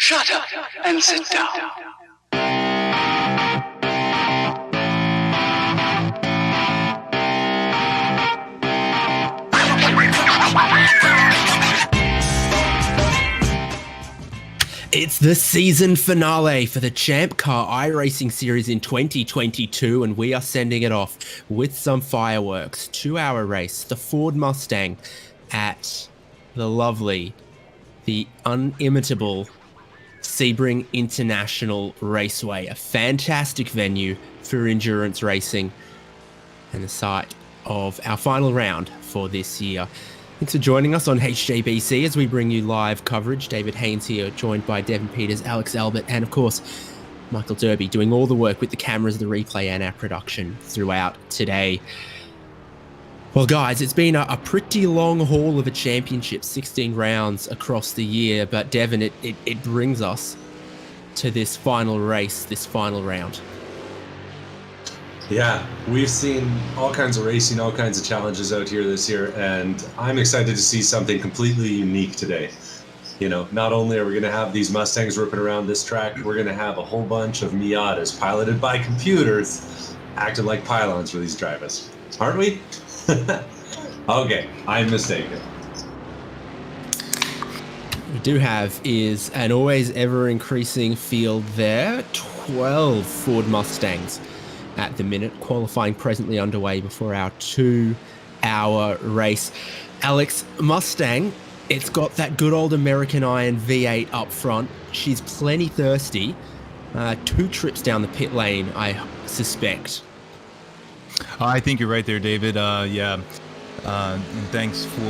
Shut up and sit down. It's the season finale for the ChampCar iRacing series in 2022, and we are sending it off with some fireworks. 2-hour race, the Ford Mustang at the lovely, the unimitable Sebring International Raceway, a fantastic venue for endurance racing and the site of our final round for this year. Thanks for joining us on HJBC as we bring you live coverage. David Haynes here, joined by Devin Peters, Alex Albert, and of course, Michael Derby, doing all the work with the cameras, the replay, and our production throughout today. Well, guys, it's been a pretty long haul of a championship, 16 rounds across the year, but Devin, it brings us to this final race, this final round. Yeah, we've seen all kinds of racing, all kinds of challenges out here this year, and I'm excited to see something completely unique today. You know, not only are we going to have these Mustangs ripping around this track, we're going to have a whole bunch of Miatas piloted by computers acting like pylons for these drivers. Aren't we? Okay, I'm mistaken. What we do have is an always ever-increasing field there, 12 Ford Mustangs at the minute, qualifying presently underway before our 2-hour race. Alex, Mustang, it's got that good old American Iron V8 up front. She's plenty thirsty. 2 trips down the pit lane, I suspect. I think you're right there, David. And thanks for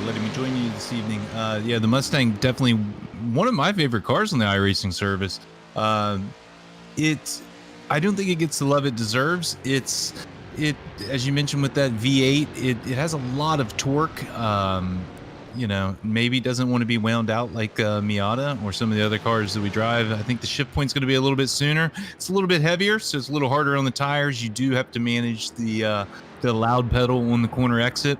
letting me join you this evening. The Mustang, definitely one of my favorite cars on the iRacing service. I don't think it gets the love it deserves. It as you mentioned with that V8, it has a lot of torque. Maybe doesn't want to be wound out like Miata or some of the other cars that we drive. I think the shift point's going to be a little bit sooner. It's a little bit heavier, so it's a little harder on the tires. You do have to manage the loud pedal on the corner exit.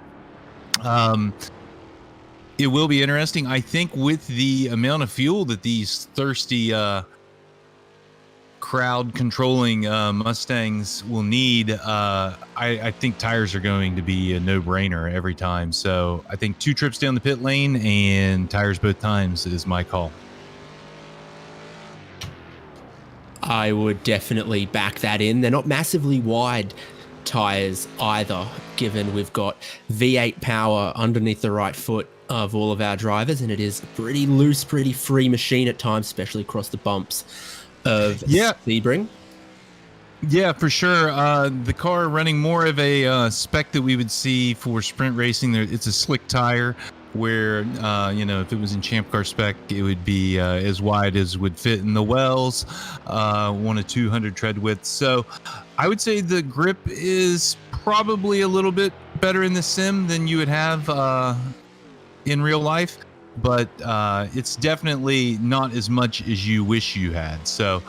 It will be interesting. I think with the amount of fuel that these thirsty crowd controlling Mustangs will need, I think tires are going to be a no-brainer every time. So I think 2 trips down the pit lane and tires both times is my call. I would definitely back that in. They're not massively wide tires either, given we've got V8 power underneath the right foot of all of our drivers, and it is a pretty loose, pretty free machine at times, especially across the bumps of Sebring. Yeah, for sure. The car running more of a spec that we would see for sprint racing. It's a slick tire where, if it was in ChampCar spec, it would be as wide as would fit in the wells, 1 to 200 tread width. So I would say the grip is probably a little bit better in the sim than you would have in real life. But it's definitely not as much as you wish you had. So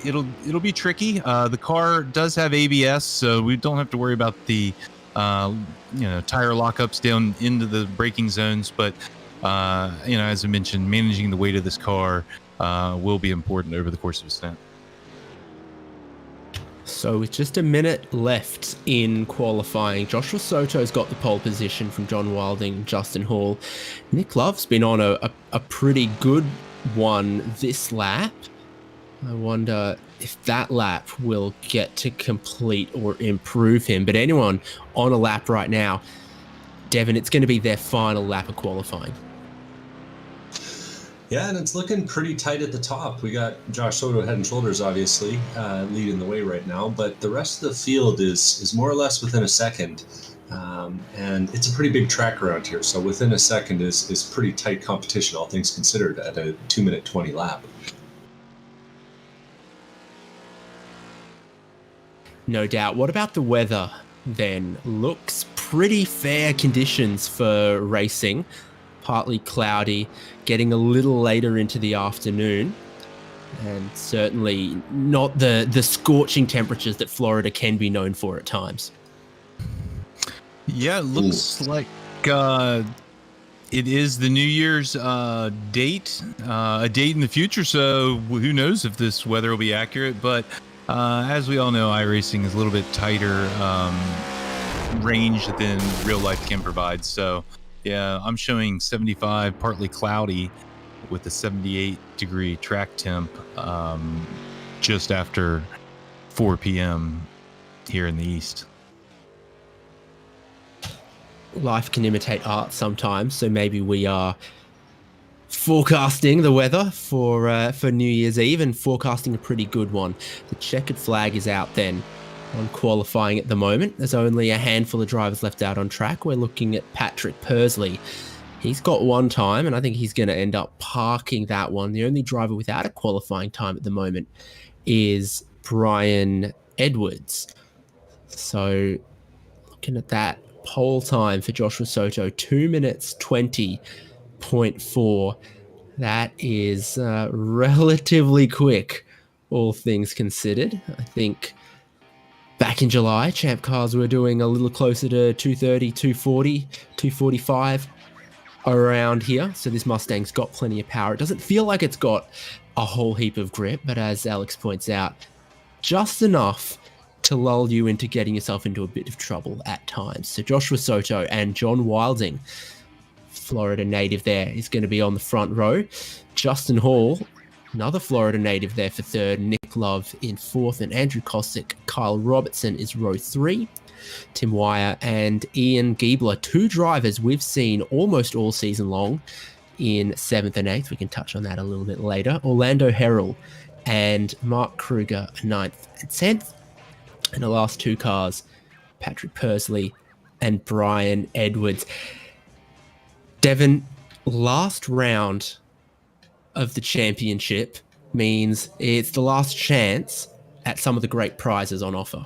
it'll be tricky. The car does have ABS, so we don't have to worry about the tire lockups down into the braking zones. But as I mentioned, managing the weight of this car will be important over the course of a stint. So with just a minute left in qualifying, Joshua Soto's got the pole position from John Wilding and Justin Hall. Nick Love's been on a pretty good one this lap. I wonder if that lap will get to complete or improve him. But anyone on a lap right now, Devin, it's going to be their final lap of qualifying. Yeah, and it's looking pretty tight at the top. We got Josh Soto head and shoulders, obviously, leading the way right now. But the rest of the field is more or less within a second. And it's a pretty big track around here. So within a second is pretty tight competition, all things considered, at a 2-minute 20 lap. No doubt. What about the weather then? Looks pretty fair conditions for racing. Partly cloudy, getting a little later into the afternoon, and certainly not the scorching temperatures that Florida can be known for at times. Yeah, it looks like It is the New Year's date, a date in the future. So who knows if this weather will be accurate? But as we all know, iRacing is a little bit tighter range than real life can provide. So yeah, I'm showing 75, partly cloudy, with a 78-degree track temp just after 4 p.m. here in the East. Life can imitate art sometimes, so maybe we are forecasting the weather for New Year's Eve and forecasting a pretty good one. The checkered flag is out then on qualifying at the moment. There's only a handful of drivers left out on track. We're looking at Patrick Pursley. He's got one time, and I think he's going to end up parking that one. The only driver without a qualifying time at the moment is Brian Edwards. So looking at that pole time for Joshua Soto, 2 minutes 20.4. That is relatively quick, all things considered. I think back in July, Champ Cars were doing a little closer to 230, 240, 245 around here. So this Mustang's got plenty of power. It doesn't feel like it's got a whole heap of grip, but as Alex points out, just enough to lull you into getting yourself into a bit of trouble at times. So Joshua Soto and John Wilding, Florida native there, is going to be on the front row. Justin Hall, another Florida native there for third. Nick Love in fourth, and Andrew Kosick, Kyle Robertson is row 3. Tim Wire and Ian Giebler, 2 drivers we've seen almost all season long in 7th and 8th. We can touch on that a little bit later. Orlando Harrell and Mark Kruger, 9th and 10th. And the last 2 cars, Patrick Pursley and Brian Edwards. Devon, last round of the championship means it's the last chance at some of the great prizes on offer.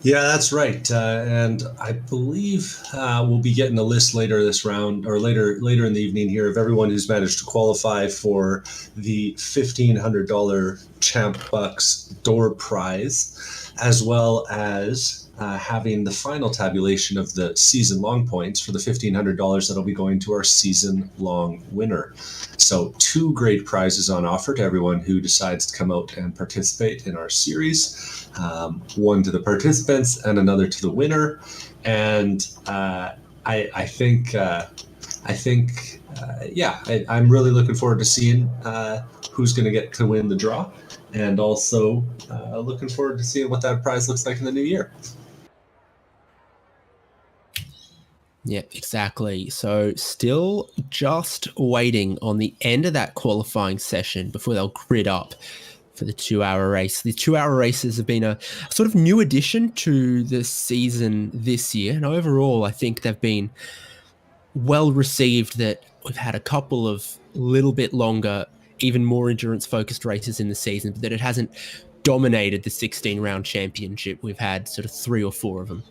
Yeah, that's right. And I believe we'll be getting a list later this round, or later in the evening here, of everyone who's managed to qualify for the $1,500 Champ Bucks door prize, as well as having the final tabulation of the season-long points for the $1,500 that'll be going to our season-long winner. So 2 great prizes on offer to everyone who decides to come out and participate in our series. One to the participants and another to the winner. And I'm really looking forward to seeing who's going to get to win the draw, and also looking forward to seeing what that prize looks like in the new year. Yeah, exactly. So still just waiting on the end of that qualifying session before they'll grid up for the 2-hour race. The 2-hour races have been a sort of new addition to the season this year. And overall, I think they've been well received, that we've had a couple of little bit longer, even more endurance-focused races in the season, but that it hasn't dominated the 16-round championship. We've had sort of 3 or 4 of them.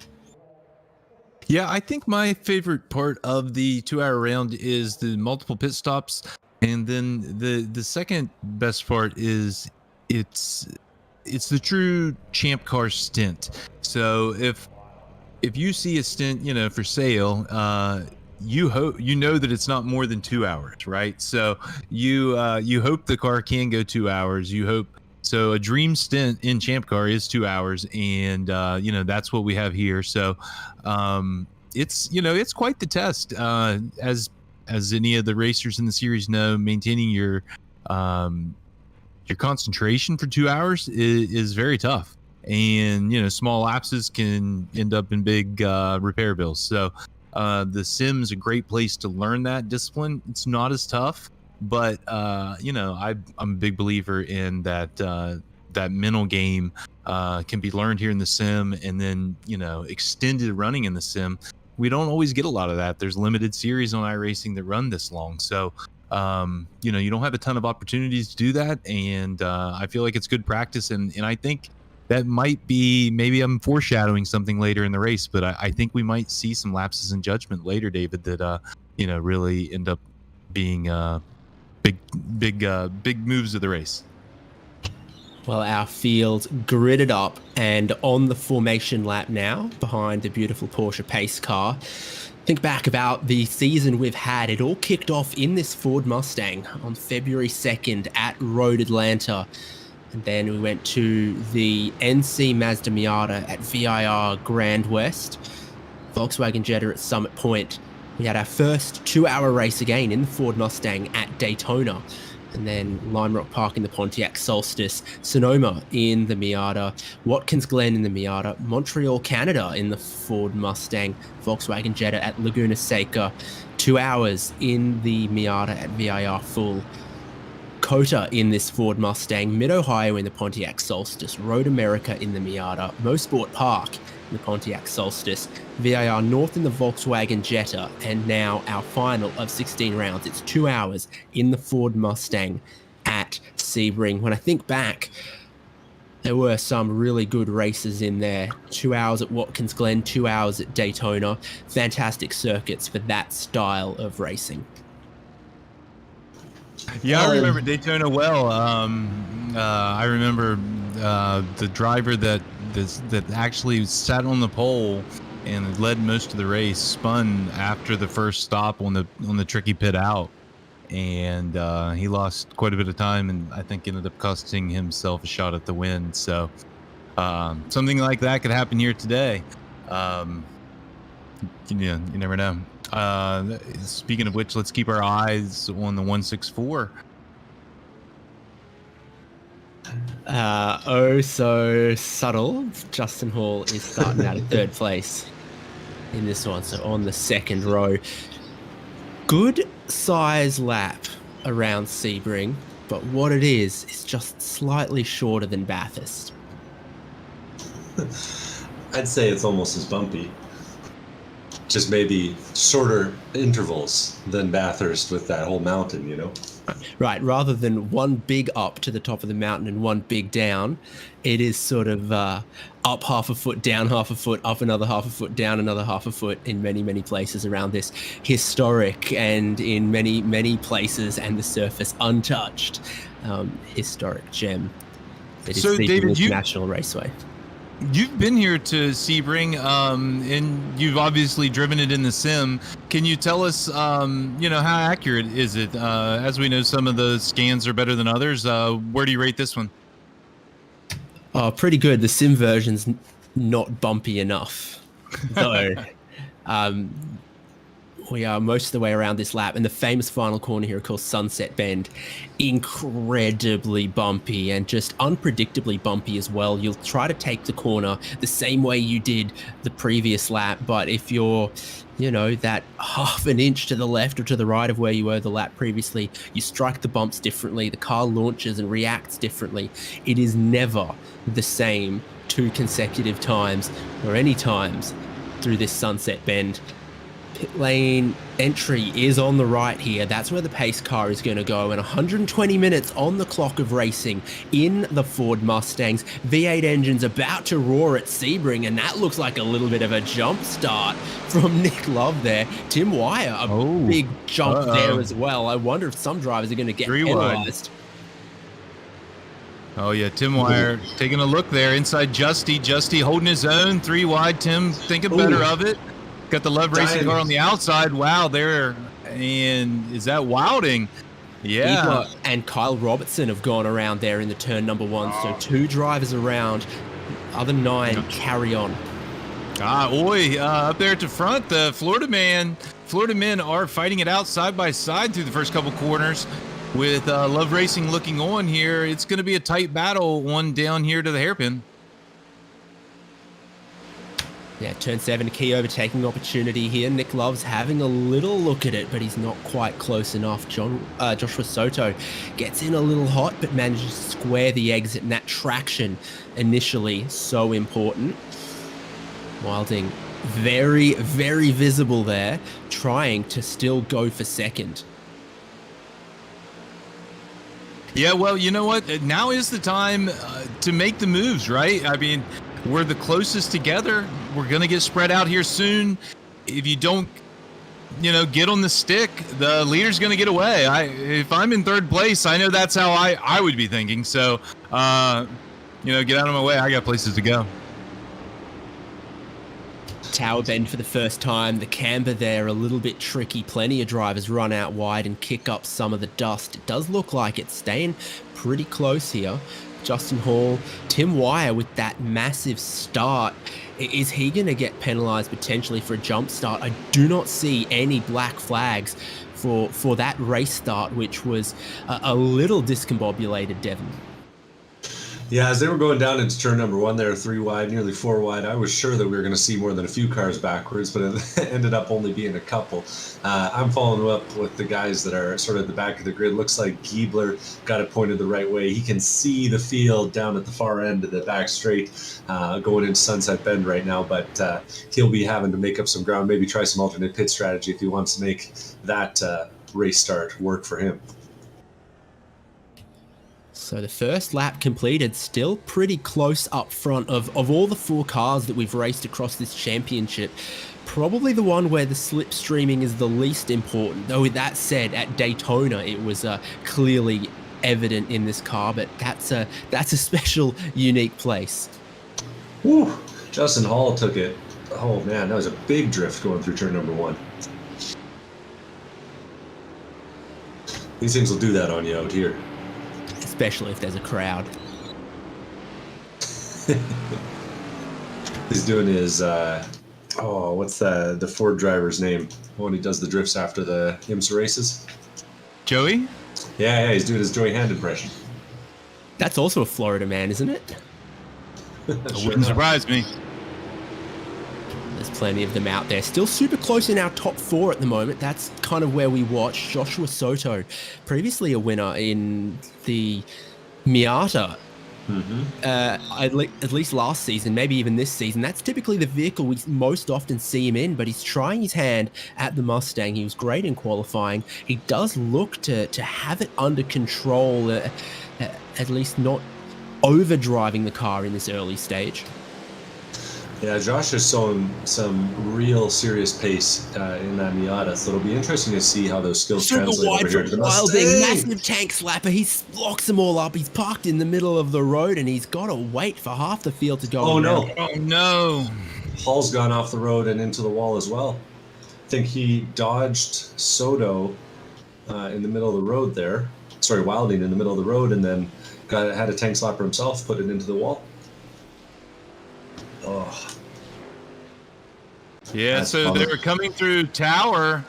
Yeah, I think my favorite part of the 2-hour round is the multiple pit stops, and then the second best part is it's the true Champ Car stint. So if you see a stint, for sale, you know that it's not more than 2 hours, right? So you hope the car can go 2 hours. You hope. So a dream stint in Champ Car is 2 hours, and that's what we have here. So it's quite the test. As any of the racers in the series know, maintaining your concentration for 2 hours is very tough, and small lapses can end up in big repair bills. So the sim's a great place to learn that discipline. It's not as tough, but I'm a big believer in that mental game can be learned here in the sim, and then extended running in the sim. We don't always get a lot of that. There's limited series on iRacing that run this long, so you don't have a ton of opportunities to do that, and I feel like it's good practice, and I think that might be, maybe I'm foreshadowing something later in the race, but I think we might see some lapses in judgment later, David, that really end up being big moves of the race. Well, our field gridded up and on the formation lap now behind the beautiful Porsche pace car. Think back about the season we've had. It all kicked off in this Ford Mustang on February 2nd at Road Atlanta. And then we went to the NC Mazda Miata at VIR Grand West, Volkswagen Jetta at Summit Point. We had our first 2-hour race again in the Ford Mustang at Daytona. And then Lime Rock Park in the Pontiac Solstice, Sonoma in the Miata, Watkins Glen in the Miata, Montreal, Canada in the Ford Mustang, Volkswagen Jetta at Laguna Seca, 2 hours in the Miata at VIR Full, Cota in this Ford Mustang, Mid-Ohio in the Pontiac Solstice, Road America in the Miata, Mosport Park in the Pontiac Solstice, VIR North in the Volkswagen Jetta, and now our final of 16 rounds. It's 2 hours in the Ford Mustang at Sebring. When I think back, there were some really good races in there. 2 hours at Watkins Glen, 2 hours at Daytona. Fantastic circuits for that style of racing. Yeah, I remember Daytona well. I remember the driver that actually sat on the pole and led most of the race spun after the first stop on the tricky pit out, and he lost quite a bit of time, and I think ended up costing himself a shot at the win. So something like that could happen here today. You never know. Speaking of which, let's keep our eyes on the 164. Oh, so subtle. Justin Hall is starting out at third place in this one, so on the second row. Good size lap around Sebring, but what it is just slightly shorter than Bathurst. I'd say it's almost as bumpy. Just maybe shorter intervals than Bathurst with that whole mountain, you know? Right, rather than one big up to the top of the mountain and one big down, it is sort of up half a foot, down half a foot, up another half a foot, down another half a foot in many, many places around this historic and in many, many places and the surface untouched historic gem that is So, the David, International Raceway. You've been here to Sebring, and you've obviously driven it in the sim. Can you tell us, how accurate is it? As we know, some of the scans are better than others. Where do you rate this one? Pretty good. The sim version's not bumpy enough, though. We are most of the way around this lap, and the famous final corner here, of course, Sunset Bend, incredibly bumpy and just unpredictably bumpy as well. You'll try to take the corner the same way you did the previous lap, but if you're, that half an inch to the left or to the right of where you were the lap previously, you strike the bumps differently, the car launches and reacts differently. It is never the same 2 consecutive times or any times through this Sunset Bend. Pit lane entry is on the right here. That's where the pace car is going to go, and 120 minutes on the clock of racing in the Ford Mustangs. V8 engines about to roar at Sebring, and that looks like a little bit of a jump start from Nick Love there. Tim Wire, big jump there as well. I wonder if some drivers are going to get penalized. Oh yeah, Tim Wire taking a look there inside Justy. Justy holding his own, 3 wide. Tim thinking better of it. Got the Love Racing car on the outside. Wow, there. And is that Wilding? Yeah. And Kyle Robertson have gone around there in the turn number 1. So 2 drivers around. Other 9 carry on. Up there at the front, the Florida men are fighting it out side by side through the first couple corners. With Love Racing looking on here, it's going to be a tight battle, one down here to the hairpin. Yeah, turn 7, key overtaking opportunity here. Nick Love's having a little look at it, but he's not quite close enough. Joshua Soto gets in a little hot, but manages to square the exit, and that traction initially so important. Wilding very, very visible there, trying to still go for second. Yeah, well, you know what? Now is the time to make the moves, right? I mean, we're the closest together. We're going to get spread out here soon. If you don't, get on the stick, the leader's going to get away. If I'm in third place, I know that's how I would be thinking. So Get out of my way. I got places to go. Tower bend for the first time. The camber there a little bit tricky. Plenty of drivers run out wide and kick up some of the dust. It does look like it's staying pretty close here. Justin Hall, Tim Wire with that massive start. Is he going to get penalised potentially for a jump start? I do not see any black flags for that race start, which was a little discombobulated, Devon. Yeah, as they were going down into turn number 1 there, 3 wide, nearly 4 wide, I was sure that we were going to see more than a few cars backwards, but it ended up only being a couple. I'm following up with the guys that are sort of at the back of the grid. Looks like Giebler got it pointed the right way. He can see the field down at the far end of the back straight going into Sunset Bend right now, but he'll be having to make up some ground, maybe try some alternate pit strategy if he wants to make that race start work for him. So the first lap completed, still pretty close up front of all the 4 cars that we've raced across this championship. Probably the one where the slipstreaming is the least important. Though with that said, at Daytona, it was clearly evident in this car, but that's a special, unique place. Woo! Justin Hall took it. Oh man, that was a big drift going through turn number 1. These things will do that on you out here. Especially if there's a crowd. He's doing his, what's the Ford driver's name when he does the drifts after the IMSA races? Joey? Yeah, he's doing his Joey Hand impression. That's also a Florida man, isn't it? Wouldn't surprise me. There's plenty of them out there. Still super close in our top 4 at the moment. That's kind of where we watch. Joshua Soto, previously a winner in the Miata, at least last season, maybe even this season. That's typically the vehicle we most often see him in, but he's trying his hand at the Mustang. He was great in qualifying. He does look to have it under control, at least not overdriving the car in this early stage. Yeah, Josh has shown some real serious pace in that Miata, so it'll be interesting to see how those skills translate over here to the Mustang. Massive tank slapper. He locks them all up. He's parked in the middle of the road, and he's got to wait for half the field to go. Oh no! Oh no! Hall's gone off the road and into the wall as well. I think he dodged Soto in the middle of the road there. Sorry, Wilding in the middle of the road, and then had a tank slapper himself, put it into the wall. Oh. Yeah, That's so funny. they were coming through Tower.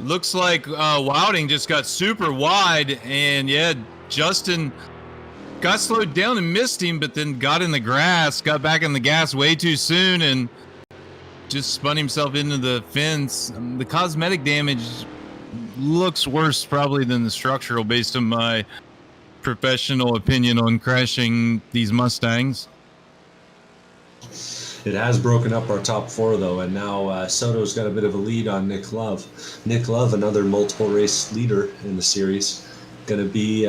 Looks like Wilding just got super wide, and yeah, Justin got slowed down and missed him, but then got in the grass, got back in the gas way too soon, and just spun himself into the fence. The cosmetic damage looks worse probably than the structural based on my professional opinion on crashing these Mustangs. It has broken up our top 4 though, and now Soto's got a bit of a lead on Nick Love. Nick Love, another multiple race leader in the series, gonna be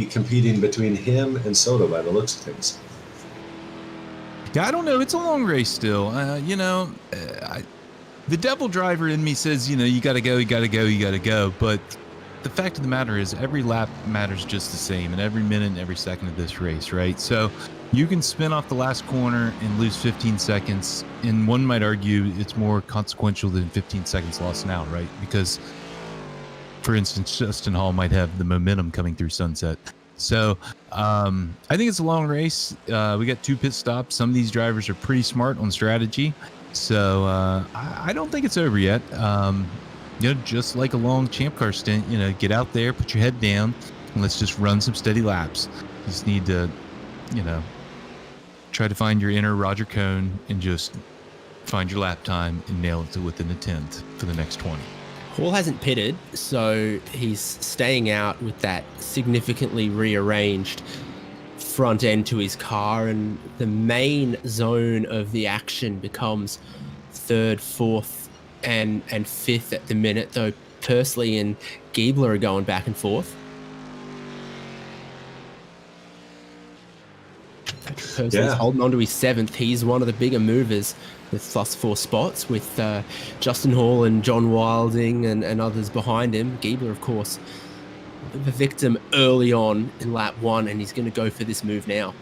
competing between him and Soto by the looks of things. Yeah, I don't know. It's a long race still. The devil driver in me says, you got to go, you got to go, you got to go. But the fact of the matter is every lap matters just the same, and every minute and every second of this race, right? So you can spin off the last corner and lose 15 seconds, and one might argue it's more consequential than 15 seconds lost now, right? Because, for instance, Justin Hall might have the momentum coming through Sunset. So I think it's a long race. We got 2 pit stops. Some of these drivers are pretty smart on strategy. So I don't think it's over yet. Just like a long ChampCar stint, get out there, put your head down, and let's just run some steady laps. You just need to, try to find your inner Roger Cone and just find your lap time and nail it to within a tenth for the next 20. Hall hasn't pitted, so he's staying out with that significantly rearranged front end to his car, and the main zone of the action becomes 3rd, 4th, and 5th at the minute, though Pursley and Giebler are going back and forth. Pursley's holding on to his 7th. He's one of the bigger movers with +4 spots, with Justin Hall and John Wilding and others behind him. Giebler, of course, the victim early on in lap 1, and he's going to go for this move now.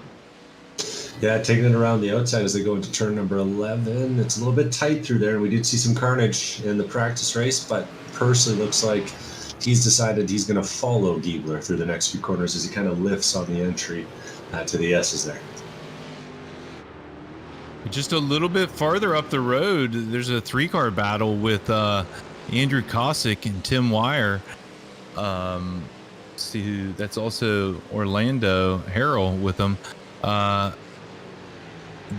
Yeah, taking it around the outside as they go into turn number 11. It's a little bit tight through there, and we did see some carnage in the practice race, but Pursley looks like he's decided he's going to follow Giebler through the next few corners as he kind of lifts on the entry to the S's there. Just a little bit farther up the road, there's a 3-car battle with Andrew Kosick and Tim Wire. See who that's also Orlando Harrell with them.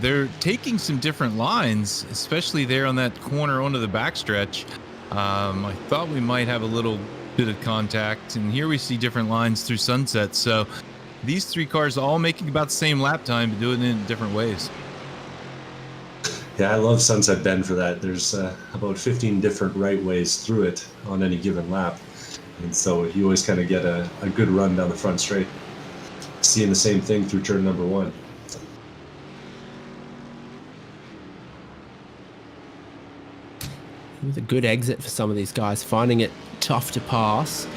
They're taking some different lines, especially there on that corner onto the backstretch. I thought we might have a little bit of contact, and here we see different lines through Sunset. So these 3 cars all making about the same lap time, but doing it in different ways. Yeah, I love Sunset Bend for that. There's about 15 different right ways through it on any given lap. And so you always kind of get a good run down the front straight. Seeing the same thing through turn number 1. With a good exit for some of these guys, finding it tough to pass.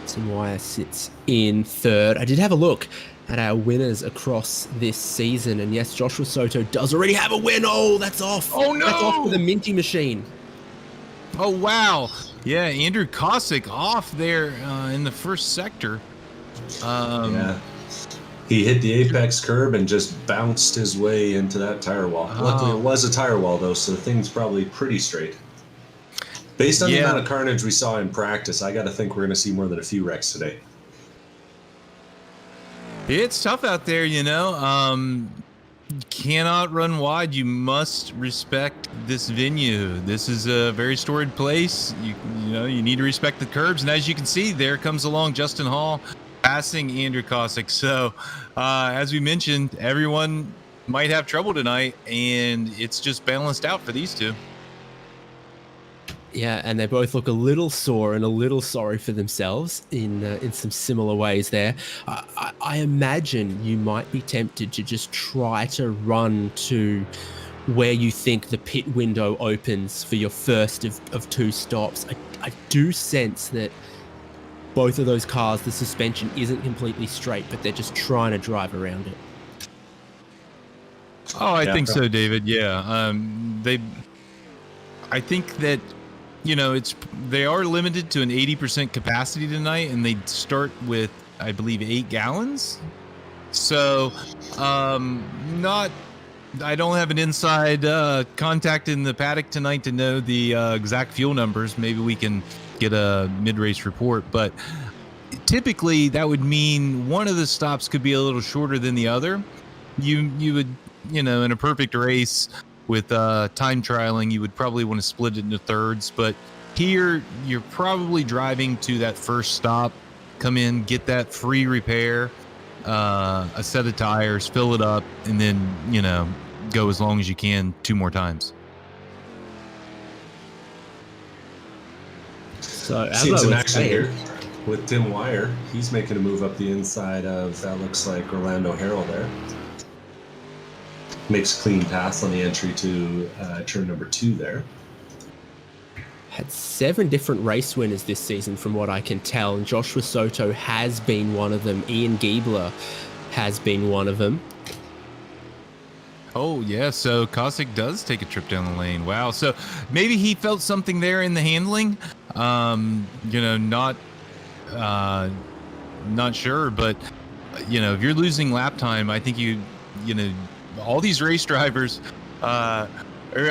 Tim Wire sits in 3rd. I did have a look at our winners across this season, and yes, Joshua Soto does already have a win. Oh, that's off. Oh, no! That's off with a minty machine. Oh, wow. Yeah, Andrew Kosick off there in the first sector. Yeah. He hit the apex curb and just bounced his way into that tire wall. Luckily, it was a tire wall, though, so the thing's probably pretty straight. Based on the amount of carnage we saw in practice, I got to think we're going to see more than a few wrecks today. It's tough out there, you know. You cannot run wide. You must respect this venue. This is a very storied place. You know, you need to respect the curbs. And as you can see, there comes along Justin Hall passing Andrew Kosick. So, as we mentioned, everyone might have trouble tonight, and it's just balanced out for these two. Yeah, and they both look a little sore and a little sorry for themselves in some similar ways there. I imagine you might be tempted to just try to run to where you think the pit window opens for your first of 2 stops. I do sense that both of those cars, the suspension isn't completely straight, but they're just trying to drive around it. Oh, I think so, David. Yeah. I think that, you know, they are limited to an 80% capacity tonight, and they start with, I believe, 8 gallons. So, I don't have an inside contact in the paddock tonight to know the exact fuel numbers. Maybe we can get a mid-race report, but typically that would mean one of the stops could be a little shorter than the other. You would, you know, in a perfect race with time trialing, you would probably want to split it into thirds, but here you're probably driving to that first stop, come in, get that free repair, a set of tires, fill it up, and then, you know, go as long as you can 2 more times. So, Seen some action here with Tim Wire. He's making a move up the inside of, that looks like Orlando Harrell there. Makes a clean pass on the entry to turn number 2 there. Had 7 different race winners this season from what I can tell, and Joshua Soto has been one of them. Ian Giebler has been one of them. Oh, yeah, so Kosick does take a trip down the lane. Wow, so maybe he felt something there in the handling. You know, not sure, but, you know, if you're losing lap time, I think you know, all these race drivers, or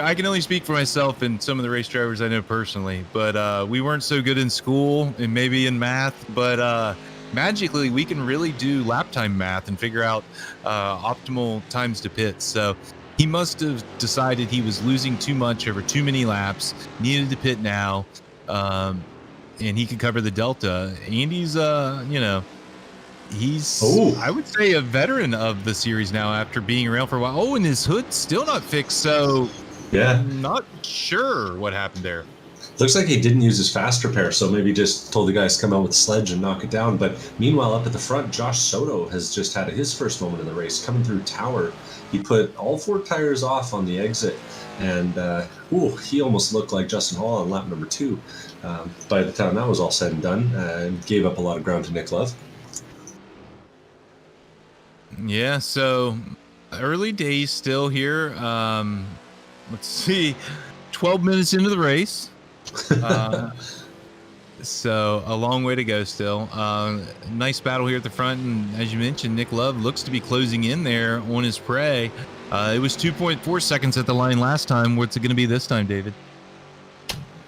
I can only speak for myself and some of the race drivers I know personally, but we weren't so good in school and maybe in math, but magically we can really do lap time math and figure out optimal times to pit. So he must have decided he was losing too much over too many laps, needed to pit now, and he could cover the delta. Andy's, you know, he's, I would say, a veteran of the series now after being around for a while. Oh, and his hood's still not fixed, so yeah, not sure what happened there. Looks like he didn't use his fast repair, so maybe just told the guys to come out with a sledge and knock it down. But meanwhile, up at the front, Josh Soto has just had his first moment in the race, coming through Tower He put all 4 tires off on the exit, and he almost looked like Justin Hall on lap number 2 by the time that was all said and done, and gave up a lot of ground to Nick Love. Yeah, so early days still here. Let's see, 12 minutes into the race. So a long way to go still. Nice battle here at the front, and as you mentioned, Nick Love looks to be closing in there on his prey. It was 2.4 seconds at the line last time. What's it going to be this time, David?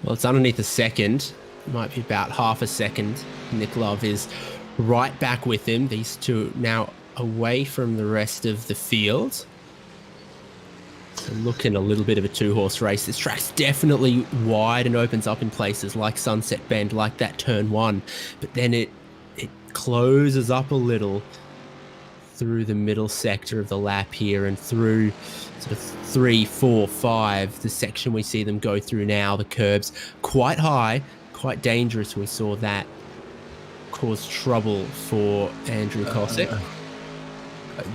Well, it's underneath a second. Might be about half a second. Nick Love is right back with him. These two now away from the rest of the field. So looking a little bit of a 2-horse race. This track's definitely wide and opens up in places like Sunset Bend, like that turn 1. But then it closes up a little through the middle sector of the lap here and through sort of 3, 4, 5, the section we see them go through now. The curbs quite high, quite dangerous. We saw that cause trouble for Andrew Kosick.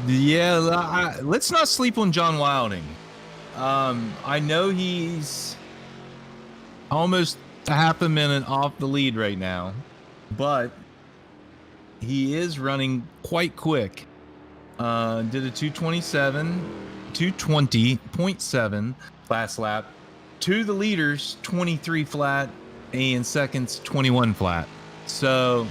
Yeah, let's not sleep on John Wilding. I know he's almost a half a minute off the lead right now, but he is running quite quick. Did a 220.7 last lap. To the leaders, 23 flat, and seconds, 21 flat. So,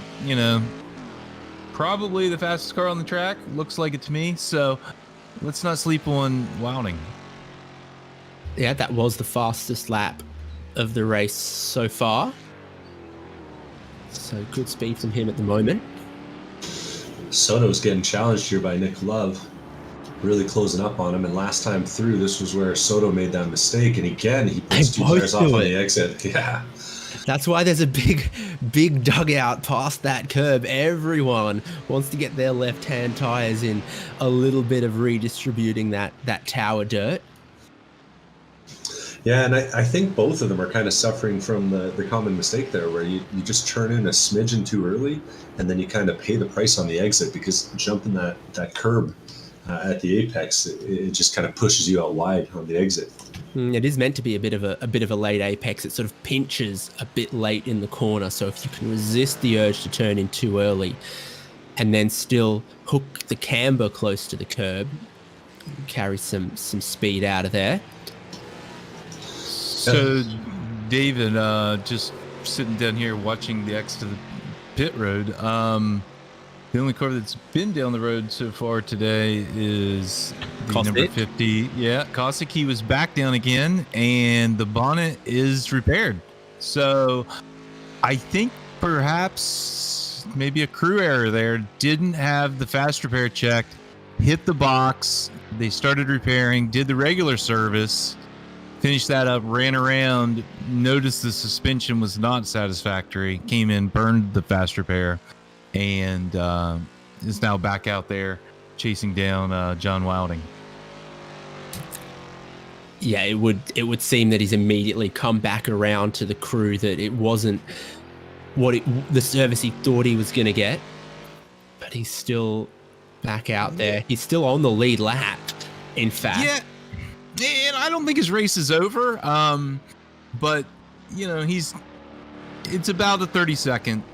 probably the fastest car on the track. Looks like it to me. So let's not sleep on Wilding. Yeah, that was the fastest lap of the race so far. So good speed from him at the moment. Soto's getting challenged here by Nick Love, really closing up on him. And last time through, this was where Soto made that mistake. And again, he puts 2 tires off on the exit. Yeah. That's why there's a big dugout past that curb. Everyone wants to get their left-hand tires in, a little bit of redistributing that tower dirt. Yeah, and I think both of them are kind of suffering from the common mistake there, where you just turn in a smidgen too early, and then you kind of pay the price on the exit, because jumping that curb at the apex, it just kind of pushes you out wide on the exit. It is meant to be a bit of a late apex. It sort of pinches a bit late in the corner, so if you can resist the urge to turn in too early, and then still hook the camber close to the curb, carry some speed out of there. So, David, just sitting down here watching the X to the pit road. The only car that's been down the road so far today is the number 50. Yeah, Kosick. He was back down again, and the bonnet is repaired. So, I think perhaps maybe a crew error there. Didn't have the fast repair checked. Hit the box. They started repairing. Did the regular service. Finished that up, ran around, noticed the suspension was not satisfactory, came in, burned the fast repair, and is now back out there chasing down John Wilding. Yeah, it would seem that he's immediately come back around to the crew, that it wasn't the service he thought he was going to get, but he's still back out there. He's still on the lead lap, in fact. Yeah. And I don't think his race is over, but it's about a 30-second,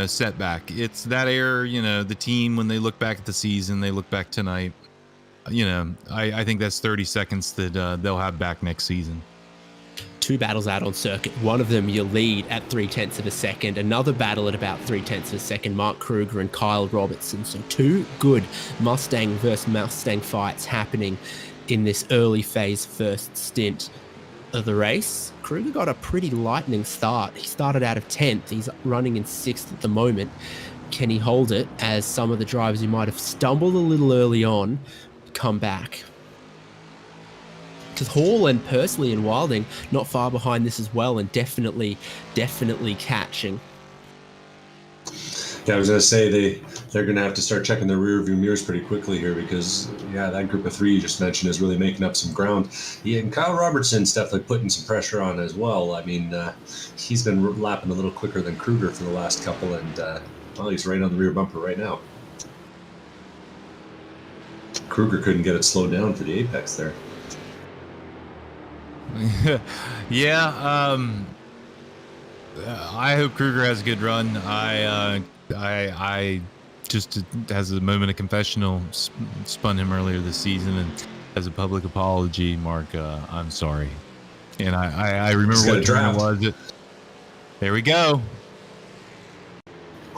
setback. It's that error, the team, when they look back at the season, they look back tonight, I think that's 30 seconds that they'll have back next season. 2 battles out on circuit. One of them you lead at 0.3 of a second. Another battle at about 0.3 of a second. Mark Kruger and Kyle Robertson. So 2 good Mustang versus Mustang fights happening in this early phase first stint of the race. Kruger got a pretty lightning start. He started out of 10th. He's running in 6th at the moment. Can he hold it, as some of the drivers who might have stumbled a little early on come back? Because Hall and Pursley and Wilding not far behind this as well, and definitely catching. Yeah, I was going to say they're going to have to start checking their rear view mirrors pretty quickly here, because, that group of 3 you just mentioned is really making up some ground. Yeah, and Kyle Robertson's definitely putting some pressure on as well. I mean, he's been lapping a little quicker than Kruger for the last couple, and he's right on the rear bumper right now. Kruger couldn't get it slowed down for the apex there. Yeah. I hope Kruger has a good run. I just, as a moment of confessional, spun him earlier this season, and as a public apology, Mark, I'm sorry. And I remember what turn it was. There we go.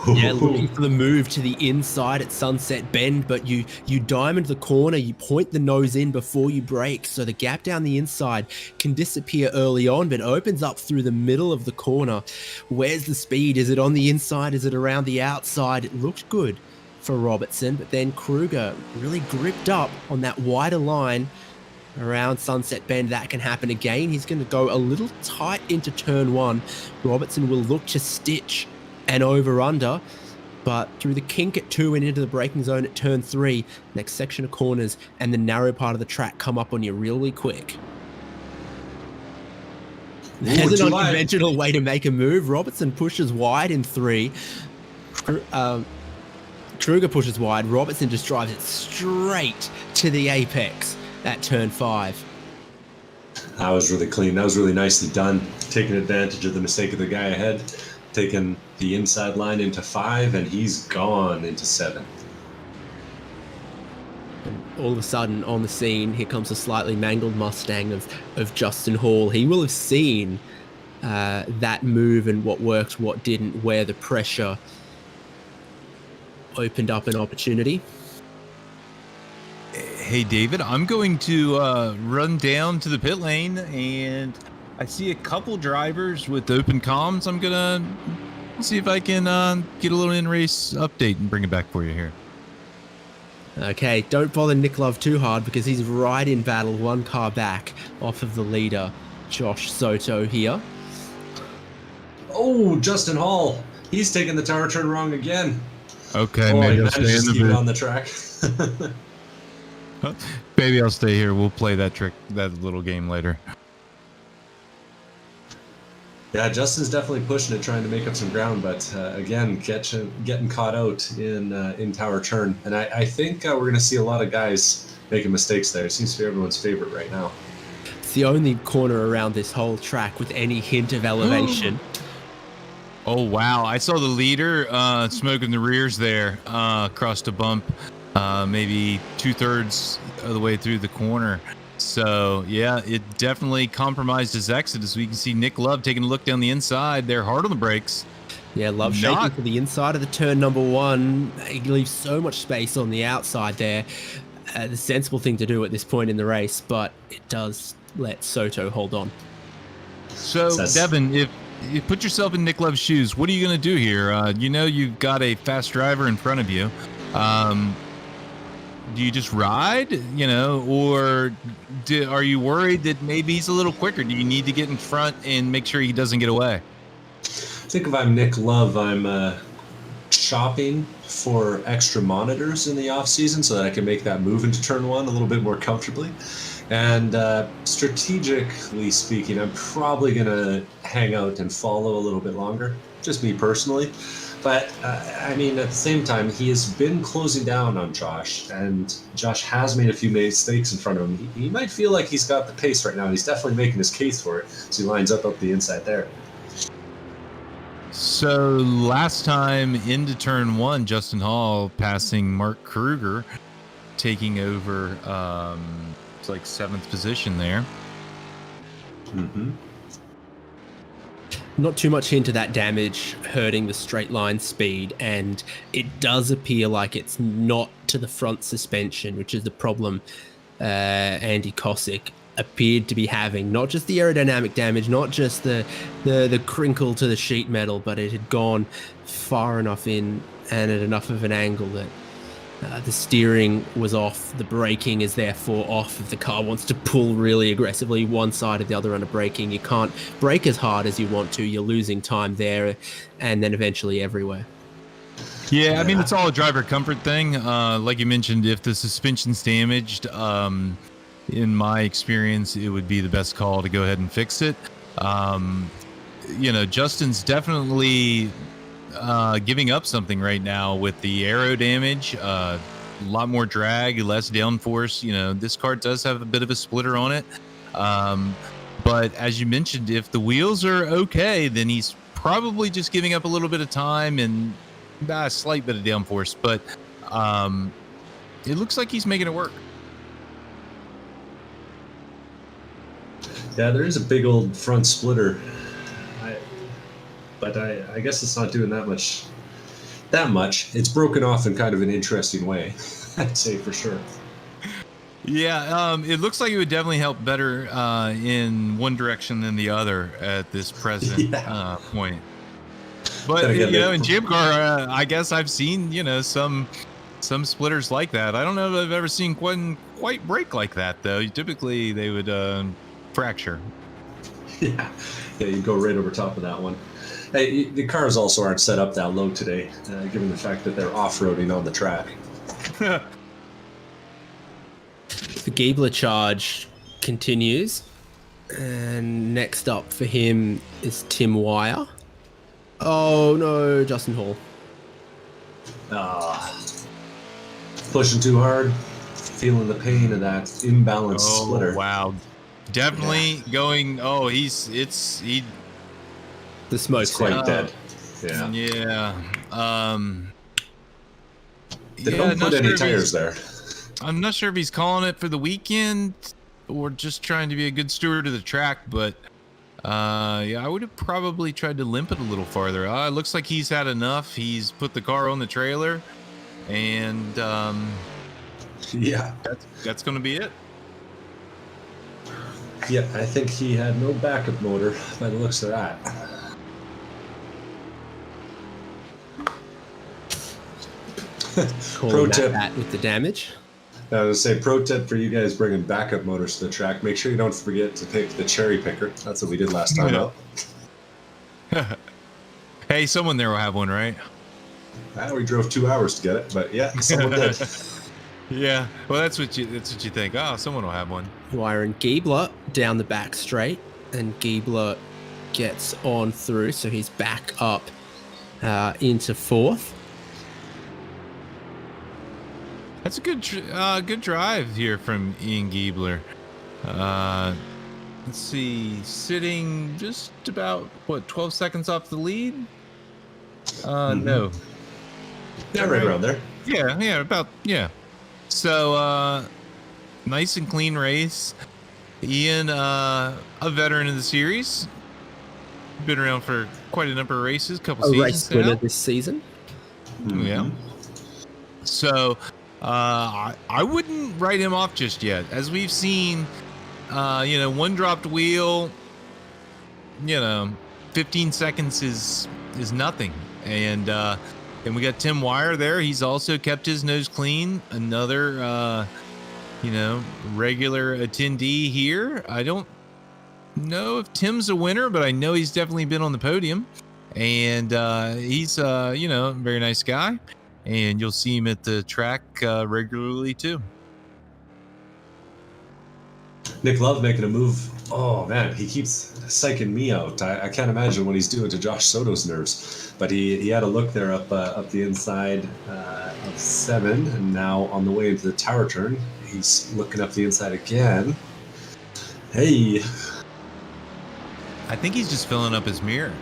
Yeah, looking for the move to the inside at Sunset Bend, but you diamond the corner, you point the nose in before you brake, so the gap down the inside can disappear early on, but opens up through the middle of the corner. Where's the speed? Is it on the inside? Is it around the outside? It looked good for Robertson, but then Kruger really gripped up on that wider line around Sunset Bend. That can happen again. He's going to go a little tight into turn one. Robertson will look to stitch and over under, but through the kink at 2 and into the braking zone at turn 3, next section of corners and the narrow part of the track come up on you really quick. There's an unconventional way to make a move. Robertson pushes wide in 3. Kruger pushes wide. Robertson just drives it straight to the apex at turn 5. That was really clean. That was really nicely done. Taking advantage of the mistake of the guy ahead. Taking the inside line into 5, and he's gone into 7. And all of a sudden, on the scene, here comes a slightly mangled Mustang of Justin Hall. He will have seen that move and what worked, what didn't, where the pressure opened up an opportunity. Hey, David, I'm going to run down to the pit lane, and I see a couple drivers with open comms. I'm gonna see if I can get a little in-race update and bring it back for you here. Okay, don't bother Nick Love too hard because he's right in battle, 1 car back off of the leader, Josh Soto here. Oh, Justin Hall. He's taking the tower turn wrong again. Okay, maybe I'll stay in the booth. On the track. Maybe I'll stay here. We'll play that little game later. Yeah, Justin's definitely pushing it, trying to make up some ground, but again, getting caught out in tower turn. And I think we're going to see a lot of guys making mistakes there. It seems to be everyone's favorite right now. It's the only corner around this whole track with any hint of elevation. Oh, wow. I saw the leader smoking the rears there, crossed a bump, maybe 2/3 of the way through the corner. So, yeah, it definitely compromised his exit, as we can see Nick Love taking a look down the inside. They're hard on the brakes. Yeah, Love shaking to the inside of the turn number 1. He leaves so much space on the outside there. The sensible thing to do at this point in the race, but it does let Soto hold on. So, Devin, if you put yourself in Nick Love's shoes, what are you going to do here? You've got a fast driver in front of you. Do you just ride, or are you worried that maybe he's a little quicker? Do you need to get in front and make sure he doesn't get away? I think if I'm Nick Love, I'm shopping for extra monitors in the off season so that I can make that move into turn 1 a little bit more comfortably. And strategically speaking, I'm probably going to hang out and follow a little bit longer, just me personally. But, at the same time, he has been closing down on Josh, and Josh has made a few mistakes in front of him. He might feel like he's got the pace right now, and he's definitely making his case for it, so he lines up the inside there. So last time into turn 1, Justin Hall passing Mark Kruger, taking over, it's like 7th position there. Mm-hmm. Not too much into that damage hurting the straight line speed, and it does appear like it's not to the front suspension, which is the problem Andy Kosick appeared to be having. Not just the aerodynamic damage, not just the crinkle to the sheet metal, but it had gone far enough in and at enough of an angle that the steering was off, the braking is therefore off. If the car wants to pull really aggressively one side or the other under braking, you can't brake as hard as you want to. You're losing time there and then eventually everywhere. Yeah, it's all a driver comfort thing. Like you mentioned, if the suspension's damaged, in my experience, it would be the best call to go ahead and fix it. Justin's definitely giving up something right now with the aero damage. lot more drag, less downforce. You know, this car does have a bit of a splitter on it. But as you mentioned, if the wheels are okay, then he's probably just giving up a little bit of time and a slight bit of downforce. But it looks like he's making it work. Yeah, there is a big old front splitter. But I guess it's not doing that much. It's broken off in kind of an interesting way, I'd say for sure. Yeah, it looks like it would definitely help better in one direction than the other at this present point. But you know, in ChampCar, I guess I've seen some splitters like that. I don't know if I've ever seen one quite break like that though. Typically, they would fracture. Yeah, you go right over top of that one. Hey, the cars also aren't set up that low today, given the fact that they're off-roading on the track. The Giebler charge continues, and next up for him is Tim Wire. Oh no, Justin Hall. Pushing too hard, feeling the pain of that imbalanced splitter. Wow, definitely going. Oh, the smoke's quite dead. Yeah. They don't put any tires there. I'm not sure if he's calling it for the weekend or just trying to be a good steward of the track, but I would have probably tried to limp it a little farther. It looks like he's had enough. He's put the car on the trailer, and that's going to be it. Yeah, I think he had no backup motor by the looks of that. Pro tip with the damage. I was going to say, pro tip for you guys bringing backup motors to the track, make sure you don't forget to pick the cherry picker. That's what we did last time out. Hey, someone there will have one, right? We drove 2 hours to get it, but yeah, someone did. Yeah, well, that's what you think. Oh, someone will have one. Wire and Giebler down the back straight, and Giebler gets on through, so he's back up into fourth. That's a good drive here from Ian Giebler. Let's see, sitting just about 12 seconds off the lead. No. Yeah, right around there. Yeah. So nice and clean race. Ian, a veteran of the series, been around for quite a number of races, couple seasons race winner this season. Yeah. So I wouldn't write him off just yet. As we've seen, one dropped wheel, 15 seconds is nothing. And we got Tim Wire there. He's also kept his nose clean. Another, regular attendee here. I don't know if Tim's a winner, but I know he's definitely been on the podium. And he's, a very nice guy. And you'll see him at the track regularly too. Nick Love making a move. Oh man, he keeps psyching me out. I can't imagine what he's doing to Josh Soto's nerves. But he had a look there up the inside of 7, and now on the way into the tower turn, he's looking up the inside again. Hey. I think he's just filling up his mirror.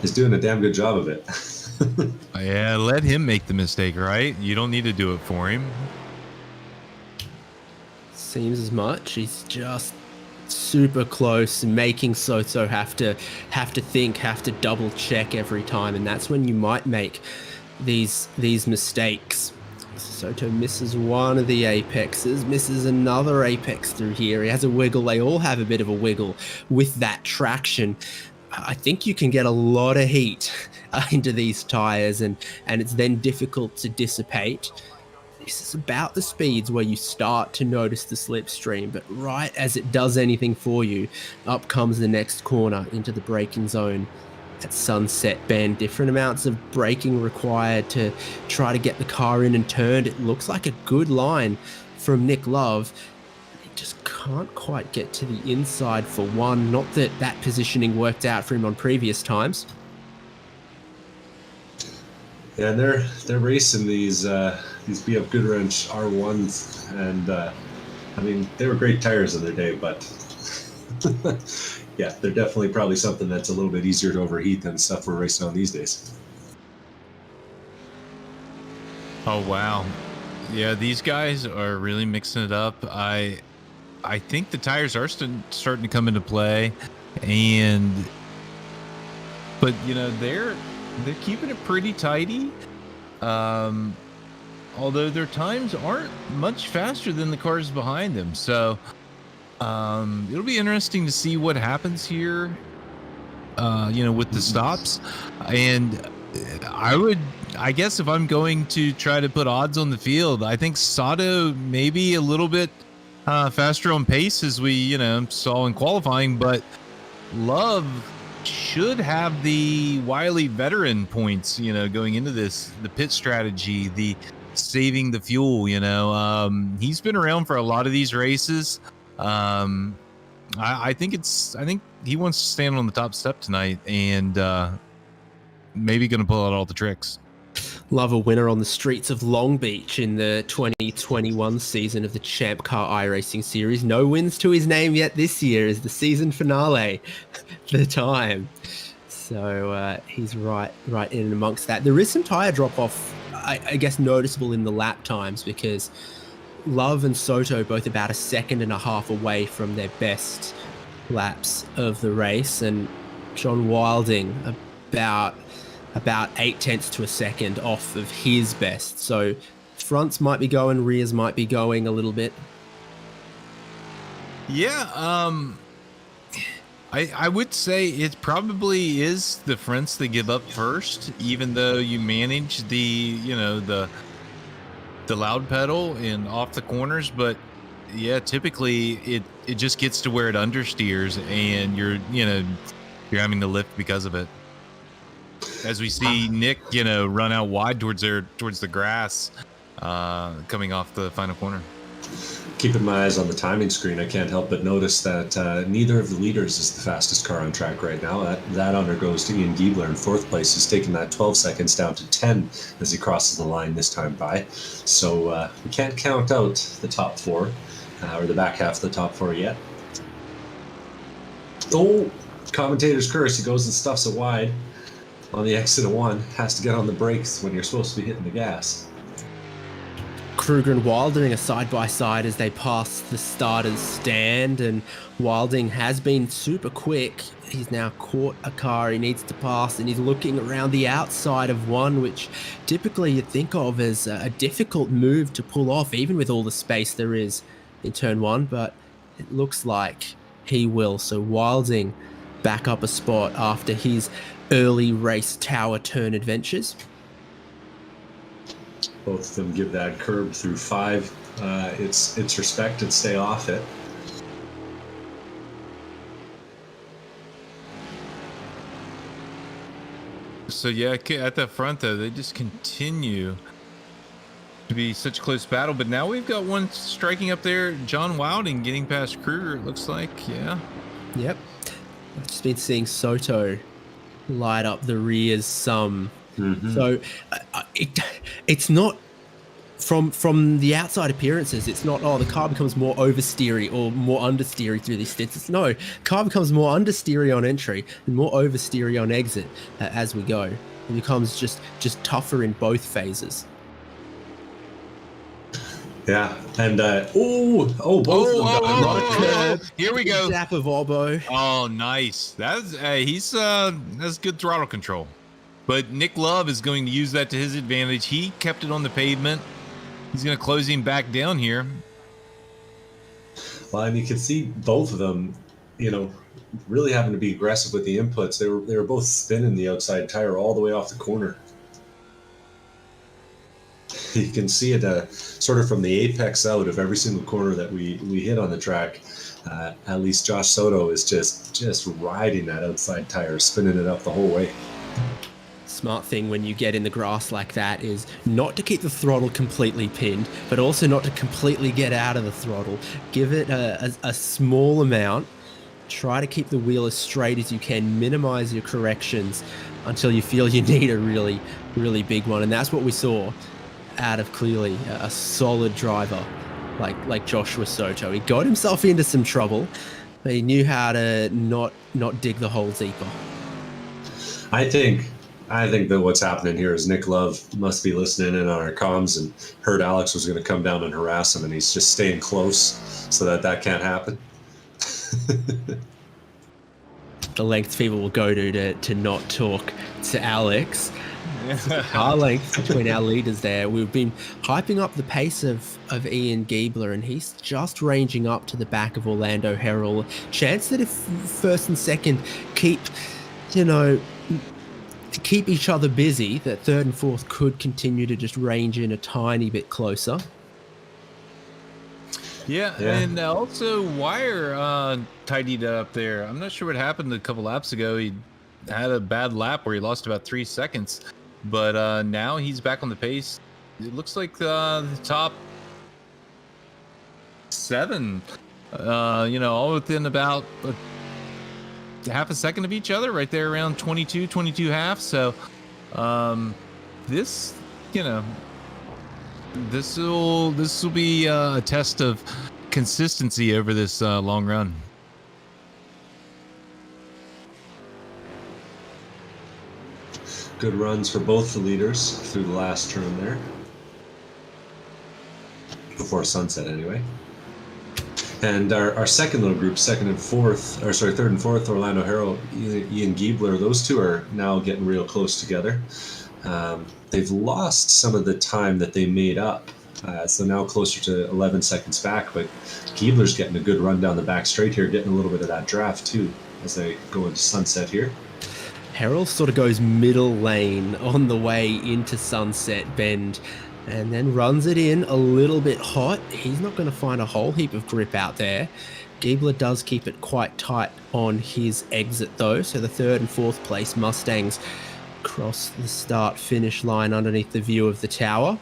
He's doing a damn good job of it. Yeah, let him make the mistake, right? You don't need to do it for him. Seems as much. He's just super close and making Soto have to think, have to double check every time, and that's when you might make these mistakes. Soto misses one of the apexes, misses another apex through here. He has a wiggle. They all have a bit of a wiggle with that traction. I think you can get a lot of heat into these tires, and it's then difficult to dissipate. This is about the speeds where you start to notice the slipstream, but right as it does anything for you, up comes the next corner into the braking zone at Sunset Bend. Different amounts of braking required to try to get the car in and turned. It looks like a good line from Nick Love. He just can't quite get to the inside for one. Not that positioning worked out for him on previous times. Yeah, and they're racing these BF Goodwrench R1s, and I mean they were great tires in their day, but yeah, they're definitely probably something that's a little bit easier to overheat than stuff we're racing on these days. Oh wow, yeah, these guys are really mixing it up. I think the tires are starting to come into play, but you know they're keeping it pretty tidy. Although their times aren't much faster than the cars behind them, so it'll be interesting to see what happens here. You know, with the stops, and I guess if I'm going to try to put odds on the field, I think Sato maybe a little bit faster on pace as we, you know, saw in qualifying, but Love should have the wily veteran points, you know, going into this, the pit strategy, the saving the fuel, you know. He's been around for a lot of these races. I think he wants to stand on the top step tonight and maybe going to pull out all the tricks. Love a winner on the streets of Long Beach in the 2021 season of the ChampCar iRacing series. No wins to his name yet this year as the season finale, the time. So he's right in and amongst that. There is some tire drop-off, I guess, noticeable in the lap times because Love and Soto both about 1.5 seconds away from their best laps of the race, and John Wilding about 0.8 to a second off of his best. So fronts might be going, rears might be going a little bit. Yeah, I would say it probably is the fronts that give up first, even though you manage the, you know, the loud pedal and off the corners. But yeah, typically it just gets to where it understeers and you're having to lift because of it. As we see Nick, you know, run out wide towards the grass coming off the final corner. Keeping my eyes on the timing screen, I can't help but notice that neither of the leaders is the fastest car on track right now. That honor goes to Ian Giebler in 4th place. He's taken that 12 seconds down to 10 as he crosses the line this time by. So we can't count out the top 4 or the back half of the top 4 yet. Oh, commentator's curse. He goes and stuffs it wide on the exit of 1. Has to get on the brakes when you're supposed to be hitting the gas. Kruger and Wilding are side by side as they pass the starter's stand, and Wilding has been super quick. He's now caught a car he needs to pass, and he's looking around the outside of 1, which typically you'd think of as a difficult move to pull off, even with all the space there is in turn 1, but it looks like he will. So Wilding back up a spot after his early race tower turn adventures. Both of them give that curb through 5. It's respected. Stay off it. So yeah, at the front though, they just continue to be such a close battle. But now we've got one striking up there. John Wilding getting past Kruger, it looks like. Yeah. Yep. I've just been seeing Soto light up the rears some. Mm-hmm. So it's not from the outside appearances. It's not, the car becomes more oversteery or more understeery through these stints. No, car becomes more understeery on entry and more oversteery on exit as we go. It becomes just tougher in both phases. Yeah, and both of them. Here we go. Zap of Orbo. Oh, nice. That's that's good throttle control. But Nick Love is going to use that to his advantage. He kept it on the pavement. He's going to close him back down here. Well, and you can see both of them, you know, really having to be aggressive with the inputs. They were both spinning the outside tire all the way off the corner. You can see it sort of from the apex out of every single corner that we hit on the track. At least Josh Soto is just riding that outside tire, spinning it up the whole way. Smart thing when you get in the grass like that is not to keep the throttle completely pinned, but also not to completely get out of the throttle. Give it a small amount. Try to keep the wheel as straight as you can. Minimize your corrections until you feel you need a really, really big one. And that's what we saw out of clearly a solid driver like Joshua Soto. He got himself into some trouble, but he knew how to not dig the hole deeper. I think that what's happening here is Nick Love must be listening in on our comms and heard Alex was going to come down and harass him, and he's just staying close so that can't happen. The lengths people will go to not talk to Alex. Car length between our leaders there. We've been hyping up the pace of Ian Giebler, and he's just ranging up to the back of Orlando Herald. Chance that if first and second keep each other busy, that third and fourth could continue to just range in a tiny bit closer. Yeah, and also Wire tidied up there. I'm not sure what happened a couple laps ago. He had a bad lap where he lost about 3 seconds, but now he's back on the pace. It looks like the top 7, all within about half a second of each other, right there around 22 half. So this will be a test of consistency over this long run. Good runs for both the leaders through the last turn there. Before sunset, anyway. And our second little group, third and fourth, Orlando Herald, Ian Giebler, those two are now getting real close together. They've lost some of the time that they made up. So now closer to 11 seconds back, but Giebler's getting a good run down the back straight here, getting a little bit of that draft too as they go into sunset here. Herald sort of goes middle lane on the way into Sunset Bend and then runs it in a little bit hot. He's not going to find a whole heap of grip out there. Giebler does keep it quite tight on his exit though, so the third and fourth place Mustangs cross the start-finish line underneath the view of the tower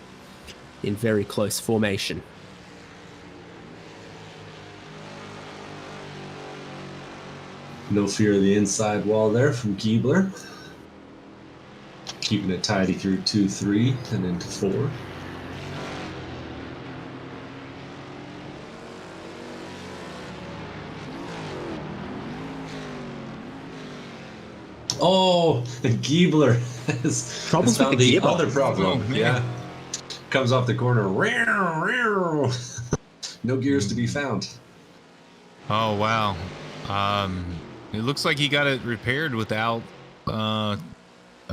in very close formation. No fear of the inside wall there from Giebler. Keeping it tidy through 2, 3, and into 4. Oh, Giebler has found the other problem. Oh, yeah. Comes off the corner. No gears to be found. Oh, wow. It looks like he got it repaired without a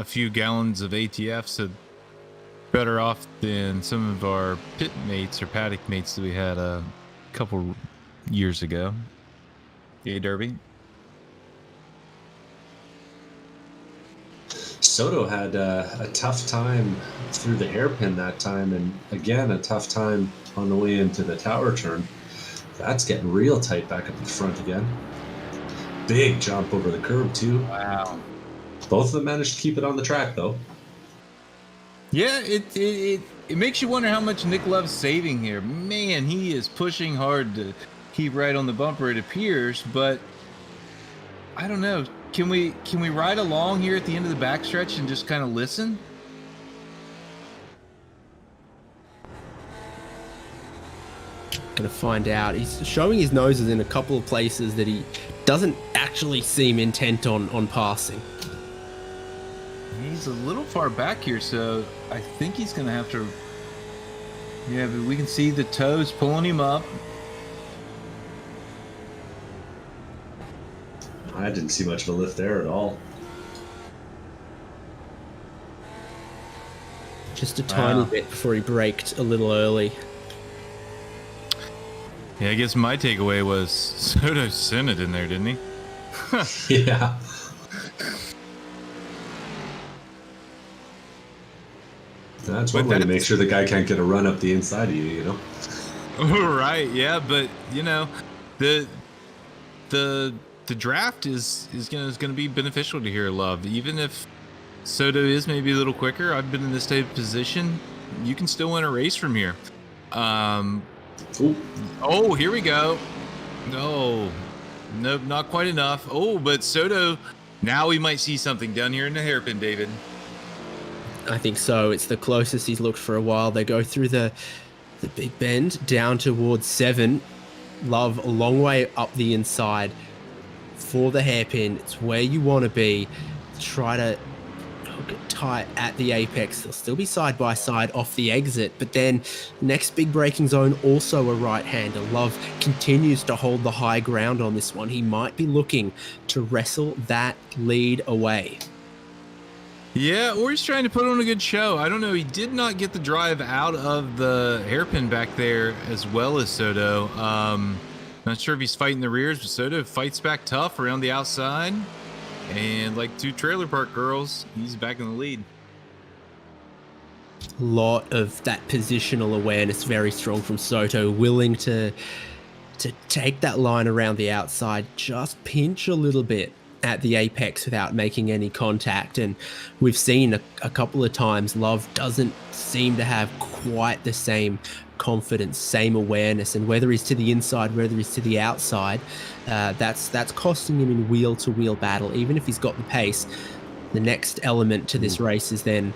few gallons of ATF, so better off than some of our pit mates or paddock mates that we had a couple years ago. Yeah, Derby. Soto had a tough time through the hairpin that time, and again a tough time on the way into the tower turn. That's getting real tight back up the front again. Big jump over the curb too. Wow. Both of them managed to keep it on the track though. Yeah, it makes you wonder how much Nick Love's saving here. Man, he is pushing hard to keep right on the bumper, it appears, but I don't know. Can we ride along here at the end of the backstretch and just kind of listen? Gonna find out. He's showing his noses in a couple of places that he doesn't actually seem intent on passing. He's a little far back here, so I think he's gonna have to. Yeah, but we can see the toes pulling him up. I didn't see much of a lift there at all. Just a tiny bit before he braked a little early. Yeah, I guess my takeaway was Soto sent it in there, didn't he? Yeah. That's one way to make sure the guy can't get a run up the inside of you, you know? Right, yeah, but you know, the draft is gonna be beneficial to here, Love. Even if Soto is maybe a little quicker, I've been in this type of position. You can still win a race from here. Oh, here we go. No, nope, not quite enough. Oh, but Soto Now we might see something down here in the hairpin, David. I think so. It's the closest he's looked for a while. They go through the big bend down towards 7. Love a long way up the inside for the hairpin. It's where you want to be. Try to hook it tight at the apex. They'll still be side by side off the exit, but then next big braking zone, also a right-hander. Love continues to hold the high ground on this one. He might be looking to wrestle that lead away. Yeah, or he's trying to put on a good show. I don't know. He did not get the drive out of the hairpin back there as well as Soto. Not sure if he's fighting the rears, but Soto fights back tough around the outside. And like 2 trailer park girls, he's back in the lead. A lot of that positional awareness very strong from Soto, willing to take that line around the outside, just pinch a little bit at the apex without making any contact. And we've seen a couple of times Love doesn't seem to have quite the same confidence, same awareness, and whether he's to the inside, whether he's to the outside, that's costing him in wheel-to-wheel battle. Even if he's got the pace, the next element to this race is then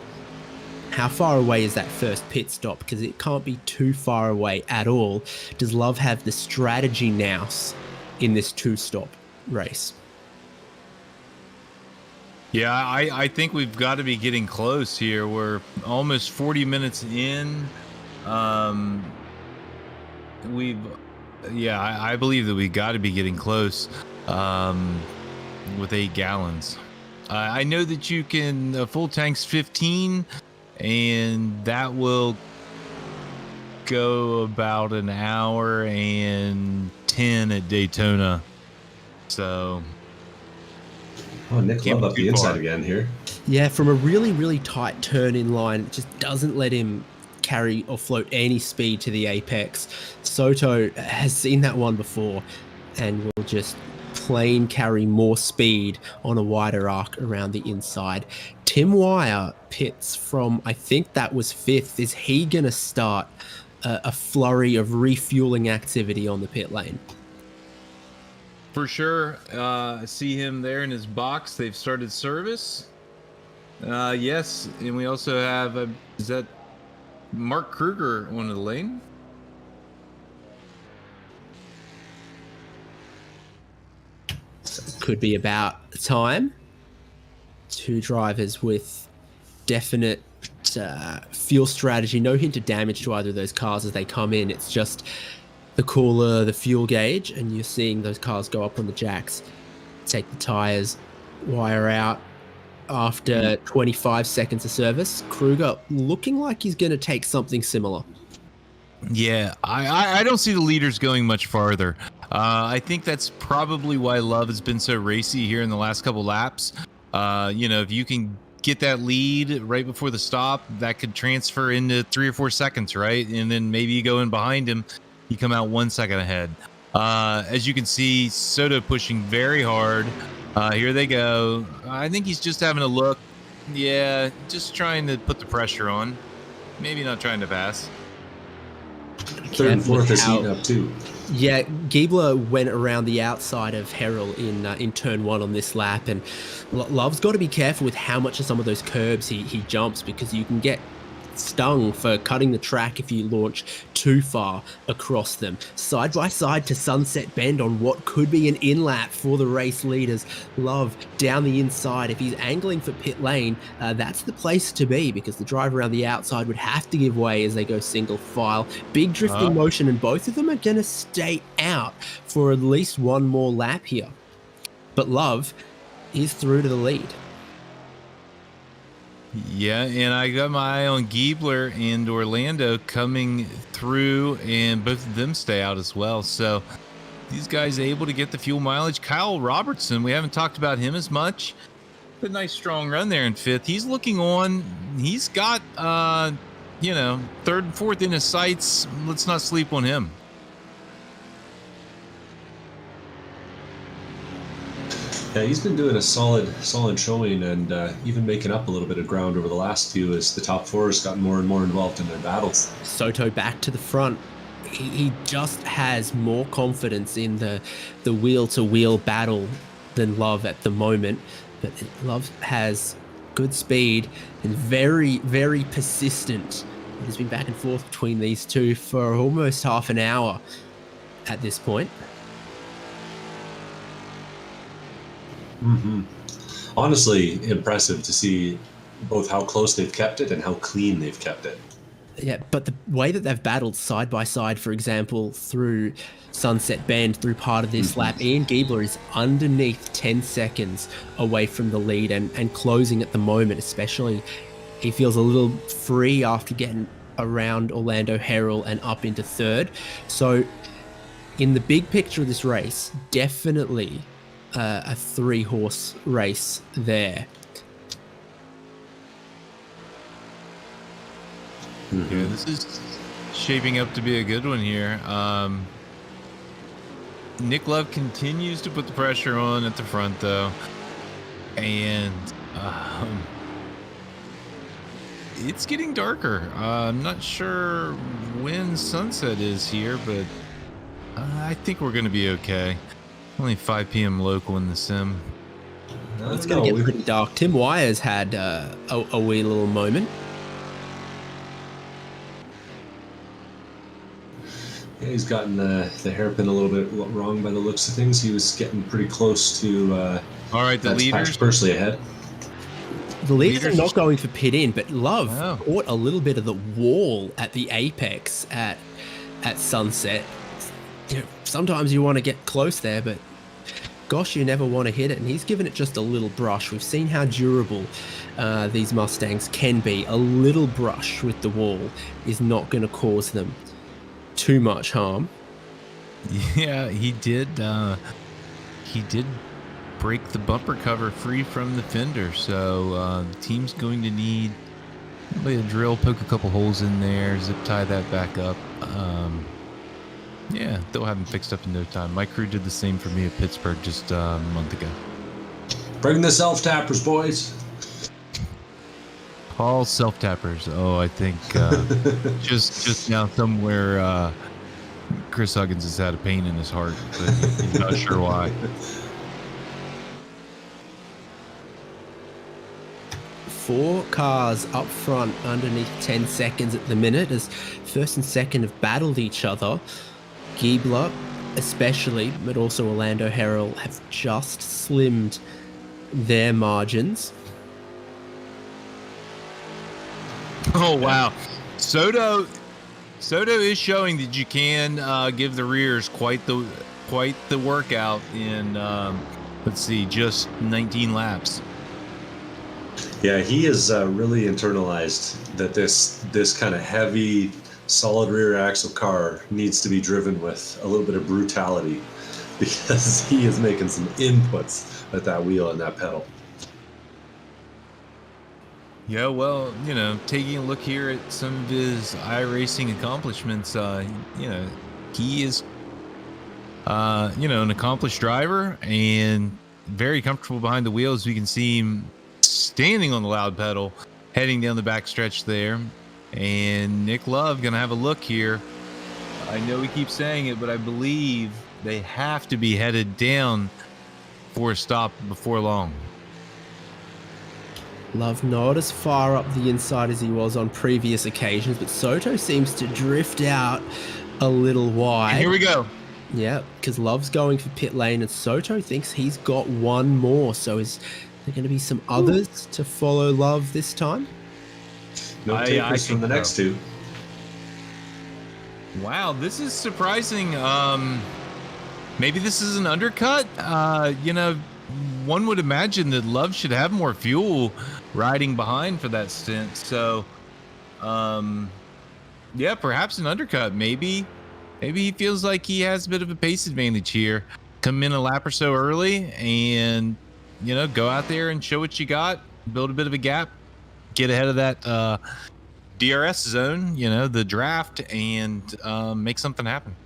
how far away is that first pit stop, because it can't be too far away at all. Does Love have the strategy nous in this 2-stop race? Yeah, I think we've got to be getting close here. We're almost 40 minutes in. I believe that we got to be getting close with 8 gallons. I know that you can, full tank's 15, and that will go about an hour and 10 at Daytona. So... Oh, Nick Love up the inside again here. Yeah, from a really, really tight turn in line, it just doesn't let him carry or float any speed to the apex. Soto has seen that one before and will just plain carry more speed on a wider arc around the inside. Tim Wire pits from, I think that was 5th. Is he going to start a flurry of refueling activity on the pit lane? For sure. I see him there in his box. They've started service. Yes, and we also have, is that Mark Kruger on the lane? So it could be about time. 2 drivers with definite fuel strategy. No hint of damage to either of those cars as they come in. It's just the cooler, the fuel gauge, and you're seeing those cars go up on the jacks. Take the tires, wire out. After 25 seconds of service, Kruger looking like he's going to take something similar. Yeah, I don't see the leaders going much farther. I think that's probably why Love has been so racy here in the last couple laps. If you can get that lead right before the stop, that could transfer into 3 or 4 seconds, right? And then maybe you go in behind him, you come out 1 second ahead. As you can see, Soto pushing very hard. Here they go. I think he's just having a look. Yeah, just trying to put the pressure on. Maybe not trying to pass. 3rd and 4th is heating up too. Yeah, Giebler went around the outside of Herrell in turn 1 on this lap, and Love's got to be careful with how much of some of those curbs he jumps, because you can get stung for cutting the track if you launch too far across them. Side by side to Sunset Bend on what could be an in-lap for the race leaders. Love down the inside. If he's angling for pit lane, that's the place to be, because the driver around the outside would have to give way as they go single file. Big drifting motion, and both of them are going to stay out for at least 1 more lap here. But Love is through to the lead. Yeah, and I got my eye on Giebler and Orlando coming through, and both of them stay out as well. So these guys able to get the fuel mileage. Kyle Robertson, we haven't talked about him as much. A nice strong run there in 5th. He's looking on. He's got, 3rd and 4th in his sights. Let's not sleep on him. Yeah, he's been doing a solid showing, and even making up a little bit of ground over the last few as the top 4 has gotten more and more involved in their battles. Soto back to the front. He just has more confidence in the wheel-to-wheel battle than Love at the moment. but Love has good speed and very, very persistent. It has been back and forth between these two for almost half an hour at this point. Honestly, impressive to see both how close they've kept it and how clean they've kept it. Yeah, but the way that they've battled side by side, for example, through Sunset Bend, through part of this lap, Ian Giebler is underneath 10 seconds away from the lead and closing at the moment, especially. He feels a little free after getting around Orlando Herald and up into third. So in the big picture of this race, definitely a 3-horse race there. Yeah, this is shaping up to be a good one here. Nick Love continues to put the pressure on at the front, though. And it's getting darker. I'm not sure when sunset is here, but I think we're going to be okay. Only 5 p.m. local in the sim. It's going to get pretty dark. Tim Wyers had a wee little moment. Yeah, he's gotten the hairpin a little bit wrong by the looks of things. He was getting pretty close to all right, the leaders personally ahead. The leaders are not going for pit in, but Love Wow. caught a little bit of the wall at the apex at Sunset. You know, sometimes you want to get close there, but gosh, you never want to hit it. And he's given it just a little brush. We've seen how durable these Mustangs can be. A little brush with the wall is not going to cause them too much harm. Yeah, he did break the bumper cover free from the fender, so the team's going to need a drill, poke a couple holes in there, zip tie that back up. Yeah, they'll have them fixed up in no time. My crew did the same for me at Pittsburgh just a month ago. Bring the self-tappers, boys. All self-tappers. Oh, I think just now somewhere Chris Huggins has had a pain in his heart, but he's not sure why. Four cars up front underneath 10 seconds at the minute as first and second have battled each other. Giebler especially, but also Orlando Herald have just slimmed their margins. Oh wow, Soto is showing that you can give the rears quite the workout in let's see, just 19 laps. Yeah, he has really internalized that this kind of heavy, solid rear axle car needs to be driven with a little bit of brutality, because he is making some inputs at that wheel and that pedal. Yeah, well, you know, taking a look here at some of his iRacing accomplishments, you know, he is, you know, an accomplished driver and very comfortable behind the wheel, as we can see him standing on the loud pedal, heading down the back stretch there. And Nick Love gonna have a look here. I know we keep saying it, but I believe they have to be headed down for a stop before long. Love not as far up the inside as he was on previous occasions, but Soto seems to drift out a little wide. And here we go. Yeah, because Love's going for pit lane and Soto thinks he's got one more. So is there going to be some others to follow Love this time? No takers from the next two. Wow, this is surprising. Maybe this is an undercut. You know, one would imagine that Love should have more fuel riding behind for that stint. So, yeah, perhaps an undercut. Maybe he feels like he has a bit of a pace advantage here. Come in a lap or so early and, you know, go out there and show what you got, build a bit of a gap, get ahead of that DRS zone, you know, the draft, and make something happen.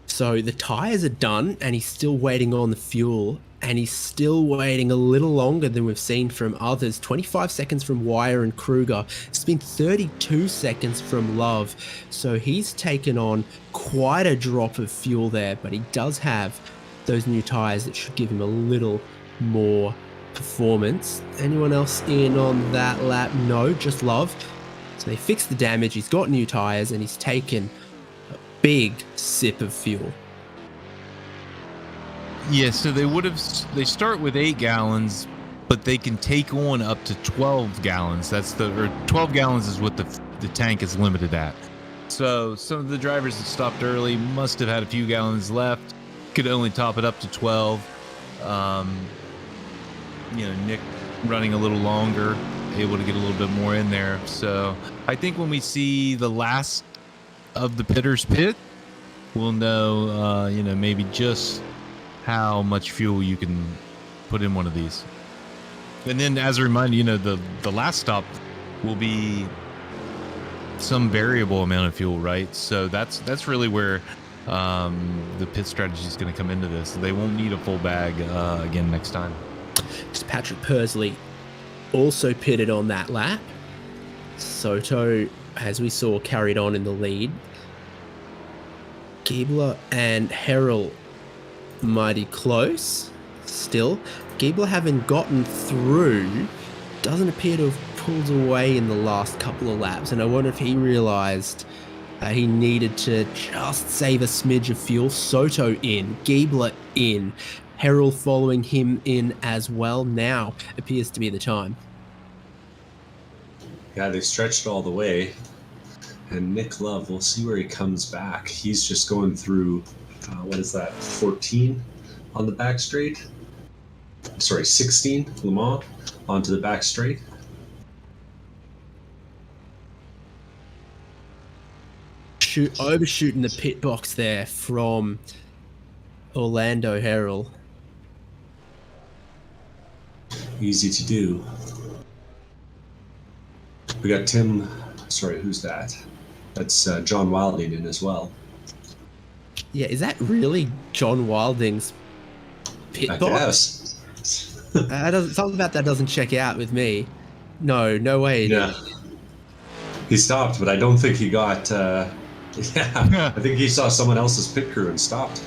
So the tires are done and he's still waiting on the fuel, and he's still waiting a little longer than we've seen from others. 25 seconds from Wire and Kruger. It's been 32 seconds from Love. So he's taken on quite a drop of fuel there, but he does have those new tires that should give him a little more performance. Anyone else in on that lap? No, just Love. So they fixed the damage. He's got new tires and he's taken a big sip of fuel. Yeah, so they start with 8 gallons, but they can take on up to 12 gallons. 12 gallons is what the tank is limited at. So some of the drivers that stopped early must have had a few gallons left, could only top it up to 12. Nick running a little longer, able to get a little bit more in there. So I think when we see the last of the pitters pit, we'll know, maybe just how much fuel you can put in one of these. And then as a reminder, the last stop will be some variable amount of fuel, right? So that's really where the pit strategy is going to come into this. They won't need a full bag again next time. Just Patrick Pursley also pitted on that lap. Soto, as we saw, carried on in the lead. Giebler and Harrell mighty close still. Giebler having gotten through, doesn't appear to have pulled away in the last couple of laps, and I wonder if he realized he needed to just save a smidge of fuel. Soto in, Giebler in, Harrell following him in as well. Now appears to be the time. Yeah, they stretched all the way. And Nick Love, we'll see where he comes back. He's just going through, 14 on the back straight? Sorry, 16, Le Mans, onto the back straight. Overshooting the pit box there from Orlando Harrell. Easy to do. We got who's that? That's John Wilding in as well. Yeah, is that really John Wilding's pit I box? guess. Something about that doesn't check out with me. No way. Yeah. He stopped, but I don't think he got... I think he saw someone else's pit crew and stopped.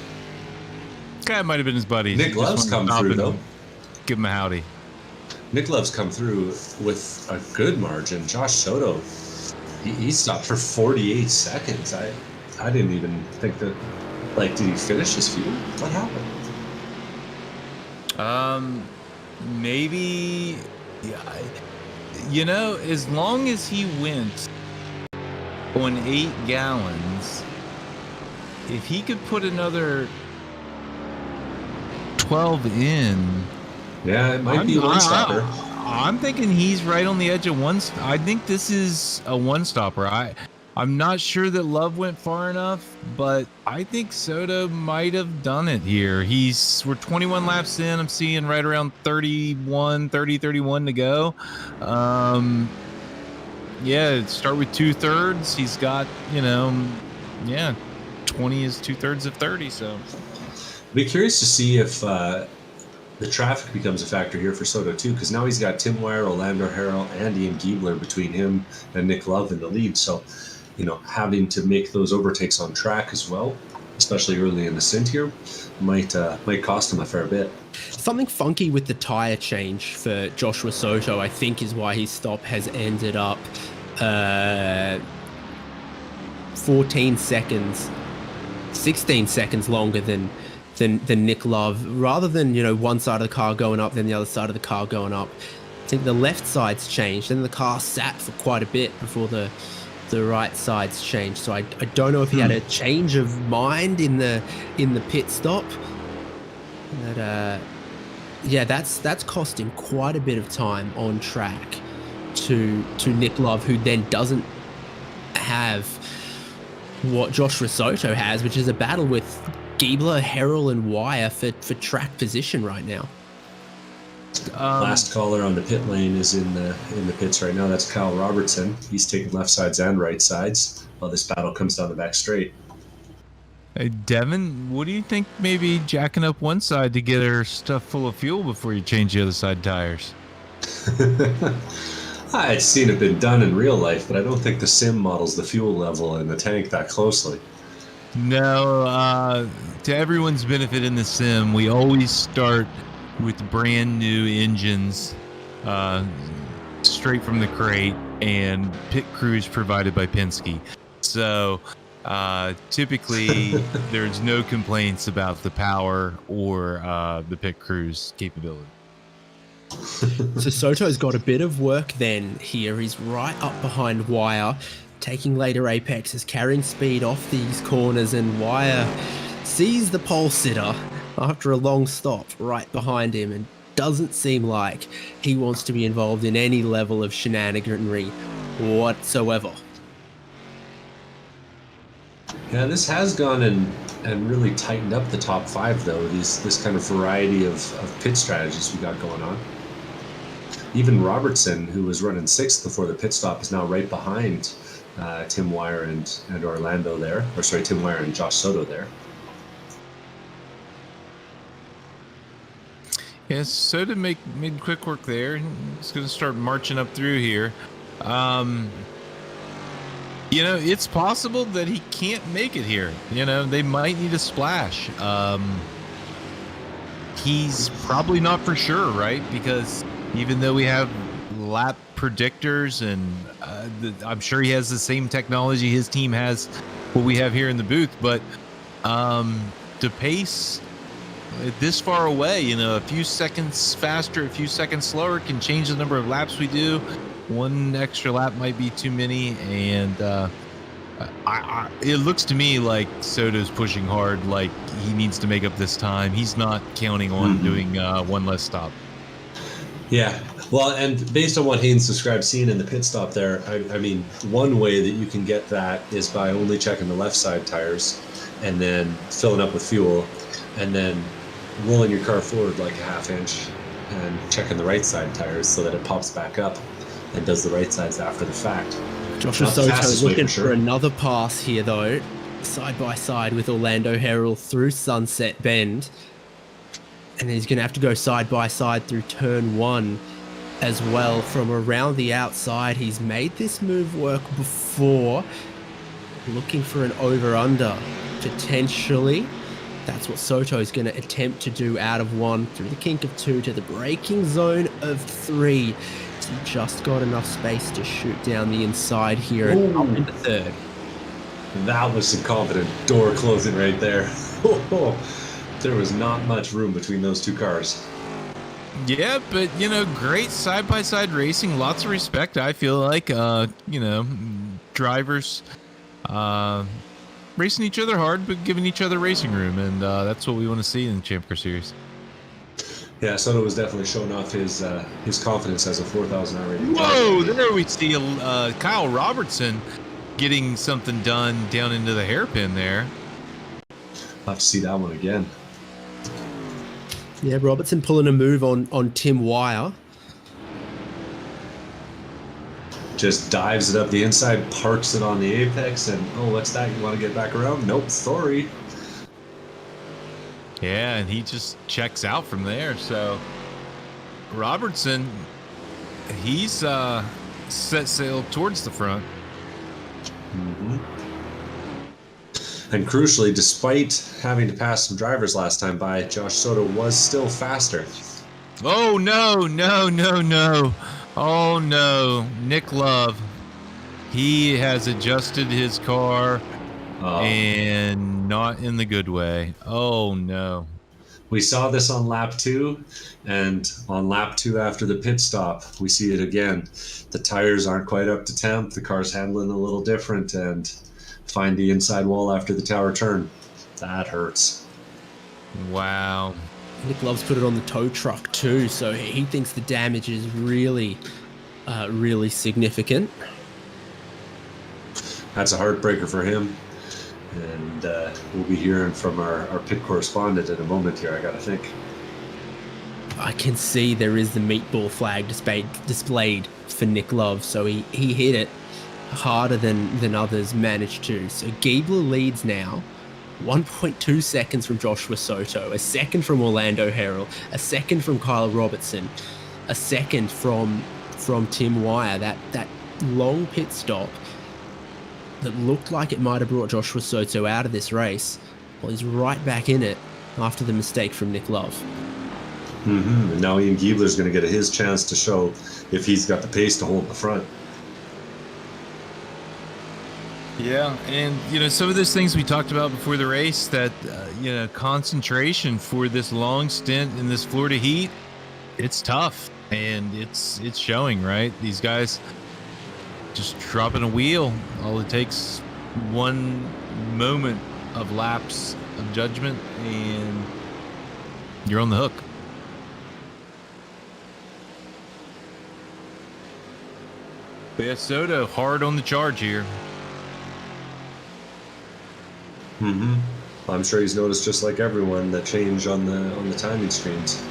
Guy might have been his buddy. Nick Love's come through, though. Give him a howdy. Nick Love's come through with a good margin. Josh Soto, he stopped for 48 seconds. I didn't even think that, did he finish his fuel? What happened? Maybe, as long as he went on 8 gallons, if he could put another 12 in. Yeah, it might be a one-stopper. I'm thinking he's right on the edge of one. I think this is a one-stopper. I'm not sure that Love went far enough, but I think Soto might have done it here. We're 21 laps in. I'm seeing right around 31 to go. Start with 2/3. He's got, 20 is 2/3 of 30. So Be curious to see if the traffic becomes a factor here for Soto too, because now he's got Tim Wire, Orlando Harrell, and Ian Giebler between him and Nick Love in the lead. So, having to make those overtakes on track as well, especially early in the stint here, might cost him a fair bit. Something funky with the tire change for Joshua Soto, I think, is why his stop has ended up 16 seconds longer than Nick Love. Rather than, one side of the car going up, then the other side of the car going up, I think the left side's changed, then the car sat for quite a bit before the right side's changed. So I don't know if he had a change of mind in the pit stop. But that's cost him quite a bit of time on track to Nick Love, who then doesn't have what Joshua Soto has, which is a battle with Giebler, Harrell, and Wire for track position right now. Last caller on the pit lane is in the pits right now. That's Kyle Robertson. He's taking left sides and right sides while this battle comes down the back straight. Hey, Devin, what do you think? Maybe jacking up one side to get her stuff full of fuel before you change the other side tires. I'd seen it been done in real life, but I don't think the sim models the fuel level in the tank that closely. No, to everyone's benefit in the sim, we always start with brand new engines, straight from the crate, and pit crews provided by Penske. So typically there's no complaints about the power or the pit crew's capability. So Soto's got a bit of work then here. He's right up behind Wire, taking later apexes, carrying speed off these corners, and Wire sees the pole sitter after a long stop right behind him and doesn't seem like he wants to be involved in any level of shenaniganry whatsoever. Yeah, this has gone and really tightened up the top 5, though. This kind of variety of pit strategies we got going on. Even Robertson, who was running 6th before the pit stop, is now right behind Tim Wire and Orlando there. Or sorry, Tim Wire and Josh Soto there. Yeah, Soto made quick work there. He's going to start marching up through here. It's possible that he can't make it here. They might need a splash. He's probably not for sure, right? Because even though we have lap predictors and I'm sure he has the same technology his team has, what we have here in the booth, but the pace this far away, a few seconds faster, a few seconds slower can change the number of laps we do. One extra lap might be too many, and it looks to me like Soto's pushing hard, like he needs to make up this time. He's not counting on doing one less stop. Yeah, well, and based on what Haynes described seeing in the pit stop there, I mean, one way that you can get that is by only checking the left side tires and then filling up with fuel and then rolling your car forward like a half inch and checking the right side tires so that it pops back up and does the right sides after the fact. Joshua Soto looking for another pass here, though, side by side with Orlando Herald through Sunset Bend. And he's going to have to go side by side through turn 1 as well from around the outside. He's made this move work before, looking for an over-under potentially. That's what Soto's going to attempt to do out of 1 through the kink of 2 to the braking zone of 3. So just got enough space to shoot down the inside here and up into 3rd. That was some confident door closing right there. There was not much room between those two cars. Yeah, but, great side-by-side racing. Lots of respect, I feel like. Drivers racing each other hard, but giving each other racing room. And that's what we want to see in the ChampCar Series. Yeah, Soto was definitely showing off his confidence as a 4,000 hour rating. Whoa, there we see Kyle Robertson getting something done down into the hairpin there. I'll have to see that one again. Yeah, Robertson pulling a move on Tim Wire. Just dives it up the inside, parks it on the apex, and what's that? You want to get back around? Nope, sorry. Yeah, and he just checks out from there. So Robertson, he's set sail towards the front. Mm-hmm. And crucially, despite having to pass some drivers last time by, Josh Soto was still faster. Oh, no. Oh, no. Nick Love, he has adjusted his car and not in the good way. Oh, no. We saw this on lap 2, and on lap 2 after the pit stop, we see it again. The tires aren't quite up to temp. The car's handling a little different, and find the inside wall after the tower turn. That hurts. Wow. Nick Love's put it on the tow truck too, so he thinks the damage is really significant. That's a heartbreaker for him. And we'll be hearing from our pit correspondent in a moment here, I gotta think. I can see there is the meatball flag displayed for Nick Love, so he hit it harder than others managed to. So Giebler leads now, 1.2 seconds from Joshua Soto, a second from Orlando Herald, a second from Kyle Robertson, a second from Tim Wire. That long pit stop that looked like it might have brought Joshua Soto out of this race, well, he's right back in it after the mistake from Nick Love. And now Ian Giebler's going to get his chance to show if he's got the pace to hold the front. Yeah, and some of those things we talked about before the race, that concentration for this long stint in this Florida heat, it's tough, and it's showing, right? These guys just dropping a wheel. All it takes one moment of lapse of judgment, and you're on the hook. But yeah, Soto hard on the charge here. I'm sure he's noticed, just like everyone, the change on the timing screens.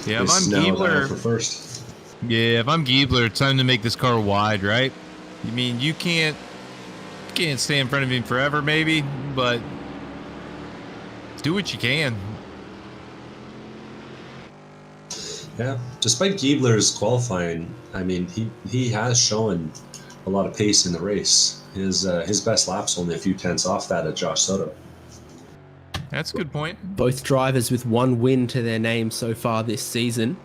Yeah, if I'm Giebler for first. Yeah, if I'm Giebler, it's time to make this car wide, right? I mean, you can't stay in front of him forever, maybe, but do what you can. Yeah, despite Giebler's qualifying, I mean, he has shown a lot of pace in the race. His best lap's only a few tenths off that of Josh Soto. That's a good point. Both drivers with one win to their name so far this season.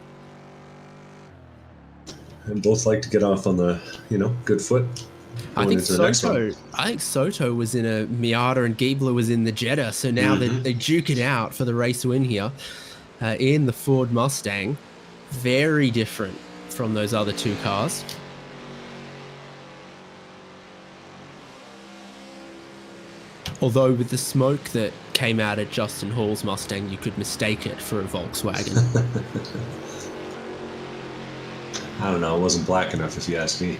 And both like to get off on the, good foot. I think Soto was in a Miata and Giebler was in the Jetta. So now they duke it out for the race win here in the Ford Mustang. Very different from those other two cars. Although with the smoke that came out of Justin Hall's Mustang, you could mistake it for a Volkswagen. I don't know. It wasn't black enough, if you ask me.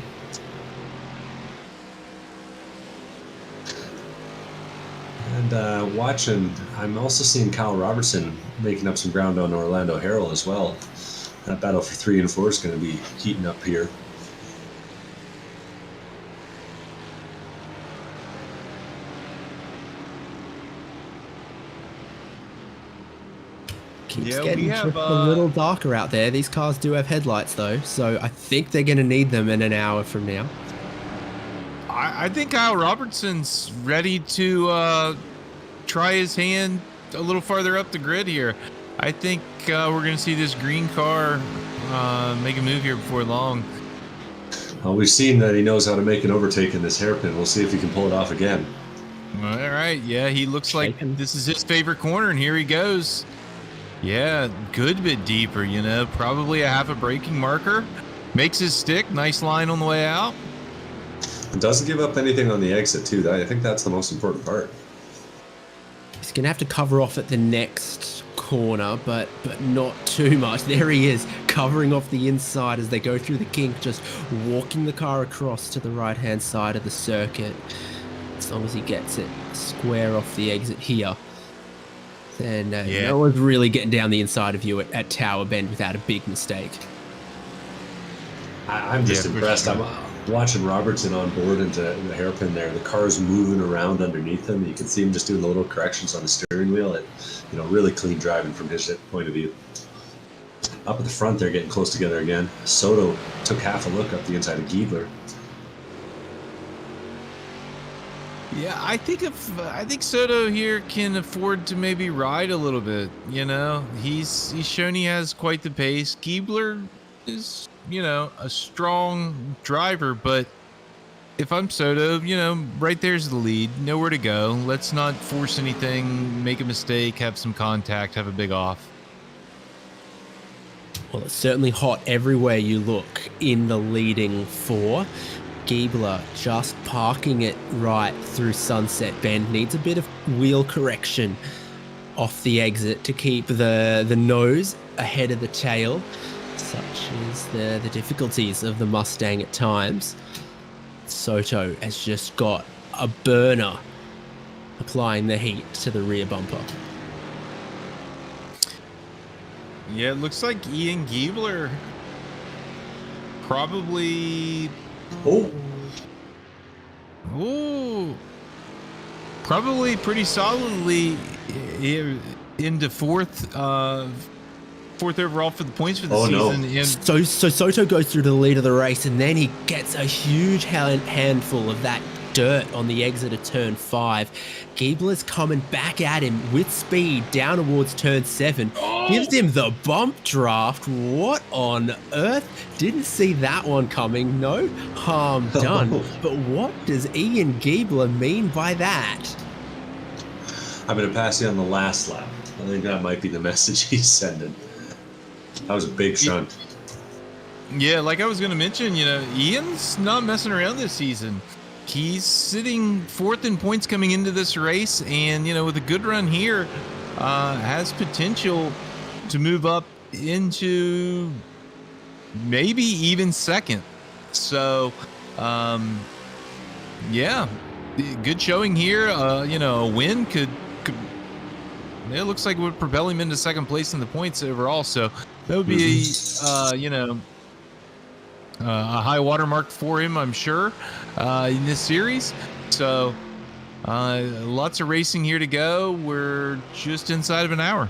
And watching, I'm also seeing Kyle Robertson making up some ground on Orlando Harrell as well. That battle for 3 and 4 is going to be heating up here. Keeps getting a little darker out there. These cars do have headlights though, so I think they're going to need them in an hour from now. I think Kyle Robertson's ready to try his hand a little farther up the grid here. I think we're going to see this green car make a move here before long. Well, we've seen that he knows how to make an overtake in this hairpin. We'll see if he can pull it off again. All right, yeah, he looks like this is his favorite corner, and here he goes. Yeah, good bit deeper, probably a half a braking marker. Makes his stick, nice line on the way out. It doesn't give up anything on the exit, too. I think that's the most important part. He's going to have to cover off at the next corner, but not too much. There he is, covering off the inside as they go through the kink, just walking the car across to the right-hand side of the circuit. As long as he gets it square off the exit here. Then no one's really getting down the inside of you at Tower Bend without a big mistake. I'm just impressed. Sure. I'm watching Robertson on board into the hairpin there. The car's moving around underneath him. You can see him just doing the little corrections on the steering wheel. Really clean driving from his point of view. Up at the front, they're getting close together again. Soto took half a look up the inside of Giebler. Yeah, I think Soto here can afford to maybe ride a little bit. He's shown he has quite the pace. Giebler is, a strong driver, but if I'm Soto, right there's the lead, nowhere to go. Let's not force anything, make a mistake, have some contact, have a big off. Well, it's certainly hot everywhere you look in the leading 4. Giebler just parking it right through Sunset Bend. Needs a bit of wheel correction off the exit to keep the nose ahead of the tail. Such is the difficulties of the Mustang at times. Soto has just got a burner applying the heat to the rear bumper. Yeah, it looks like Ian Giebler probably... Probably pretty solidly into fourth overall for the points for the season. No. So Soto goes through to the lead of the race, and then he gets a huge handful of that dirt on the exit of turn 5. Giebler's coming back at him with speed down towards turn 7. Gives him the bump draft. What on earth? Didn't see that one coming. No harm done. But what does Ian Giebler mean by that? I'm going to pass you on the last lap. I think that might be the message he's sending. That was a big shunt. Yeah, like I was going to mention, Ian's not messing around this season. He's sitting 4th in points coming into this race, and, with a good run here, has potential to move up into maybe even 2nd. So, yeah, good showing here. A win could it looks like it would propel him into 2nd place in the points overall. So that would be, a high watermark for him, I'm sure, in this series. So lots of racing here to go. We're just inside of an hour.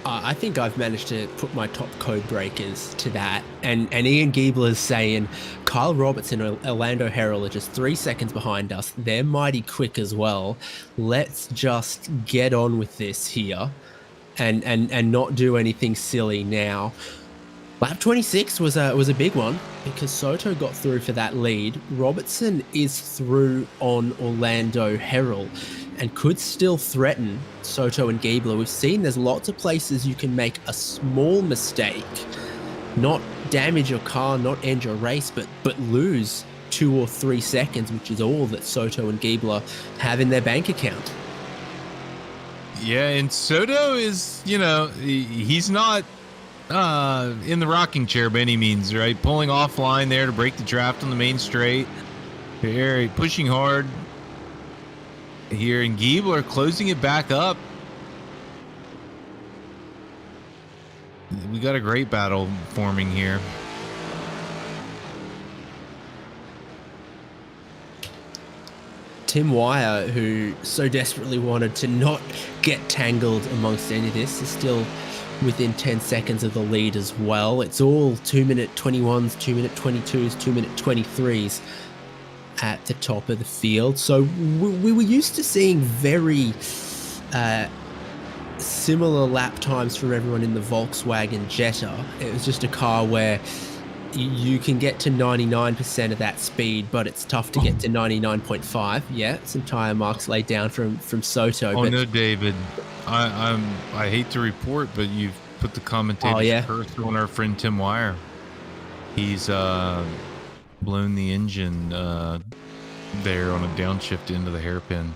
I think I've managed to put my top code breakers to that. And Ian Giebler's saying Kyle Robertson and Orlando Herald are just 3 seconds behind us. They're mighty quick as well. Let's just get on with this here and not do anything silly now. Lap 26 was a big one because Soto got through for that lead. Robertson is through on Orlando Herald and could still threaten Soto and Giebler. We've seen there's lots of places you can make a small mistake, not damage your car, not end your race, but lose 2 or 3 seconds, which is all that Soto and Giebler have in their bank account. Yeah, and Soto is, he's not in the rocking chair by any means, right? Pulling offline there to break the draft on the main straight. Very pushing hard here, and Giebler closing it back up. We got a great battle forming here. Tim Wire, who so desperately wanted to not get tangled amongst any of this, is still within 10 seconds of the lead as well. It's all 2-minute 21s, 2-minute 22s, 2-minute 23s at the top of the field. So we were used to seeing very similar lap times from everyone in the Volkswagen Jetta. It was just a car where you can get to 99% of that speed, but it's tough to get to 99.5. Yeah, some tire marks laid down from Soto. Oh, no, David. I hate to report, but you've put the commentator's curse on our friend Tim Wire. He's blown the engine there on a downshift into the hairpin.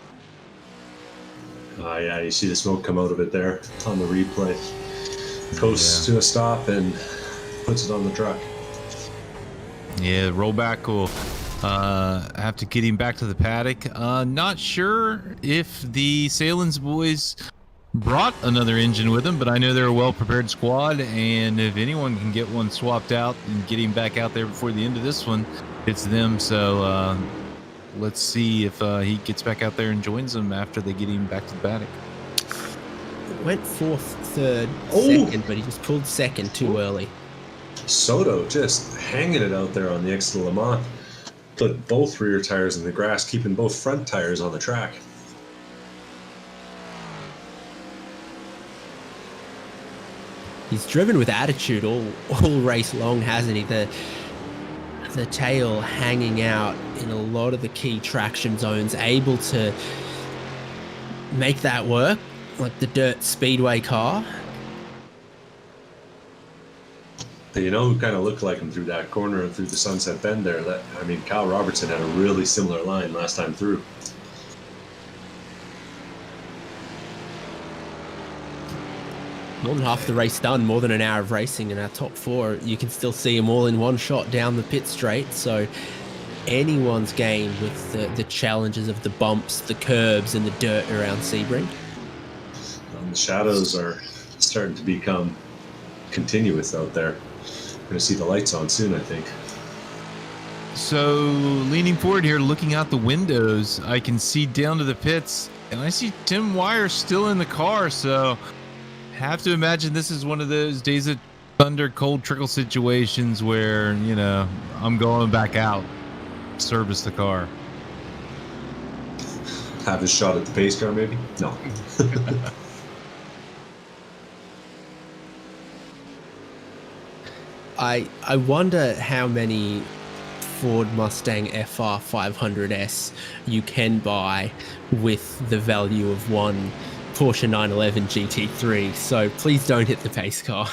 Yeah, you see the smoke come out of it there on the replay. Coasts to a stop and puts it on the truck. Yeah, rollback will have to get him back to the paddock. Not sure if the Salins boys brought another engine with them, but I know they're a well-prepared squad, and if anyone can get one swapped out and get him back out there before the end of this one, it's them. So let's see if he gets back out there and joins them after they get him back to the paddock. Went 4th, 3rd, 2nd, but he just pulled 2nd too early. Soto just hanging it out there on the exit of Le Mans. Put both rear tires in the grass, keeping both front tires on the track. He's driven with attitude all race long, hasn't he? The tail hanging out in a lot of the key traction zones, able to make that work, like the dirt speedway car. You know who kind of looked like him through that corner and through the Sunset Bend there? Kyle Robertson had a really similar line last time through. More than half the race done, more than an hour of racing in our top 4. You can still see them all in one shot down the pit straight. So anyone's game with the challenges of the bumps, the curbs, and the dirt around Sebring. The shadows are starting to become continuous out there. We're going to see the lights on soon, I think. So leaning forward here, looking out the windows, I can see down to the pits, and I see Tim Wire still in the car. So have to imagine this is one of those days of thunder, cold trickle situations where, I'm going back out, service the car. Have his shot at the pace car, maybe? No. I wonder how many Ford Mustang FR 500S you can buy with the value of one Porsche 911 GT3. So please don't hit the pace car.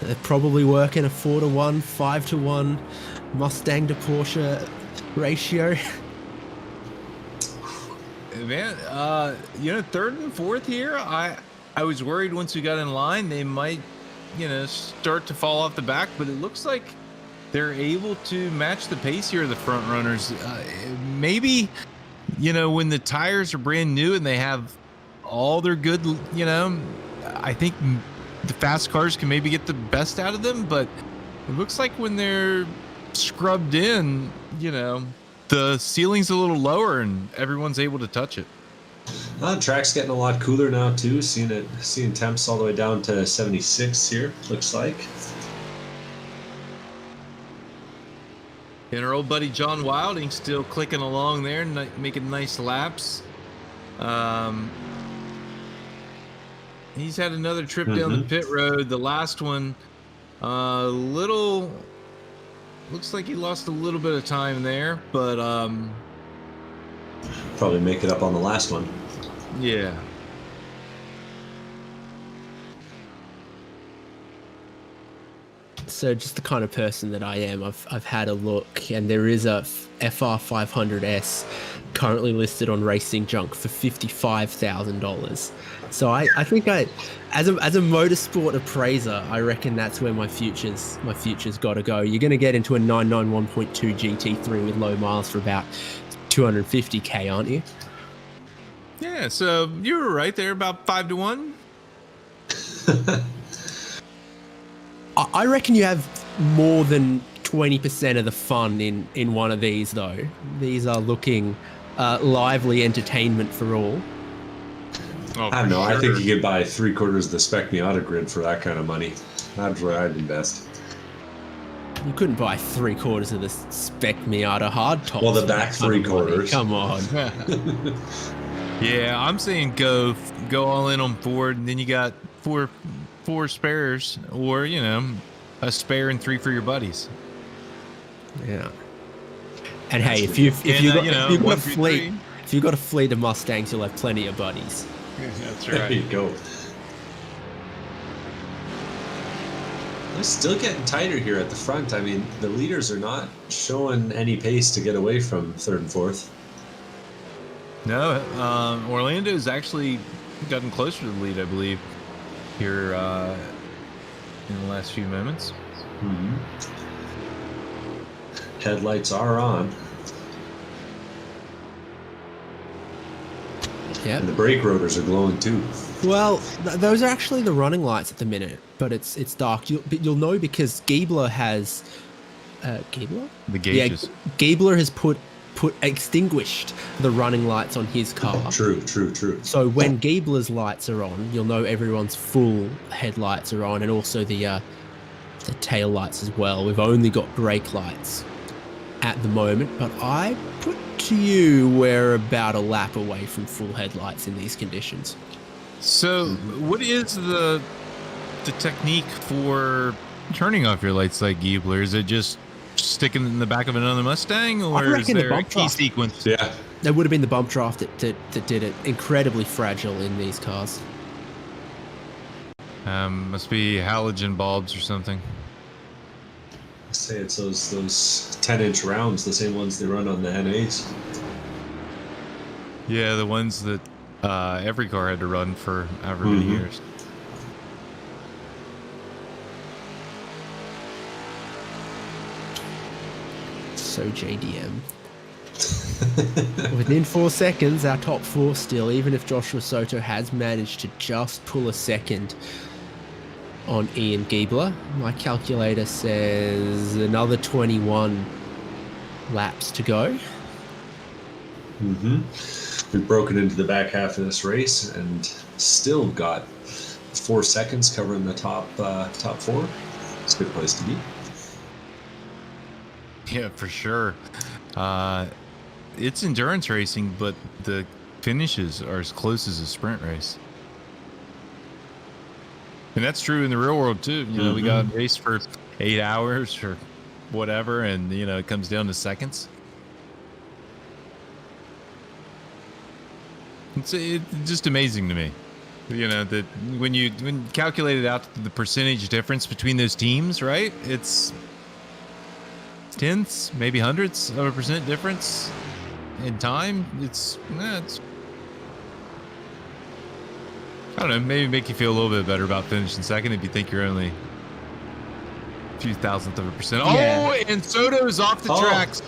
They're probably working a 4-to-1, 5-to-1 Mustang to Porsche ratio. Man, third and fourth here, I was worried once we got in line they might, start to fall off the back, but it looks like they're able to match the pace here of the front runners. Maybe, when the tires are brand new and they have all their good, I think the fast cars can maybe get the best out of them, but it looks like when they're scrubbed in, the ceiling's a little lower and everyone's able to touch it. Track's getting a lot cooler now too. Seeing temps all the way down to 76 here. Looks like. And our old buddy John Wilding still clicking along there, making nice laps. He's had another trip down the pit road. The last one, looks like he lost a little bit of time there, but probably make it up on the last one. Yeah. So just the kind of person that I am, I've had a look, and there is a FR 500S currently listed on Racing Junk for $55,000. So I think as a motorsport appraiser, I reckon that's where my future's got to go. You're going to get into a 991.2 GT3 with low miles for about 250k, aren't you? Yeah, so you were right there, about 5-to-1. I reckon you have more than 20% of the fun in one of these, though. These are looking lively entertainment for all. I don't know. Sure. I think you could buy 3/4 of the Spec Miata grid for that kind of money. That's where I'd invest. You couldn't buy 3/4 of the Spec Miata hard tops. Well, the back 3/4. Come on. Yeah, I'm saying go all in on Ford, and then you got four spares, or a spare and 3 for your buddies. Yeah. And hey, if you've got a fleet of Mustangs, you'll have plenty of buddies. That's right. There you go. It's still getting tighter here at the front. I mean, the leaders are not showing any pace to get away from third and fourth. No, Orlando's actually gotten closer to the lead, I believe, here in the last few moments. Mm-hmm. Headlights are on. Yeah. And the brake rotors are glowing too. Well, those are actually the running lights at the minute, but it's dark. You'll know because Giebler has Giebler? The gauges. Yeah, Giebler has put extinguished the running lights on his car. True. So when Giebler's lights are on, you'll know everyone's full headlights are on, and also the tail lights as well. We've only got brake lights at the moment, but I put to you we're about a lap away from full headlights in these conditions. So what is the technique for turning off your lights like Giebler? Is it just sticking in the back of another Mustang, or is there a key sequence? Yeah, there would have been the bump draft that did it. Incredibly fragile in these cars. Must be halogen bulbs or something. I say it's those 10-inch rounds, the same ones they run on the NAs. Yeah, the ones that every car had to run for however many years. So JDM. Within 4 seconds, our top 4 still, even if Joshua Soto has managed to just pull a second on Ian Giebler. My calculator says another 21 laps to go. We've broken into the back half of this race and still got 4 seconds covering the top 4. It's a good place to be. Yeah, for sure. It's endurance racing, but the finishes are as close as a sprint race. And that's true in the real world too. You know, we got raced for 8 hours or whatever, and you know, it comes down to seconds. It's just amazing to me, you know, that when you calculate it out, the percentage difference between those teams, right? It's tenths, maybe hundreds of a percent difference in time. It's I don't know, maybe make you feel a little bit better about finishing second if you think you're only a few thousandth of a percent. Yeah. Oh, and Soto's off the tracks.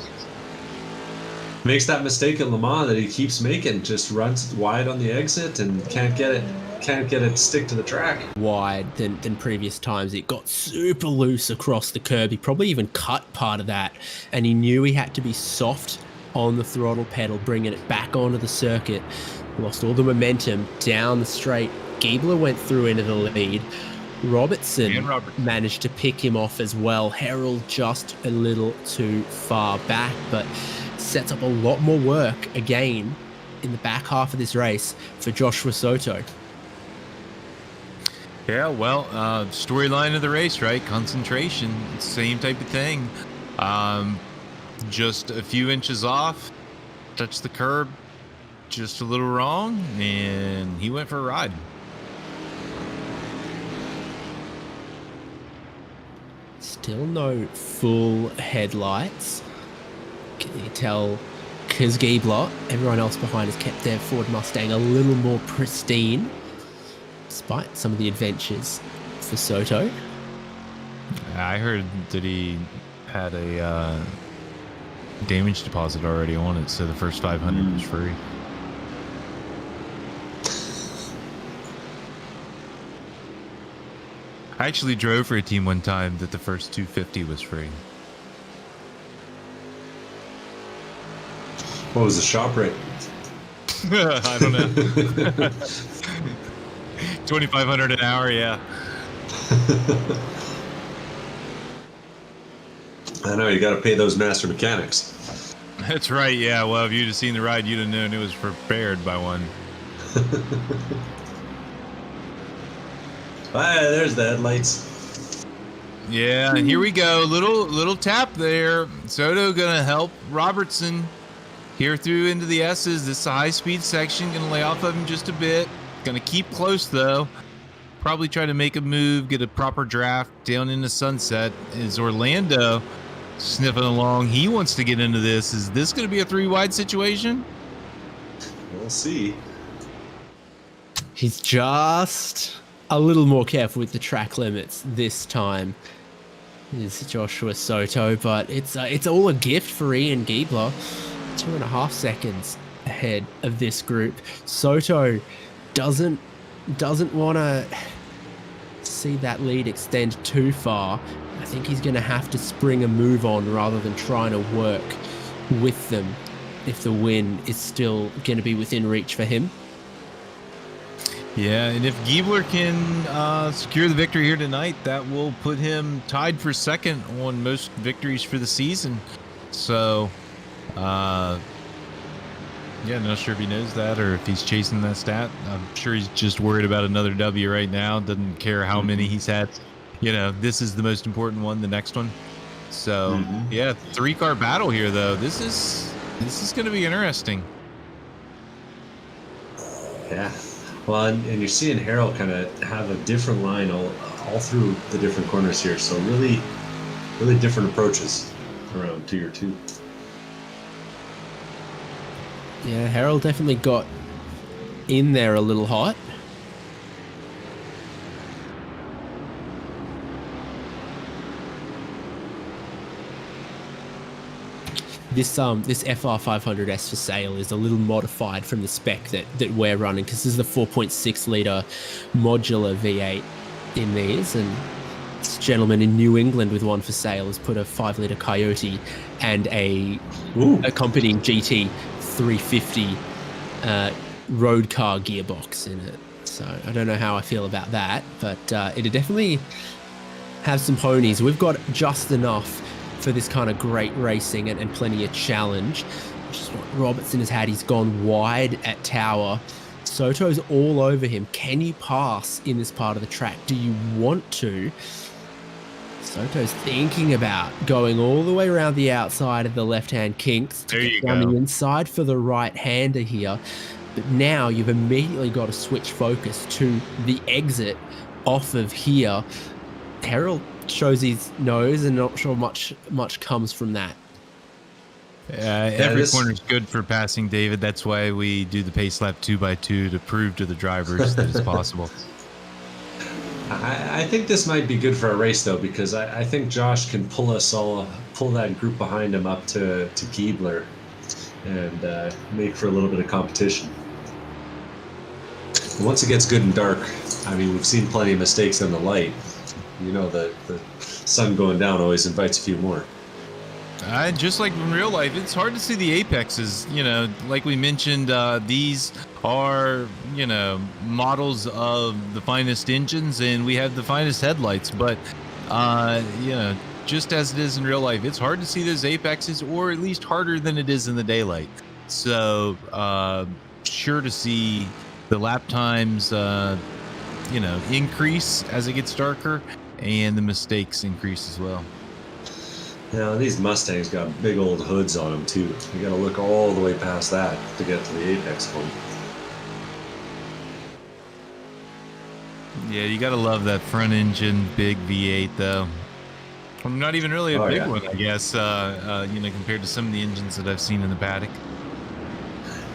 Makes that mistake in Le Mans that he keeps making, just runs wide on the exit and can't get it stick to the track. Wide than previous times. It got super loose across the curb. He probably even cut part of that, and he knew he had to be soft on the throttle pedal, bringing it back onto the circuit. Lost all the momentum down the straight. Giebler went through into the lead. Robertson managed to pick him off as well. Harold just a little too far back, but sets up a lot more work again in the back half of this race for Joshua Soto. Yeah, well, storyline of the race, right? Concentration, same type of thing. Just a few inches off, touched the curb just a little wrong, and he went for a ride. Still no full headlights. Can you tell? Because Giebler, everyone else behind has kept their Ford Mustang a little more pristine, despite some of the adventures for Soto. I heard that he had a damage deposit already on it, so the first 500 was free. I actually drove for a team one time that the first 250 was free. What was the shop rate? I don't know. 2,500 an hour, yeah. I know, you got to pay those master mechanics. That's right, yeah. Well, if you'd have seen the ride, you'd have known it was prepared by one. Ah, there's the headlights. Yeah, and here we go. Little tap there. Soto gonna help Robertson here through into the S's. This is a high-speed section. Gonna lay off of him just a bit. Gonna keep close though. Probably try to make a move, get a proper draft down into Sunset. Is Orlando sniffing along? He wants to get into this. Is this gonna be a 3-wide situation? We'll see. He's just a little more careful with the track limits this time, is Joshua Soto, but it's all a gift for Ian Giebler. 2.5 seconds ahead of this group. Soto doesn't want to see that lead extend too far. I think he's going to have to spring a move on rather than trying to work with them if the win is still going to be within reach for him. Yeah, and if Giebler can secure the victory here tonight, that will put him tied for second on most victories for the season. So, yeah, not sure if he knows that or if he's chasing that stat. I'm sure he's just worried about another W right now. Doesn't care how many he's had. You know, this is the most important one, the next one. So, yeah, 3-car battle here, though. This is going to be interesting. Yeah. Well, and you're seeing Harold kind of have a different line all through the different corners here. So really different approaches around tier 2. Yeah, Harold definitely got in there a little hot. This FR500S for sale is a little modified from the spec that we're running, because this is the 4.6 litre modular V8 in these, and this gentleman in New England with one for sale has put a 5 litre Coyote and a accompanying GT 350 road car gearbox in it. So I don't know how I feel about that, but it'll definitely have some ponies. We've got just enough for this kind of great racing and plenty of challenge, which is what Robertson has had. He's gone wide at Tower. Soto's all over him. Can you pass in this part of the track? Do you want to? Soto's thinking about going all the way around the outside of the left-hand kinks to get down the inside for the right-hander here. But now you've immediately got to switch focus to the exit off of here. Harold shows his nose and not sure much comes from that. Every corner is good for passing, David. That's why we do the pace lap 2x2 to prove to the drivers that it's possible. I think this might be good for a race, though, because I think Josh can pull that group behind him up to Keebler and make for a little bit of competition. And once it gets good and dark, I mean, we've seen plenty of mistakes in the light. You know, the sun going down always invites a few more. Just like in real life, it's hard to see the apexes. You know, like we mentioned, these are, you know, models of the finest engines, and we have the finest headlights. But, you know, just as it is in real life, it's hard to see those apexes, or at least harder than it is in the daylight. So, sure to see the lap times, you know, increase as it gets darker, and the mistakes increase as well. Now, these Mustangs got big old hoods on them, too. You got to look all the way past that to get to the apex point. Yeah, you got to love that front engine, big V8, though. Not even really a big one, I guess, you know, compared to some of the engines that I've seen in the paddock.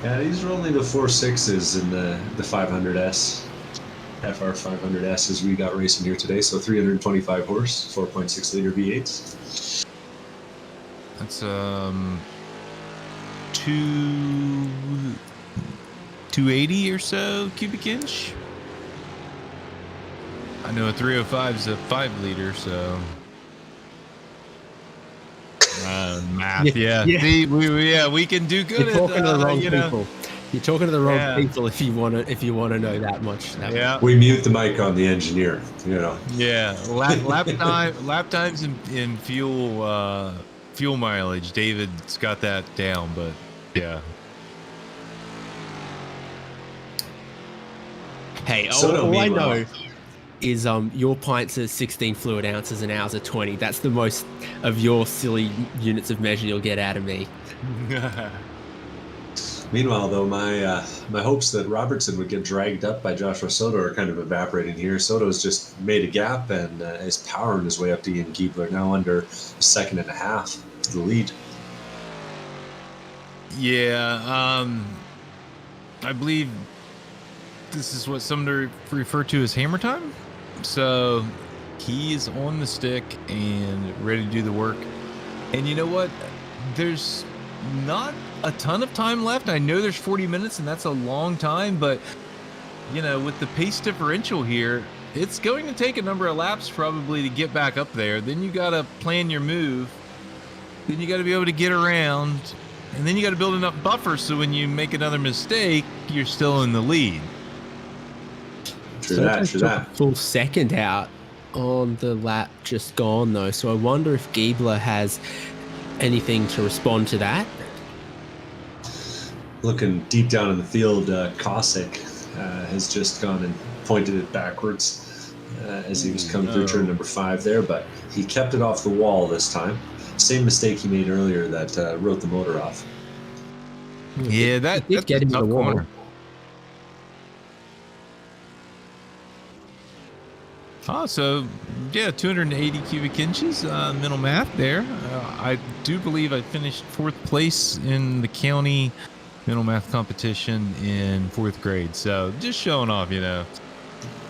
Yeah, these are only the 4.6s in the 500S. FR 500S's we got racing here today, so 325 horse, 4.6 liter V8s. That's 280 or so cubic inch. I know a 305 is a 5 liter, so math. Yeah. See, we can do good. You're talking to the wrong you people. Know. You're talking to the wrong people if you want to know that much. We mute the mic on the engineer. You know. Yeah, lap times in fuel mileage. David's got that down, but yeah. Hey, all I know is your pints are 16 fluid ounces and ours are 20. That's the most of your silly units of measure you'll get out of me. Meanwhile, though, my hopes that Robertson would get dragged up by Joshua Soto are kind of evaporating here. Soto's just made a gap and is powering his way up to Ian Keebler, now under a second and a half to the lead. Yeah, I believe this is what some refer to as hammer time. So he is on the stick and ready to do the work. And you know what? There's not a ton of time left. I know there's 40 minutes, and that's a long time, but you know, with the pace differential here, it's going to take a number of laps probably to get back up there. Then you got to plan your move. Then you got to be able to get around, and then you got to build enough buffer so when you make another mistake, you're still in the lead. True that. Full second out on the lap just gone, though. So I wonder if Giebler has anything to respond to that. Looking deep down in the field, Cossack has just gone and pointed it backwards as he was coming through turn number 5 there, but he kept it off the wall this time. Same mistake he made earlier that wrote the motor off. Yeah, that's get him in the corner. Oh, so yeah, 280 cubic inches, mental math there. I do believe I finished 4th place in the county mental math competition in 4th grade. So just showing off, you know.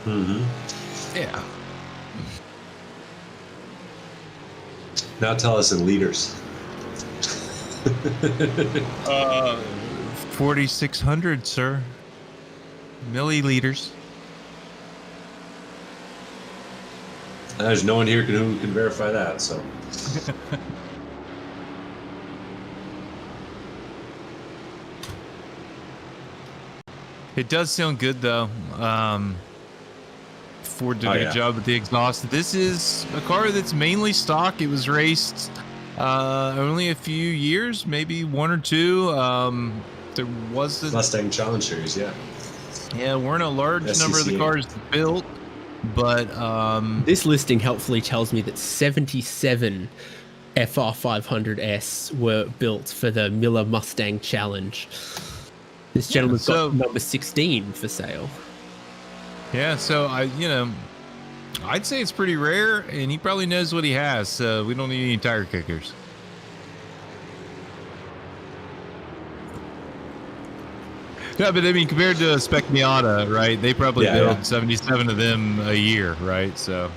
Mm-hmm. Yeah. Now tell us in liters. 4,600, sir. Milliliters. There's no one here who can verify that, so. It does sound good, though. Ford did a good job with the exhaust. This is a car that's mainly stock. It was raced Only a few years, maybe 1 or 2. There was the Mustang Challenge Series, yeah. Yeah, weren't a large number of the SCCA. cars built, but This listing helpfully tells me that 77 FR500S were built for the Miller Mustang Challenge. This gentleman's got number 16 for sale. yeah, so I'd say it's pretty rare, and he probably knows what he has, so we don't need any tire kickers. Yeah, but I mean, compared to a Spec Miata, right? They probably build 77 of them a year, right? So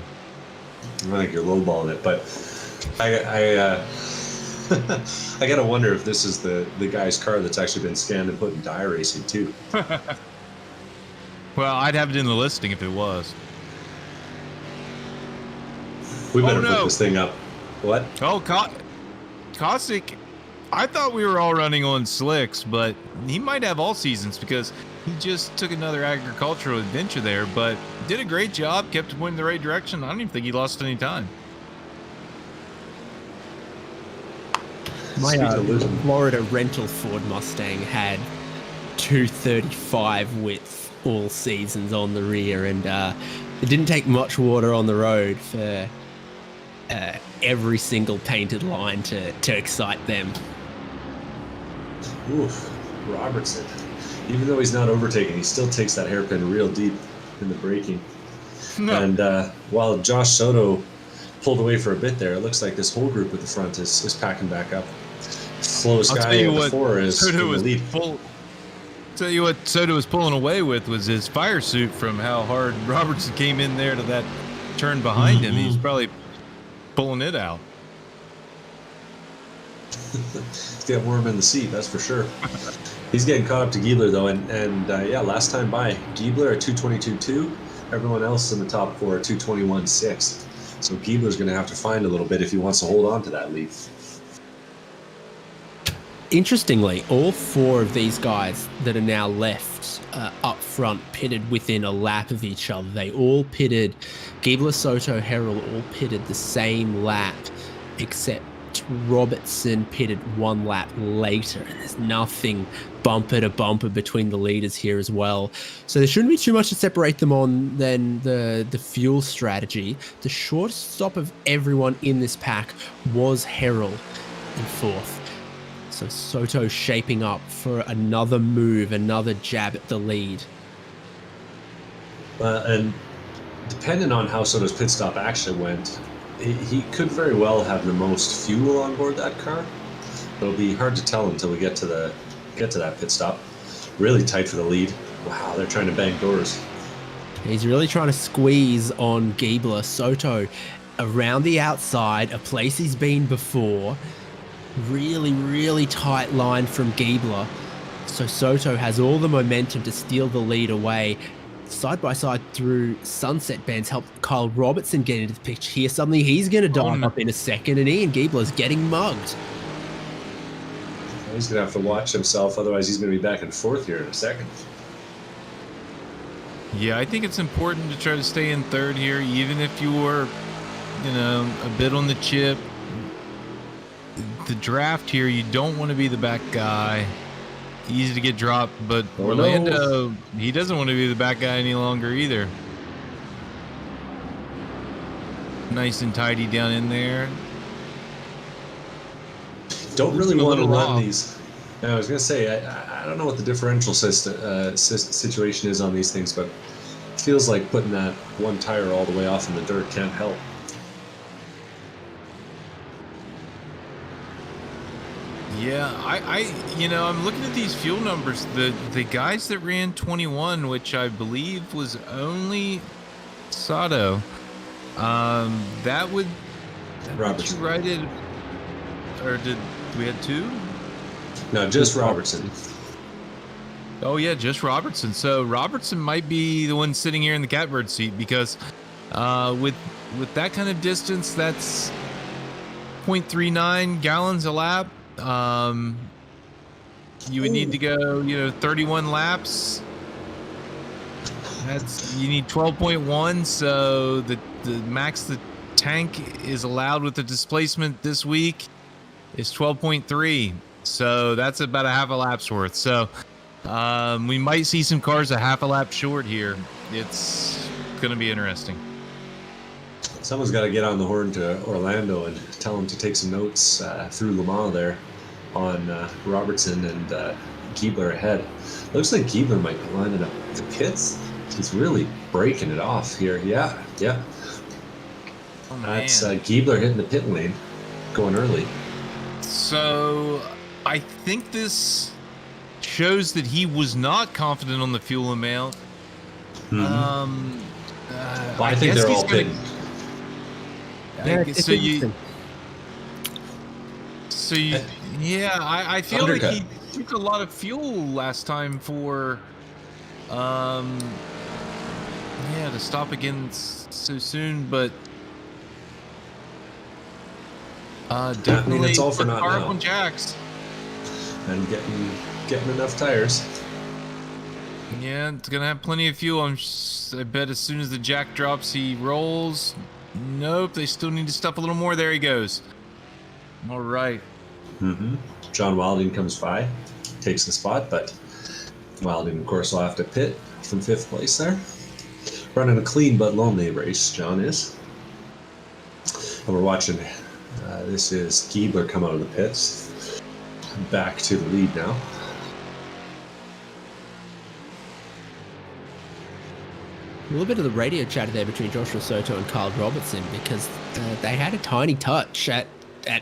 I think you're lowballing it, but I gotta wonder if this is the guy's car that's actually been scanned and put into iRacing too. Well, I'd have it in the listing if it was. We better put this thing up. What? Oh, Cossack. I thought we were all running on slicks, but he might have all seasons because he just took another agricultural adventure there, but did a great job, kept pointing in the right direction. I don't even think he lost any time. My Florida rental Ford Mustang had 235 width all seasons on the rear, and it didn't take much water on the road for every single painted line to excite them. Oof, Robertson. Even though he's not overtaking, he still takes that hairpin real deep in the braking. No. And while Josh Soto pulled away for a bit there, it looks like this whole group at the front is packing back up. Slowest guy in the 4 is in the lead. Tell you what Soto was pulling away with was his fire suit from how hard Robertson came in there to that turn behind him. He's probably pulling it out. He's got warm in the seat, that's for sure. He's getting caught up to Giebler though, and last time by, Giebler at 222.2, everyone else in the top 4 at 221.6. So Giebler's going to have to find a little bit if he wants to hold on to that lead. Interestingly, all 4 of these guys that are now left up front pitted within a lap of each other. They all pitted, Giebler, Soto, Herrell all pitted the same lap, except Robertson pitted 1 lap later, and there's nothing bumper to bumper between the leaders here as well. So there shouldn't be too much to separate them on than the fuel strategy. The shortest stop of everyone in this pack was Herrell in 4th. So Soto shaping up for another move, another jab at the lead. And depending on how Soto's pit stop actually went, he could very well have the most fuel on board that car. It'll be hard to tell until we get to that pit stop. Really tight for the lead. Wow, they're trying to bang doors. He's really trying to squeeze on Giebler. Soto around the outside, a place he's been before. Really, really tight line from Giebler. So Soto has all the momentum to steal the lead away. Side by side through sunset bends help Kyle Robertson get into the picture here. Suddenly he's going to dive up in a second, and Ian Giebler's getting mugged. He's going to have to watch himself, otherwise he's going to be back in 4th here in a second. Yeah, I think it's important to try to stay in 3rd here, even if you were, a bit on the chip. The draft here, you don't want to be the back guy. Easy to get dropped, but Orlando, he doesn't want to be the back guy any longer either. Nice and tidy down in there. Don't really want to run these. I was going to say, I don't know what the differential situation is on these things, but it feels like putting that one tire all the way off in the dirt can't help. Yeah, I'm looking at these fuel numbers. The guys that ran 21, which I believe was only Sato, that would Robertson. You write it, or did we have 2? No, just Robertson. Oh yeah, just Robertson. So Robertson might be the one sitting here in the catbird seat because with that kind of distance, that's 0.39 gallons a lap. You would need to go, 31 laps. You need 12.1. So the max the tank is allowed with the displacement this week is 12.3. So that's about a half a lap's worth. So we might see some cars a half a lap short here. It's going to be interesting. Someone's got to get on the horn to Orlando and tell him to take some notes through Le Mans there on Robertson and Giebler ahead. Looks like Giebler might be lining up the pits. He's really breaking it off here. Yeah. Oh, That's Giebler hitting the pit lane, going early. So I think this shows that he was not confident on the fuel amount. Well, I think guess they're he's all gonna- pitting. I feel Undercut. like he took a lot of fuel last time for to stop again so soon, but definitely it's all for put naught car now. up on jacks. And getting enough tires. Yeah, it's gonna have plenty of fuel. I bet as soon as the jack drops, he rolls. Nope, they still need to stuff a little more. There he goes. All right. John Wilding comes by, takes the spot, but Wilding, of course, will have to pit from 5th place there. Running a clean but lonely race, John is. And we're watching, this is Giebler come out of the pits. Back to the lead now. A little bit of the radio chatter there between Joshua Soto and Carl Robertson, because they had a tiny touch at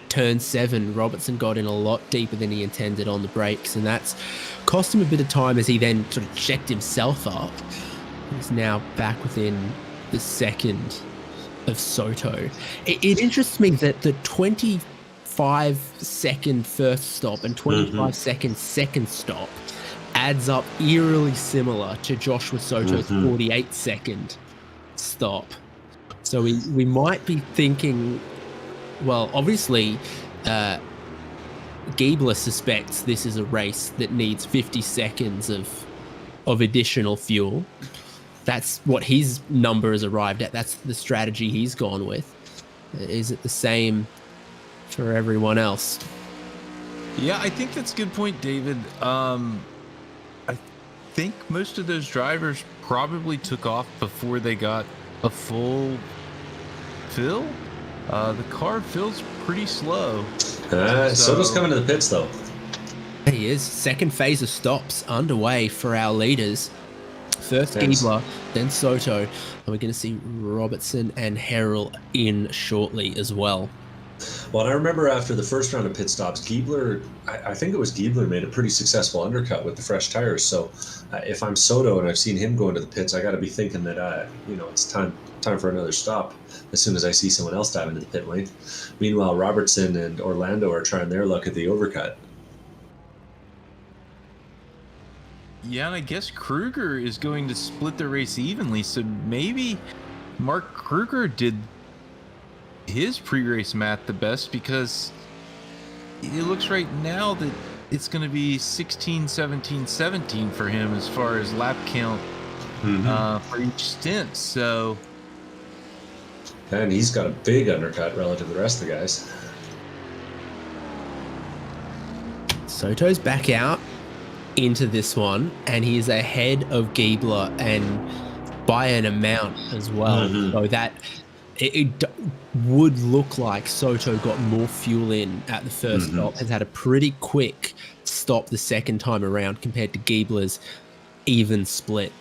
turn 7. Robertson got in a lot deeper than he intended on the brakes, and that's cost him a bit of time as he then sort of checked himself up. He's now back within the second of Soto. It interests me that the 25-second first stop and 25-second second stop adds up eerily similar to Joshua Soto's 48-second stop. So we might be thinking, well, obviously, Giebler suspects this is a race that needs 50 seconds of additional fuel. That's what his number has arrived at. That's the strategy he's gone with. Is it the same for everyone else? Yeah, I think that's a good point, David. I think most of those drivers probably took off before they got a full fill. The car fills pretty slow. Soto's coming to the pits, though. He is. Second phase of stops underway for our leaders. First Giebler, then Soto. And we're going to see Robertson and Harrell in shortly as well. Well, and I remember after the first round of pit stops, Giebler, I think it was Giebler, made a pretty successful undercut with the fresh tires. So if I'm Soto and I've seen him go into the pits, I got to be thinking that, it's time for another stop as soon as I see someone else dive into the pit lane. Meanwhile, Robertson and Orlando are trying their luck at the overcut. Yeah, and I guess Kruger is going to split the race evenly, so maybe Mark Kruger did his pre-race math the best, because it looks right now that it's going to be 16, 17, 17 for him as far as lap count for each stint. So, and he's got a big undercut relative to the rest of the guys. Soto's back out into this one, and he's ahead of Giebler, and by an amount as well. So that it would look like Soto got more fuel in at the first stop, has had a pretty quick stop the second time around compared to Giebler's even split.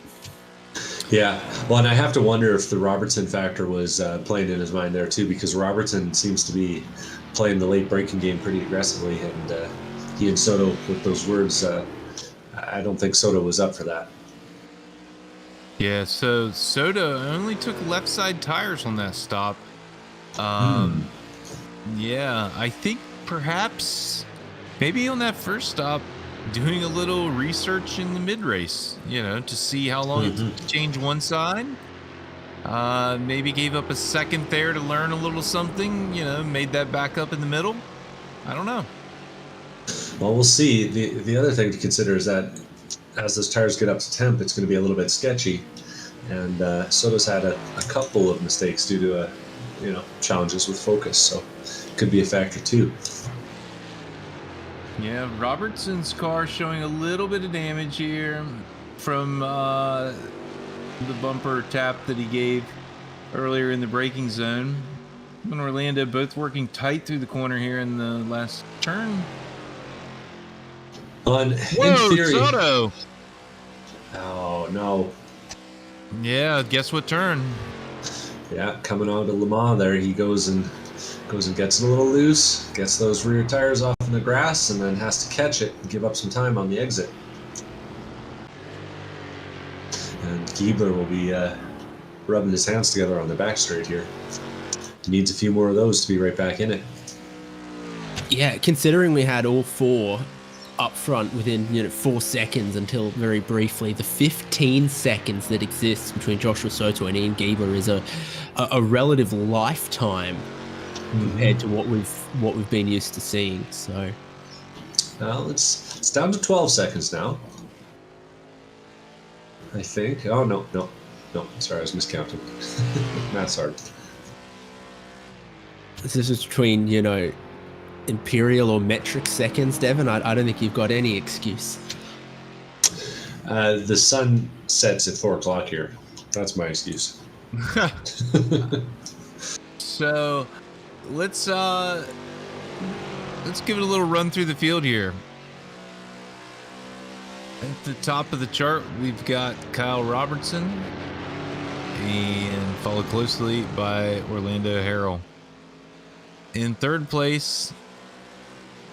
Yeah, well, and I have to wonder if the Robertson factor was playing in his mind there too, because Robertson seems to be playing the late braking game pretty aggressively, and he and Soto with those words, I don't think Soto was up for that. yeah, so Soto only took left side tires on that stop. Yeah, I think perhaps maybe on that first stop, doing a little research in the mid race, to see how long it took to change one side. Maybe gave up a second there to learn a little something, made that back up in the middle. I don't know. Well, we'll see. The other thing to consider is that as those tires get up to temp, it's going to be a little bit sketchy. And Soto's had a couple of mistakes due to, challenges with focus. So could be a factor too. Yeah, Robertson's car showing a little bit of damage here from the bumper tap that he gave earlier in the braking zone. Him and Orlando both working tight through the corner here in the last turn. In theory. Soto! Oh no. Yeah, guess what turn? Yeah, coming on to Le Mans there, he goes and gets it a little loose, gets those rear tires off in the grass, and then has to catch it and give up some time on the exit. And Giebler will be rubbing his hands together on the back straight here. He needs a few more of those to be right back in it. Yeah, considering we had all four up front within 4 seconds until very briefly, the 15 seconds that exists between Joshua Soto and Ian Giebler is a relative lifetime compared to what we've been used to seeing. So well, it's down to 12 seconds now, I think. Oh no, sorry, I was miscounting. Math's hard. this is between imperial or metric seconds, Devon. I don't think you've got any excuse. The sun sets at 4 o'clock here. That's my excuse. So let's give it a little run through the field here. At the top of the chart, we've got Kyle Robertson, and followed closely by Orlando Harrell. In third place,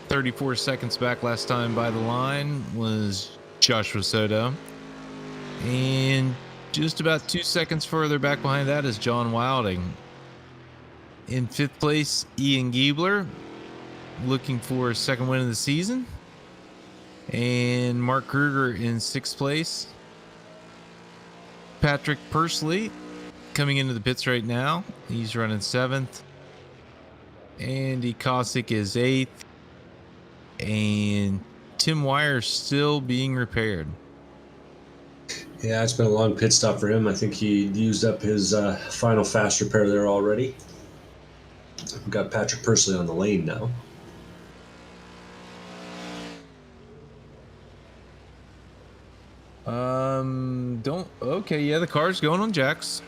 34 seconds back last time by the line, was Joshua Soto. And just about 2 seconds further back behind that is John Wilding. In fifth place, Ian Giebler, looking for a second win of the season. And Mark Kruger in sixth place. Patrick Pursley coming into the pits right now. He's running seventh. Andy Kosick is eighth. And Tim Wire still being repaired. Yeah, it's been a long pit stop for him. I think he used up his final fast repair there already. We've got Patrick Pursley on the lane now. Okay, yeah, the car's going on jacks.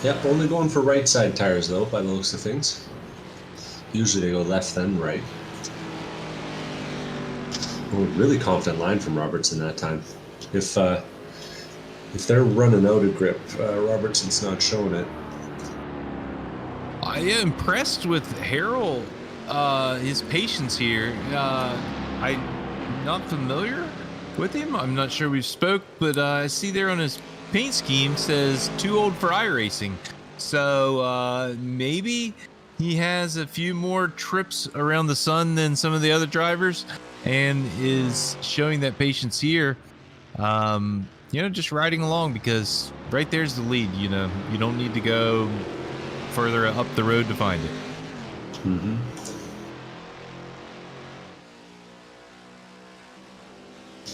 Yep, only going for right side tires though, by the looks of things. Usually they go left then right. Oh, really confident line from Robertson that time. If they're running out of grip, Robertson's not showing it. I am impressed with Harrell, his patience here. I'm not familiar with him. I'm not sure we've spoke, but I see there on his paint scheme says too old for iRacing. So maybe he has a few more trips around the sun than some of the other drivers and is showing that patience here. Just riding along, because right there's the lead. You don't need to go further up the road to find it. Mm-hmm.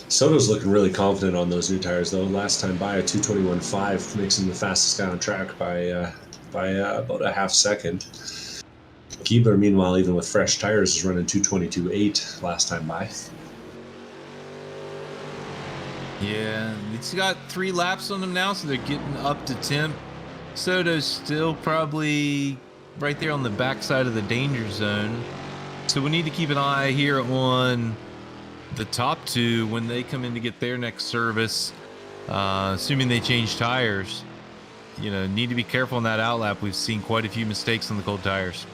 Soto's looking really confident on those new tires, though. Last time by, a 2:21.5 makes him the fastest guy on track by about a half second. Giebler, meanwhile, even with fresh tires, is running 2:22.8 last time by. Yeah, he's got 3 laps on them now, so they're getting up to 10. Soto's still probably right there on the backside of the danger zone. So we need to keep an eye here on the top two when they come in to get their next service, assuming they change tires. Need to be careful on that outlap. We've seen quite a few mistakes on the cold tires.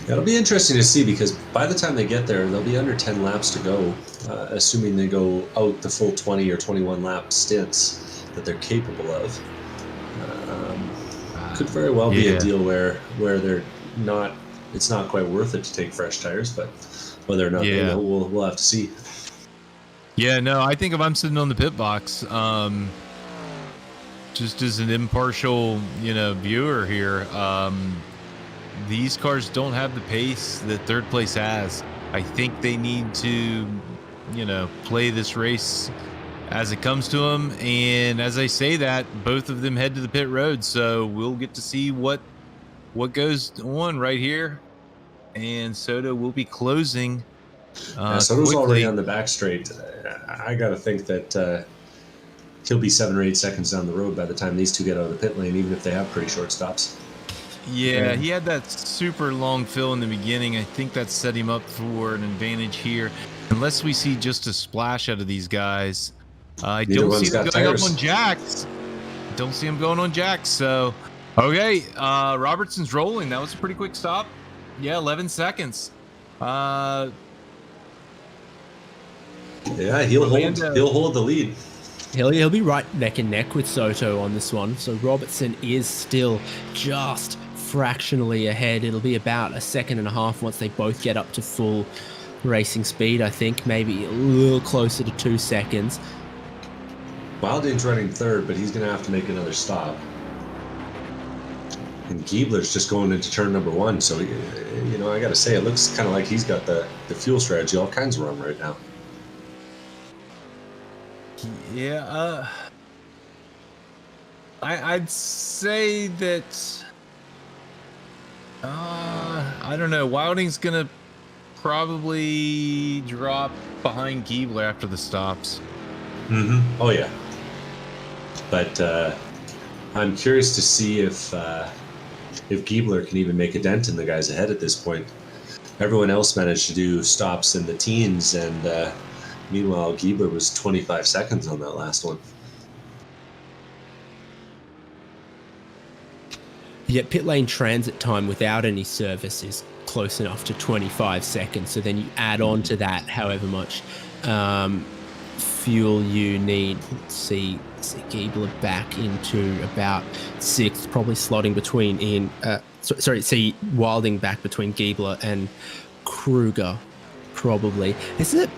It'll be interesting to see, because by the time they get there, they'll be under 10 laps to go, assuming they go out the full 20 or 21 lap stints that they're capable of. Could very well be a deal where they're not. It's not quite worth it to take fresh tires, but whether or not they know, we'll have to see. Yeah, no, I think if I'm sitting on the pit box, just as an impartial, viewer here, these cars don't have the pace that third place has. I think they need to, play this race as it comes to them. And as I say that, both of them head to the pit road. So we'll get to see what goes on right here and Soto will be closing Soto's already quickly. on the back straight. I got to think that he'll be 7 or 8 seconds down the road by the time these two get out of the pit lane, even if they have pretty short stops. Yeah, he had that super long fill in the beginning. I think that set him up for an advantage here. Unless we see just a splash out of these guys. I Neither don't one's see them got going tires. up on jacks. Don't see him going on jacks. So, okay, Robertson's rolling. That was a pretty quick stop. Yeah, 11 seconds. Yeah, he'll hold the lead. He'll be right neck and neck with Soto on this one. So Robertson is still just fractionally ahead. It'll be about a second and a half once they both get up to full racing speed. I think maybe a little closer to 2 seconds. Wilding's running third, but he's going to have to make another stop. And Giebler's just going into turn number 1. So, you know, I got to say, it looks kind of like he's got the fuel strategy all kinds of wrong right now. Yeah, I'd say that I don't know. Wilding's gonna probably drop behind Giebler after the stops. Oh yeah, but I'm curious to see if Giebler can even make a dent in the guys ahead at this point. Everyone else managed to do stops in the teens, and meanwhile, Giebler was 25 seconds on that last one. Yet pit lane transit time without any service is close enough to 25 seconds. So then you add on to that however much fuel you need. Let's see Giebler back into about 6th, probably slotting between see Wilding back between Giebler and Kruger, probably. Is it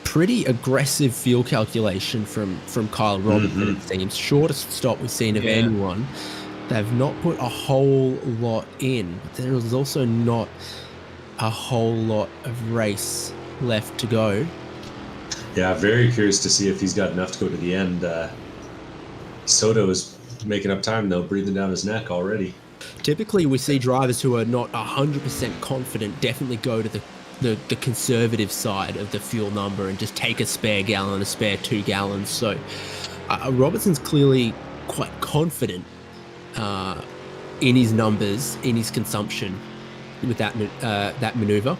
pretty aggressive fuel calculation from Kyle Robertson, it seems. Shortest stop we've seen of anyone. They've not put a whole lot in, but there is also not a whole lot of race left to go. Yeah, very curious to see if he's got enough to go to the end. Soto is making up time, though, breathing down his neck already. Typically, we see drivers who are not 100% confident definitely go to the conservative side of the fuel number and just take a spare gallon, a spare 2 gallons. So Robertson's clearly quite confident in his numbers, in his consumption with that maneuver.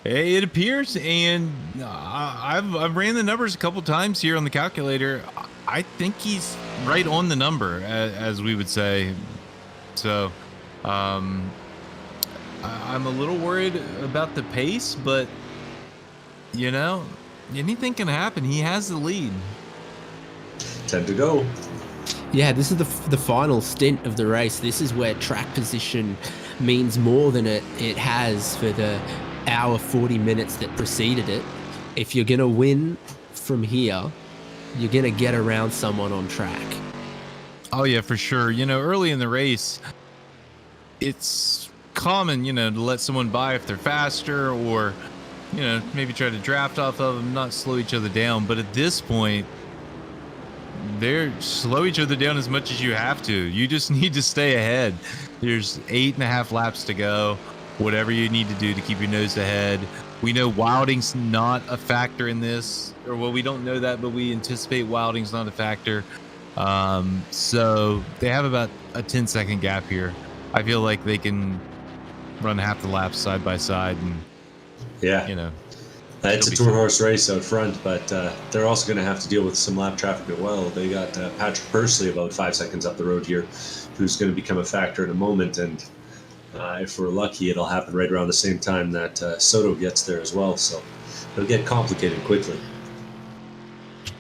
It appears, and I've ran the numbers a couple times here on the calculator. I think he's right on the number, as we would say. So, I'm a little worried about the pace, but you know, anything can happen. He has the lead. 10 to go. Yeah, this is the final stint of the race. This is where track position means more than it has for the hour 40 minutes that preceded it. If you're gonna win from here, you're gonna get around someone on track. Oh yeah, for sure. You know, early in the race, it's common, you know, to let someone by if they're faster, or, you know, maybe try to draft off of them, not slow each other down. But at this point, they're slow each other down as much as you have to. You just need to stay ahead. There's 8.5 laps to go. Whatever you need to do to keep your nose ahead. We know Wilding's not a factor in this, or well, we don't know that, but we anticipate Wilding's not a factor. So they have about a 10-second gap here. I feel like they can run half the laps side by side, and yeah, you know, it's a 2-horse race out front, but they're also going to have to deal with some lap traffic as well. They got Patrick Pursley about 5 seconds up the road here, who's going to become a factor in a moment, and if we're lucky, it'll happen right around the same time that Soto gets there as well. So it'll get complicated quickly.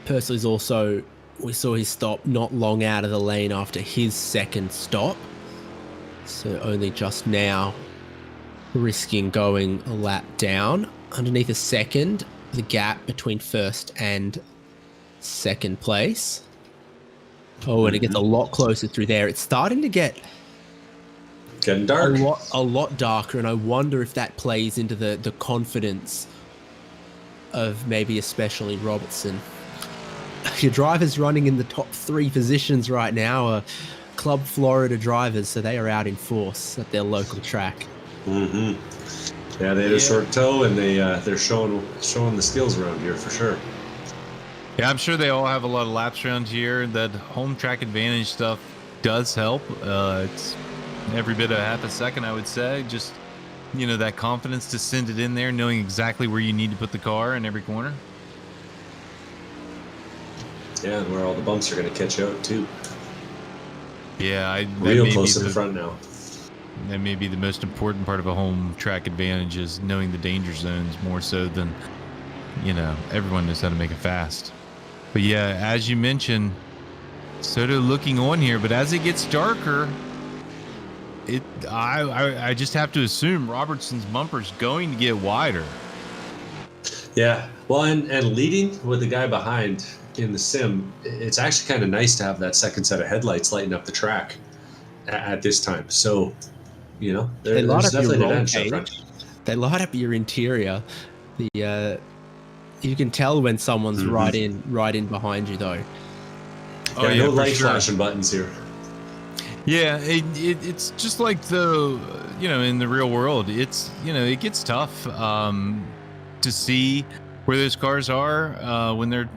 Pursley's also, we saw his stop not long out of the lane after his second stop. So only just now risking going a lap down. Underneath a second, the gap between first and second place. Oh, and it gets a lot closer through there. It's starting to get getting dark. A lot darker, and I wonder if that plays into the confidence of maybe especially Robertson. Your drivers running in the top 3 positions right now are Club Florida drivers, so they are out in force at their local track. Mm-hmm. Yeah, they had a short toe, and they're showing the skills around here for sure. Yeah, I'm sure they all have a lot of laps around here. That home track advantage stuff does help. It's every bit of half a second, I would say. Just, that confidence to send it in there, knowing exactly where you need to put the car in every corner. Yeah, and where all the bumps are going to catch out, too. Yeah, real close to the front now. That may be the most important part of a home track advantage, is knowing the danger zones more so than, everyone knows how to make it fast. But yeah, as you mentioned, Soto looking on here, but as it gets darker, I just have to assume Robertson's bumper's going to get wider. Yeah, well, and leading with the guy behind in the sim, it's actually kind of nice to have that second set of headlights lighting up the track at this time. So, there's definitely an advantage up front. They light up your interior. You can tell when someone's right in behind you, though. Oh, yeah, no light flashing buttons here. Yeah, it's just like in the real world, it's, it gets tough to see where those cars are when they're,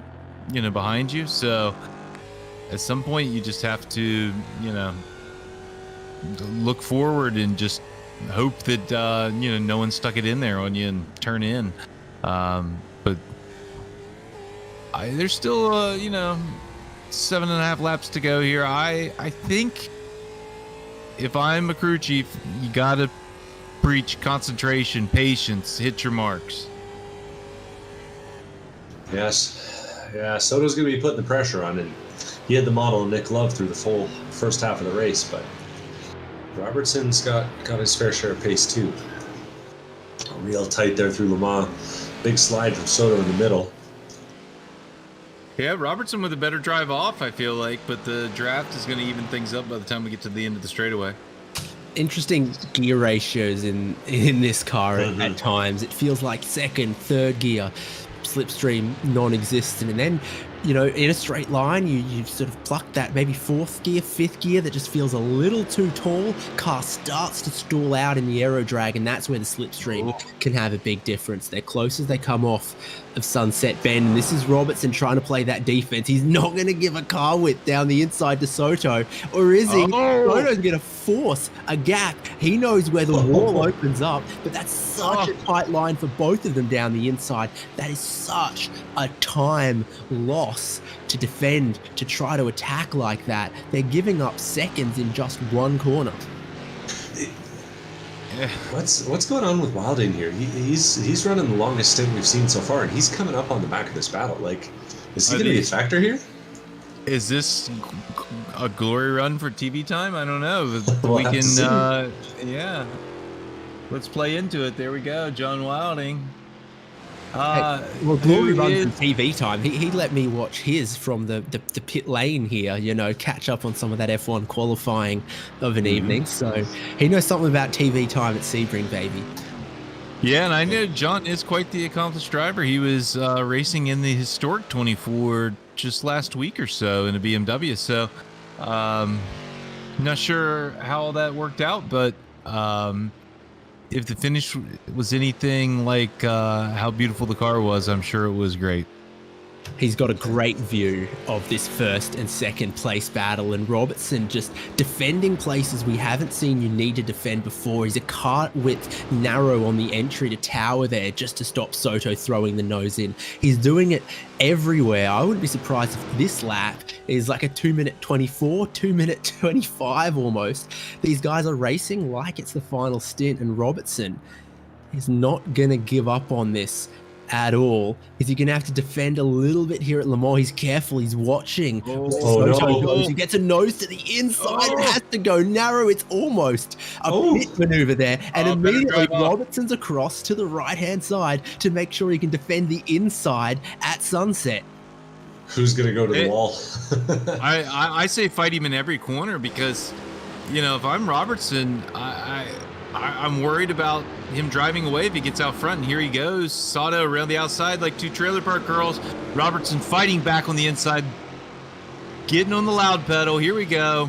behind you. So at some point you just have to, look forward and just hope that, no one stuck it in there on you and turn in. But there's still, 7.5 laps to go here. I think if I'm a crew chief, you got to preach concentration, patience, hit your marks. Yes. Yeah, Soto's going to be putting the pressure on, and he had the model of Nick Love through the full first half of the race, but Robertson's got his fair share of pace too. Real tight there through Le Mans. Big slide from Soto in the middle. Yeah, Robertson with a better drive off, I feel like, but the draft is going to even things up by the time we get to the end of the straightaway. Interesting gear ratios in this car at times. It feels like second, third gear, slipstream non-existent, and then in a straight line you sort of pluck that maybe fourth gear, fifth gear that just feels a little too tall. Car starts to stall out in the aero drag, and that's where the slipstream can have a big difference. They're close as they come off of Sunset Bend, and this is Robertson trying to play that defense. He's not going to give a car width down the inside to Soto, or is he? Soto's going to force a gap. He knows where the wall opens up, but that's such a tight line for both of them down the inside. That is such a time loss to defend, to try to attack like that. They're giving up seconds in just one corner. What's going on with Wilding here? He's running the longest stint we've seen so far, and he's coming up on the back of this battle. Like, is he going to be a factor here? Is this a glory run for TV time? I don't know. We can, yeah. Let's play into it. There we go, John Wilding. Glory runs for TV time. He let me watch his from the pit lane here, catch up on some of that F1 qualifying of an evening. So he knows something about TV time at Sebring, baby. Yeah, and I know John is quite the accomplished driver. He was racing in the historic 24 just last week or so in a BMW. So not sure how all that worked out, but if the finish was anything like how beautiful the car was, I'm sure it was great. He's got a great view of this first and second place battle, and Robertson just defending places we haven't seen you need to defend before. He's a car width narrow on the entry to tower there just to stop Soto throwing the nose in. He's doing it everywhere. I wouldn't be surprised if this lap is like a 2-minute 24, 2-minute 25 almost. These guys are racing like it's the final stint, and Robertson is not going to give up on this at all. Is he going to have to defend a little bit here at Le Mans? He's careful. He's watching. He gets a nose to the inside. It has to go narrow. It's almost a pit maneuver there. And immediately Robertson's across to the right-hand side to make sure he can defend the inside at Sunset. Who's going to go to the wall? I say fight him in every corner, because, if I'm Robertson, I'm worried about him driving away if he gets out front. And here he goes. Sato around the outside like two trailer park girls. Robertson fighting back on the inside. Getting on the loud pedal. Here we go.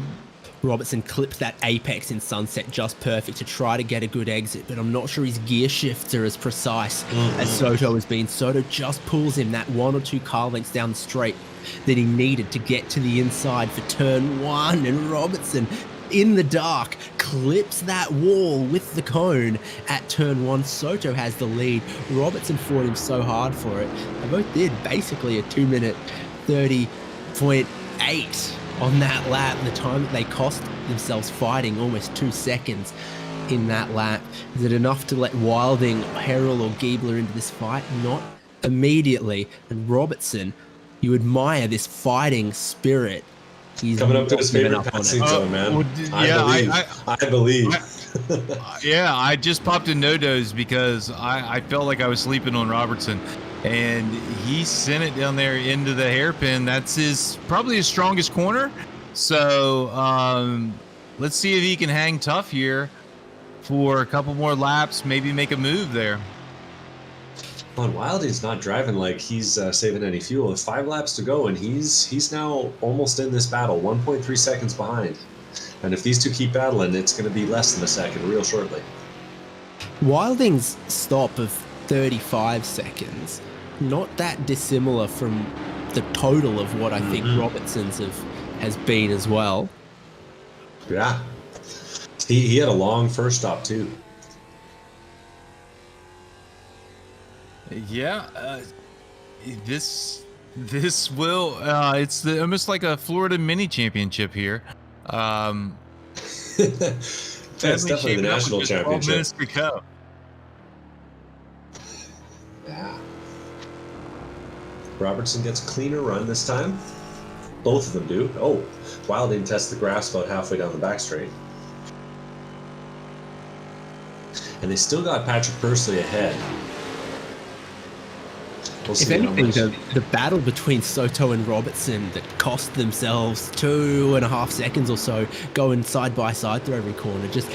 Robertson clipped that apex in Sunset just perfect to try to get a good exit, but I'm not sure his gear shifts are as precise as Soto has been. Soto just pulls him that 1 or 2 car lengths down the straight that he needed to get to the inside for turn 1, and Robertson, in the dark, clips that wall with the cone at turn 1. Soto has the lead. Robertson fought him so hard for it. They both did basically a 2-minute 30.8 on that lap. The time that they cost themselves fighting almost 2 seconds in that lap. Is it enough to let Wilding, Harrell or Giebler into this fight? Not immediately. And Robertson, you admire this fighting spirit. He's coming up to his favorite on passing it. zone, man. Well, I believe. Yeah, I just popped in no-dos because I felt like I was sleeping on Robertson, and he sent it down there into the hairpin. That's probably his strongest corner. So let's see if he can hang tough here for a couple more laps, maybe make a move there. On Wilding's not driving like he's saving any fuel. With 5 laps to go, and he's now almost in this battle, 1.3 seconds behind. And if these two keep battling, it's going to be less than a second real shortly. Wilding's stop of 35 seconds, not that dissimilar from the total of what I think Robertson's has been as well. Yeah. He had a long first stop too. Yeah, this will it's almost like a Florida mini championship here. That's definitely the national championship. 12 minutes to go. Yeah. Robertson gets a cleaner run this time. Both of them do. Oh, Wilding tests the grass about halfway down the back straight. And they still got Patrick Pursley ahead. We'll If anything, the battle between Soto and Robertson that cost themselves 2.5 seconds or so going side by side through every corner just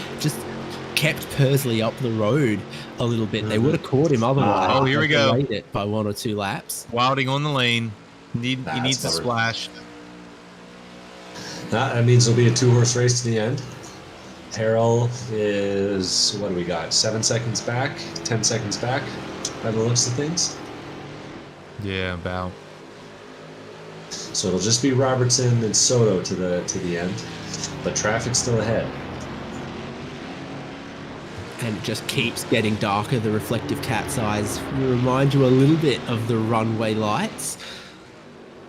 kept Pursley up the road a little bit. They would have caught him otherwise. Oh, here we go. Delayed it by 1 or 2 laps. Wilding on the lane. He needs to splash. That means it'll be a 2-horse race to the end. Harrell is, what do we got? 7 seconds back, 10 seconds back by the looks of things. Yeah, about. So it'll just be Robertson and Soto to the end, but traffic's still ahead. And it just keeps getting darker. The reflective cat's eyes remind you a little bit of the runway lights.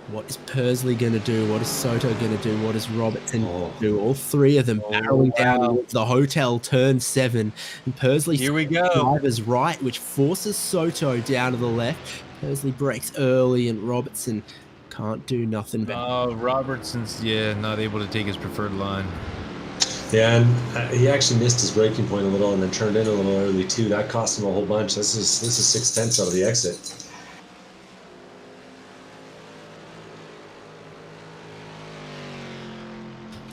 What is Pursley going to do? What is Soto going to do? What is Robertson going to do? All 3 of them barreling down towards the hotel, turn 7. And Pursley Here we go. driver's right, which forces Soto down to the left. Pursley breaks early, and Robertson can't do nothing. Robertson's, not able to take his preferred line. Yeah, and he actually missed his braking point a little and then turned in a little early too. That cost him a whole bunch. This is 6/10 out of the exit.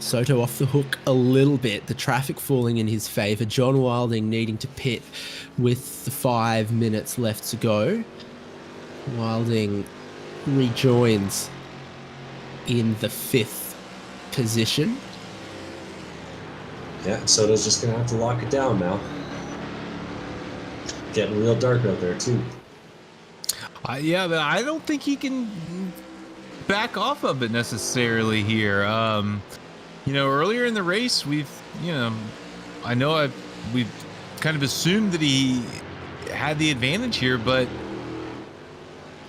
Soto off the hook a little bit. The traffic falling in his favor. John Wilding needing to pit with the 5 minutes left to go. Wilding rejoins in the 5th position. Yeah, Soto's just going to have to lock it down now. Getting real dark out there, too. But I don't think he can back off of it necessarily here. Earlier in the race, we've kind of assumed that he had the advantage here, but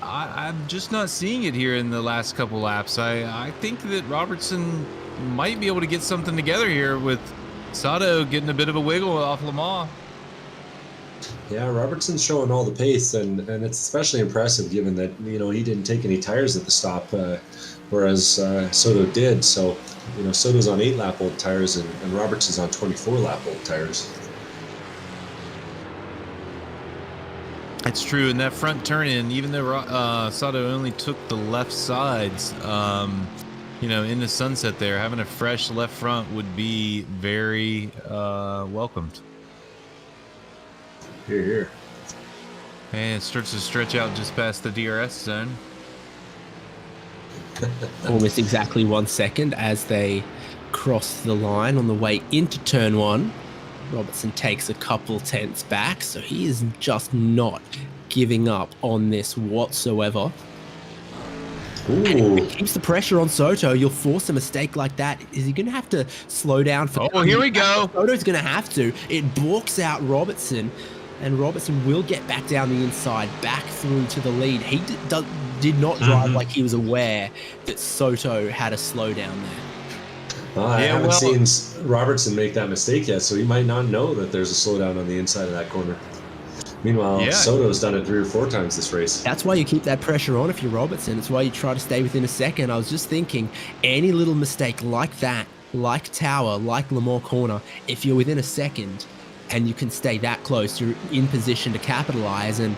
I'm just not seeing it here in the last couple laps. I think that Robertson might be able to get something together here with Sato getting a bit of a wiggle off Lamar. Yeah, Robertson's showing all the pace, and it's especially impressive given that he didn't take any tires at the stop, whereas Soto did. So Soto's on 8-lap-old tires, and Robertson's on 24-lap-old tires. That's true. In that front turn in, even though Sato only took the left sides, in the sunset there, having a fresh left front would be very welcomed. Here. And it starts to stretch out just past the DRS zone. Almost exactly 1 second as they across the line on the way into turn 1. Robertson takes a couple tenths back, so he is just not giving up on this whatsoever. And if it keeps the pressure on Soto, you'll force a mistake like that. Is he going to have to slow down? Here we go. Soto's going to have to. It balks out Robertson, and Robertson will get back down the inside, back through to the lead. He did not drive like he was aware that Soto had a slowdown there. I haven't seen Robertson make that mistake yet, so he might not know that there's a slowdown on the inside of that corner. Meanwhile, Soto's done it 3 or 4 times this race. That's why you keep that pressure on if you're Robertson. It's why you try to stay within a second. I was just thinking, any little mistake like that, like Tower, like Lamore Corner, if you're within a second and you can stay that close, you're in position to capitalize. And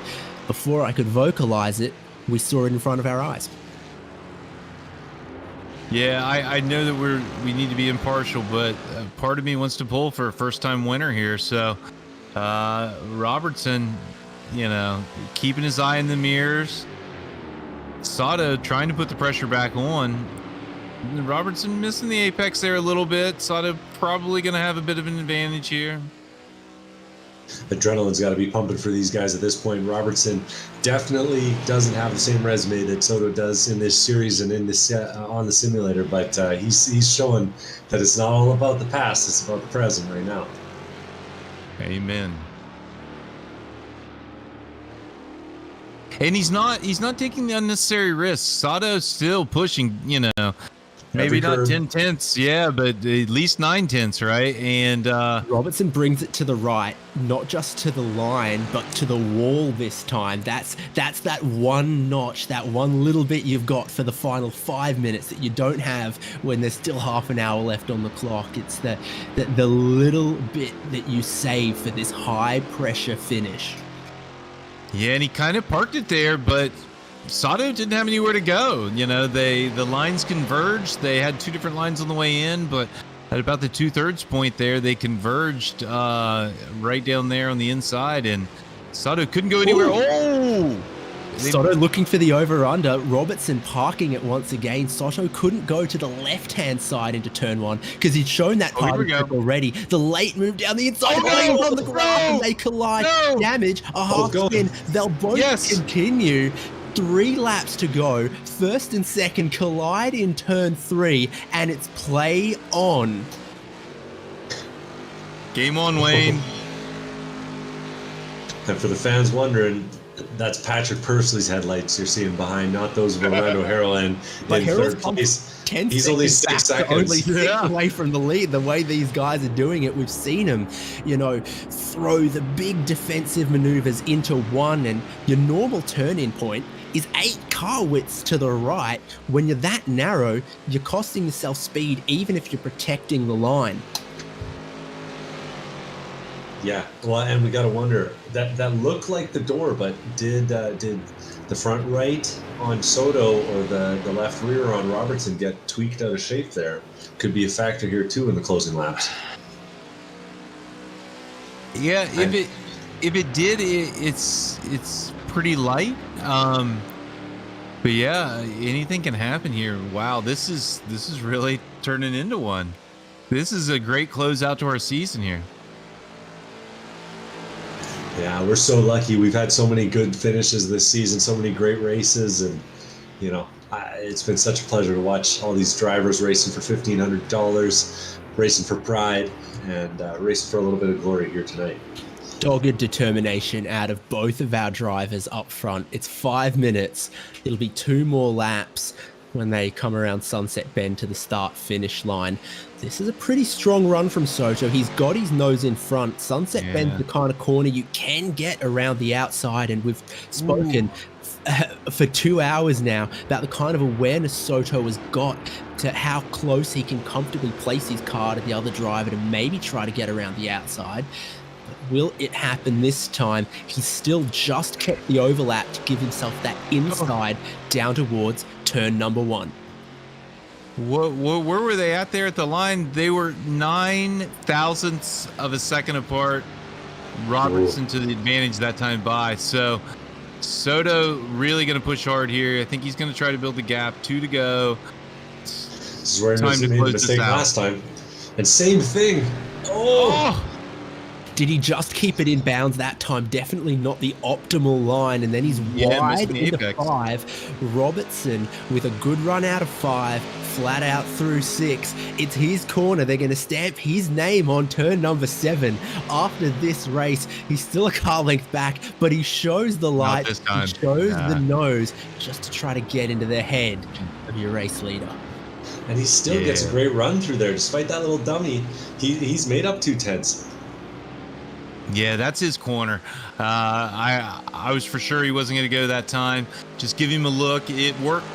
before I could vocalize it, we saw it in front of our eyes. Yeah, I know that we need to be impartial, but part of me wants to pull for a first-time winner here. So Robertson, keeping his eye in the mirrors. Sato trying to put the pressure back on. Robertson missing the apex there a little bit. Sato probably going to have a bit of an advantage here. Adrenaline's got to be pumping for these guys at this point. Robertson definitely doesn't have the same resume that Soto does in this series and in this on the simulator, but he's showing that it's not all about the past; it's about the present right now. Amen. And he's not taking the unnecessary risks. Sato's still pushing, maybe not 10 tenths, but at least 9 tenths, right? And Robertson brings it to the right, not just to the line, but to the wall this time. That's that one notch, that one little bit you've got for the final 5 minutes that you don't have when there's still half an hour left on the clock. It's the little bit that you save for this high pressure finish. Yeah, and he kind of parked it there, but Sato didn't have anywhere to go. The lines converged. They had 2 different lines on the way in, but at about the 2/3 point there, they converged right down there on the inside, and Sato couldn't go anywhere. Soto looking for the over-under. Robertson parking it once again. Soto couldn't go to the left-hand side into turn 1 because he'd shown that part already. The late move down the inside, on the ground, and they collide. Damage, a half spin. They'll both continue. 3 laps to go. First and second collide in turn 3, and it's play on. Game on, Wayne. And for the fans wondering, that's Patrick Pursley's headlights you're seeing behind, not those of Orlando Harrell in third place. He's only 6 seconds. Only 6 away from the lead. The way these guys are doing it, we've seen them, throw the big defensive maneuvers into 1, and your normal turn-in point is 8 car widths to the right. When you're that narrow, you're costing yourself speed, even if you're protecting the line. Yeah, well, and we got to wonder, that looked like the door, but did the front right on Soto or the left rear on Robertson get tweaked out of shape there? Could be a factor here too in the closing laps. Yeah, if it did, it's pretty light. But yeah, anything can happen here. Wow, this is really turning into one. This is a great closeout to our season here. Yeah, we're so lucky. We've had so many good finishes this season, so many great races, and it's been such a pleasure to watch all these drivers racing for $1,500, racing for pride, and racing for a little bit of glory here tonight. Dogged determination out of both of our drivers up front. It's 5 minutes. It'll be 2 more laps when they come around Sunset Bend to the start-finish line. This is a pretty strong run from Soto. He's got his nose in front. Sunset Bend's the kind of corner you can get around the outside, and we've spoken for 2 hours now about the kind of awareness Soto has got to how close he can comfortably place his car to the other driver to maybe try to get around the outside. But will it happen this time? He's still just kept the overlap to give himself that inside down towards turn number 1. Where were they at there at the line? They were 9 thousandths of a second apart. Robertson to the advantage that time by. So Soto really going to push hard here. I think he's going to try to build the gap. 2 to go. This is where Time he to made the close this mistake out. last time. And same thing. Oh! Did he just keep it in bounds that time? Definitely not the optimal line. And then he's wide missing the into apex. 5. Robertson with a good run out of 5, flat out through 6. It's his corner. They're going to stamp his name on turn number 7. After this race, he's still a car length back, but he shows the light. this time. He shows Nah. the nose just to try to get into the head of your race leader. And he still gets a great run through there. Despite that little dummy, he's made up 2/10. Yeah, that's his corner. I was for sure he wasn't going to go that time. Just give him a look. It worked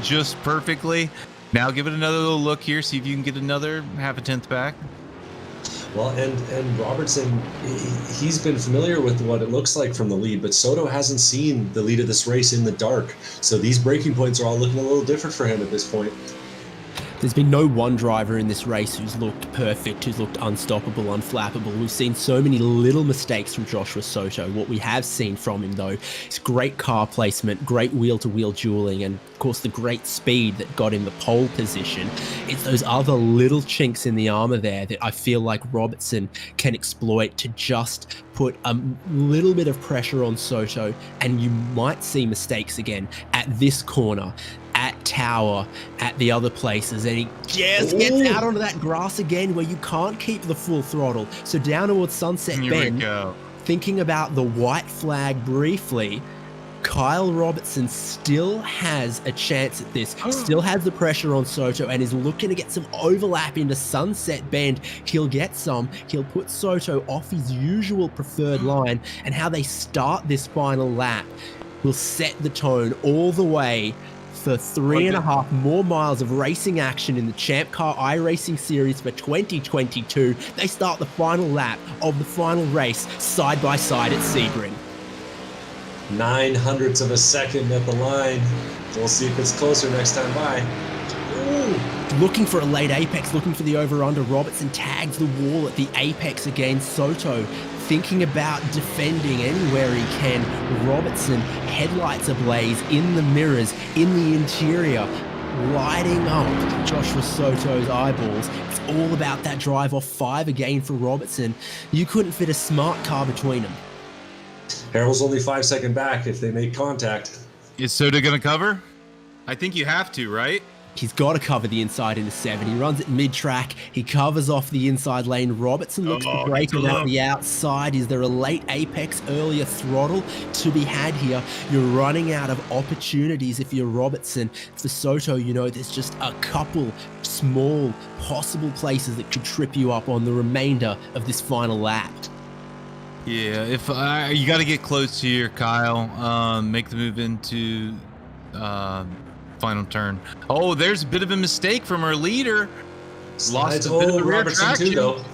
just perfectly. Now give it another little look here. See if you can get another half a tenth back. Well, and Robertson, he's been familiar with what it looks like from the lead, but Soto hasn't seen the lead of this race in the dark. So these braking points are all looking a little different for him at this point. There's been no one driver in this race who's looked perfect, who's looked unstoppable, unflappable. We've seen so many little mistakes from Joshua Soto. What we have seen from him, though, is great car placement, great wheel-to-wheel dueling, and, of course, the great speed that got him the pole position. It's those other little chinks in the armor there that I feel like Robertson can exploit to just put a little bit of pressure on Soto, and you might see mistakes again at this corner, at Tower, at the other places, and he just gets out onto that grass again where you can't keep the full throttle. So down towards Sunset Here Bend, we go. thinking about the white flag briefly, Kyle Robertson still has a chance at this, still has the pressure on Soto, and is looking to get some overlap into Sunset Bend. He'll get some. He'll put Soto off his usual preferred line, and how they start this final lap will set the tone all the way for 3.5 more miles of racing action in the ChampCar iRacing Series for 2022. They start the final lap of the final race side by side at Sebring. 0.09 of a second at the line. We'll see if it's closer next time by. Looking for a late apex, looking for the over-under. Robertson tags the wall at the apex again. Soto thinking about defending anywhere he can. Robertson, headlights ablaze in the mirrors, in the interior, lighting up Joshua Soto's eyeballs. It's all about that drive off 5 again for Robertson. You couldn't fit a smart car between them. Harold's only 5 seconds back if they make contact. Is Soto going to cover? I think you have to, right? He's got to cover the inside into 7. He runs it mid-track. He covers off the inside lane. Robertson looks to break it out the outside. Is there a late apex, earlier throttle to be had here? You're running out of opportunities if you're Robertson. For Soto, you know, there's just a couple small possible places that could trip you up on the remainder of this final lap. Yeah, if you got to get close here, Kyle. Make the move into final turn. Oh, there's a bit of a mistake from our leader. Lost a bit of the rear Robertson traction. too, though.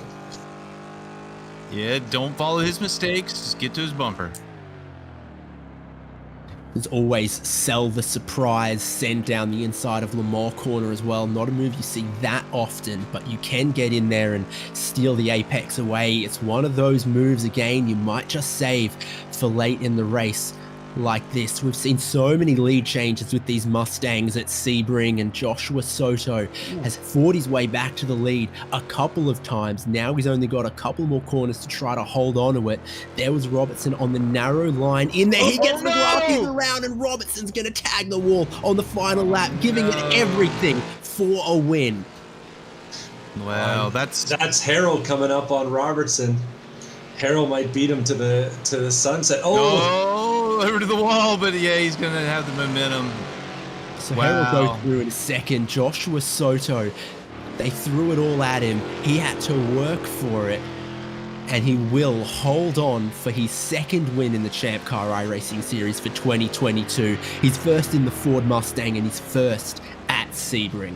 Yeah, don't follow his mistakes. Just get to his bumper. There's always sell the surprise, send down the inside of Lamar corner as well. Not a move you see that often, but you can get in there and steal the apex away. It's one of those moves, again, you might just save for late in the race like this. We've seen so many lead changes with these Mustangs at Sebring, and Joshua Soto has fought his way back to the lead a couple of times. Now he's only got a couple more corners to try to hold on to it. There was Robertson on the narrow line in there. He gets the glass in the round, and Robertson's going to tag the wall on the final lap, giving it everything for a win. Wow, that's Harold coming up on Robertson. Harold might beat him to the sunset. over to the wall, but yeah, he's gonna have the momentum. So Harold goes through in a second. Joshua Soto, they threw it all at him. He had to work for it, and he will hold on for his second win in the ChampCar iRacing Series for 2022. He's first in the Ford Mustang, and he's first at Sebring.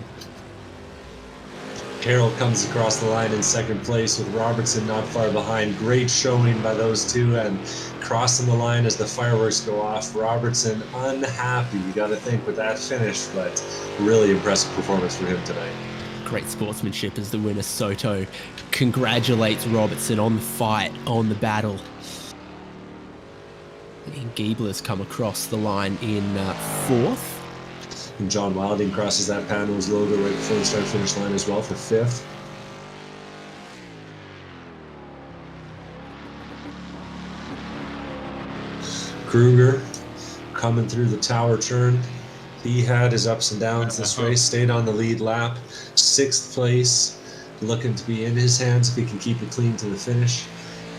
Harold comes across the line in second place with Robertson not far behind. Great showing by those two, and crossing the line as the fireworks go off. Robertson unhappy, you got to think, with that finish, but really impressive performance for him tonight. Great sportsmanship as the winner. Soto congratulates Robertson on the fight, on the battle. And Giebler's come across the line in fourth. And John Wilding crosses that Panos logo right before the start-finish line as well for 5th. Kruger coming through the tower turn. He had his ups and downs this race, stayed on the lead lap. 6th place, looking to be in his hands if he can keep it clean to the finish.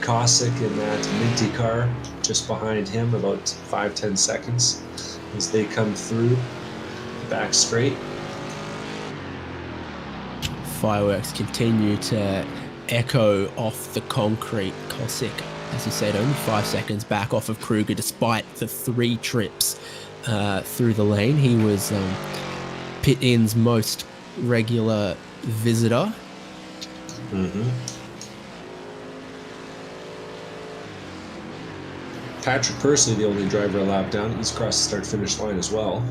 Cossack in that minty car just behind him, about 5-10 seconds as they come through back straight. Fireworks continue to echo off the concrete. Cossack, as you said, only 5 seconds back off of Kruger despite the 3 trips through the lane. He was pit in's most regular visitor. Patrick Pursley, the only driver a lap down, he's crossed the start-finish line as well.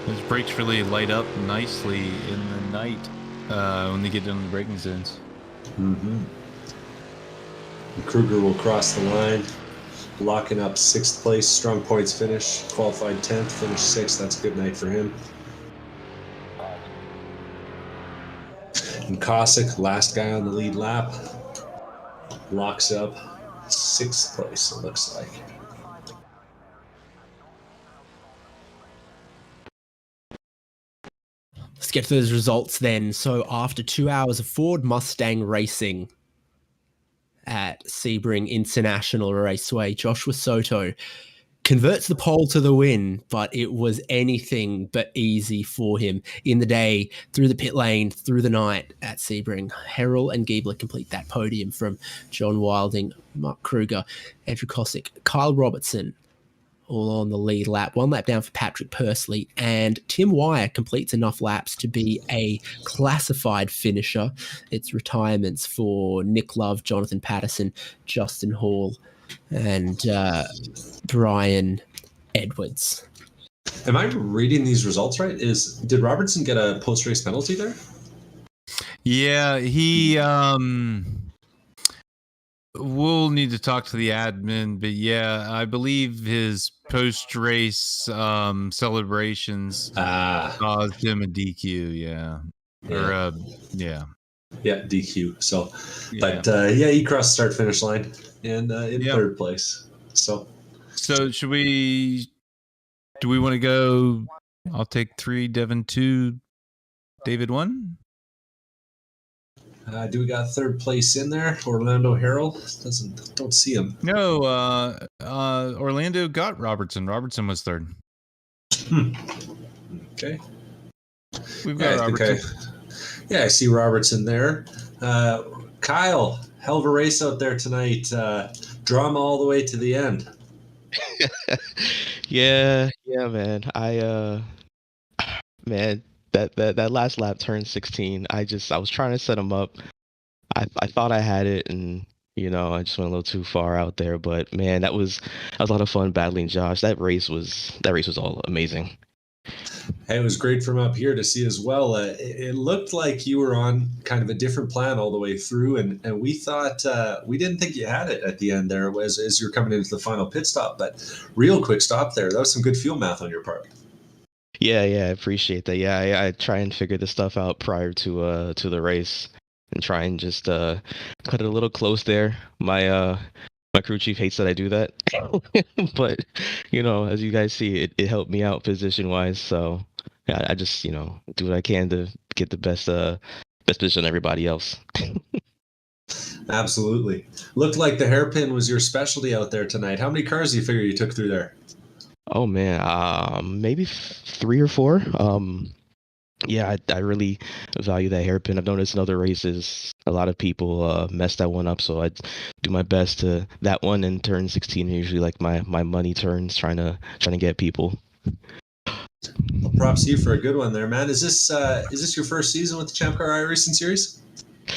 Those brakes really light up nicely in the night when they get down the braking zones. Kruger will cross the line, locking up 6th place, strong points finish, qualified 10th, finished 6th. That's a good night for him. And Cossack, last guy on the lead lap, locks up 6th place, it looks like. Let's get to those results then. So after 2 hours of Ford Mustang racing at Sebring International Raceway, Joshua Soto converts the pole to the win, but it was anything but easy for him in the day, through the pit lane, through the night at Sebring. Harrell and Giebler complete that podium from John Wilding, Mark Kruger, Andrew Cossack, Kyle Robertson, all on the lead lap. 1 lap down for Patrick Pursley, and Tim Wire completes enough laps to be a classified finisher. It's retirements for Nick Love, Jonathan Patterson, Justin Hall, and Brian Edwards. Am I reading these results right? Did Robertson get a post-race penalty there? Yeah, he we'll need to talk to the admin, but yeah, I believe his post-race celebrations caused him a DQ. Yeah. Yeah, DQ. So, Yeah. but he crossed the start-finish line and in 3rd place. So do we want to go? I'll take 3, Devin 2, David 1. Do we got 3rd place in there? Orlando Harrell don't see him. No, Orlando got Robertson. Robertson was 3rd. Okay. We've got Robertson. I see Robertson there. Kyle, hell of a race out there tonight. Drama all the way to the end. Yeah, man. Man, that last lap, turn 16. I was trying to set him up. I thought I had it, and I just went a little too far out there. But man, that was a lot of fun battling Josh. That race was all amazing. Hey, it was great from up here to see as well. It looked like you were on kind of a different plan all the way through, and we thought we didn't think you had it at the end there as you were coming into the final pit stop. But real quick stop there. That was some good fuel math on your part. Yeah, I appreciate that. Yeah, I try and figure this stuff out prior to the race and try and just cut it a little close there. My crew chief hates that I do that, but as you guys see, it helped me out position wise. So yeah, I just do what I can to get the best position than everybody else. Absolutely. Looked like the hairpin was your specialty out there tonight. How many cars do you figure you took through there? Oh man, maybe 3 or 4. Yeah, I really value that hairpin. I've noticed in other races, a lot of people mess that one up, so I do my best to that one. And turn 16 usually like my money turns, trying to get people. Well, props to you for a good one there, man. Is this your first season with the ChampCar iRacing series?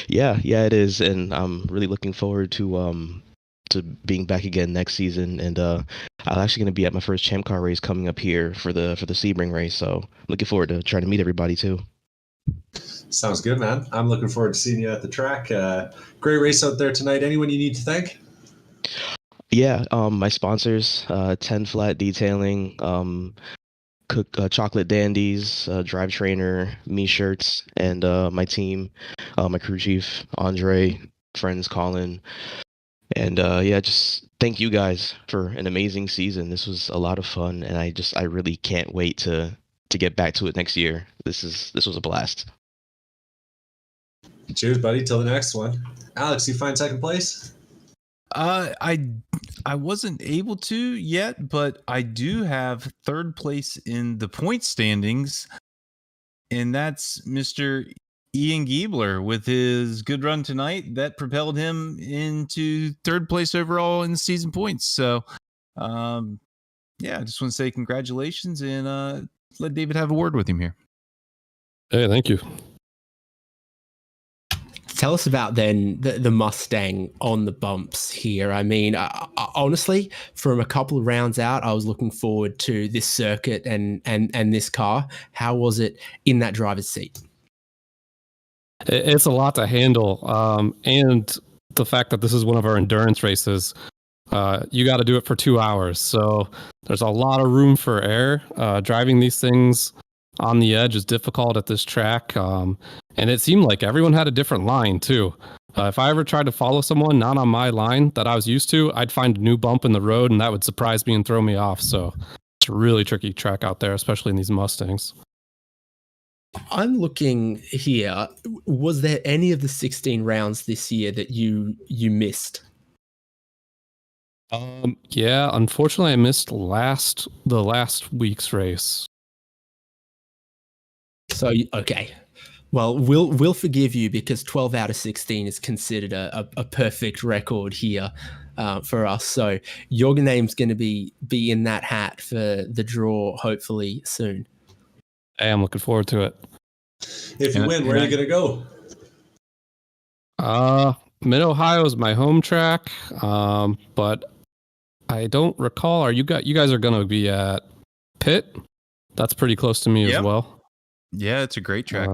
Yeah, it is, and I'm really looking forward to being back again next season. And I'm actually going to be at my first ChampCar race coming up here for the Sebring race, so I'm looking forward to trying to meet everybody too. Sounds good, man. I'm looking forward to seeing you at the track. Great race out there tonight. Anyone you need to thank? Yeah, my sponsors, 10 Flat Detailing, Cook Chocolate Dandies, Drive Trainer, Me Shirts, and my team, my crew chief, Andre, friends Colin, and yeah, just thank you guys for an amazing season. This was a lot of fun, and I really can't wait to get back to it next year. This was a blast. Cheers, buddy. Till the next one. Alex, you find second place? I wasn't able to yet, but I do have third place in the point standings, and that's Mr. Ian Giebler with his good run tonight that propelled him into third place overall in the season points. So, yeah, I just want to say congratulations and let David have a word with him here. Hey, thank you. Tell us about then the Mustang on the bumps here. I mean, honestly, from a couple of rounds out, I was looking forward to this circuit and this car. How was it in that driver's seat? It's a lot to handle. And the fact that this is one of our endurance races, you got to do it for 2 hours. So there's a lot of room for error. Driving these things on the edge is difficult at this track. And it seemed like everyone had a different line too. If I ever tried to follow someone not on my line that I was used to, I'd find a new bump in the road and that would surprise me and throw me off. So it's a really tricky track out there, especially in these Mustangs. I'm looking here. Was there any of the 16 rounds this year that you missed? Yeah, unfortunately I missed the last week's race. So, okay. Well, we'll forgive you because 12 out of 16 is considered a perfect record here for us. So your name's going to be in that hat for the draw, hopefully soon. Hey, I'm looking forward to it. If you win, where are you going to go? Mid-Ohio is my home track, but I don't recall. You guys are going to be at Pitt? That's pretty close to me as well. Yeah, it's a great track.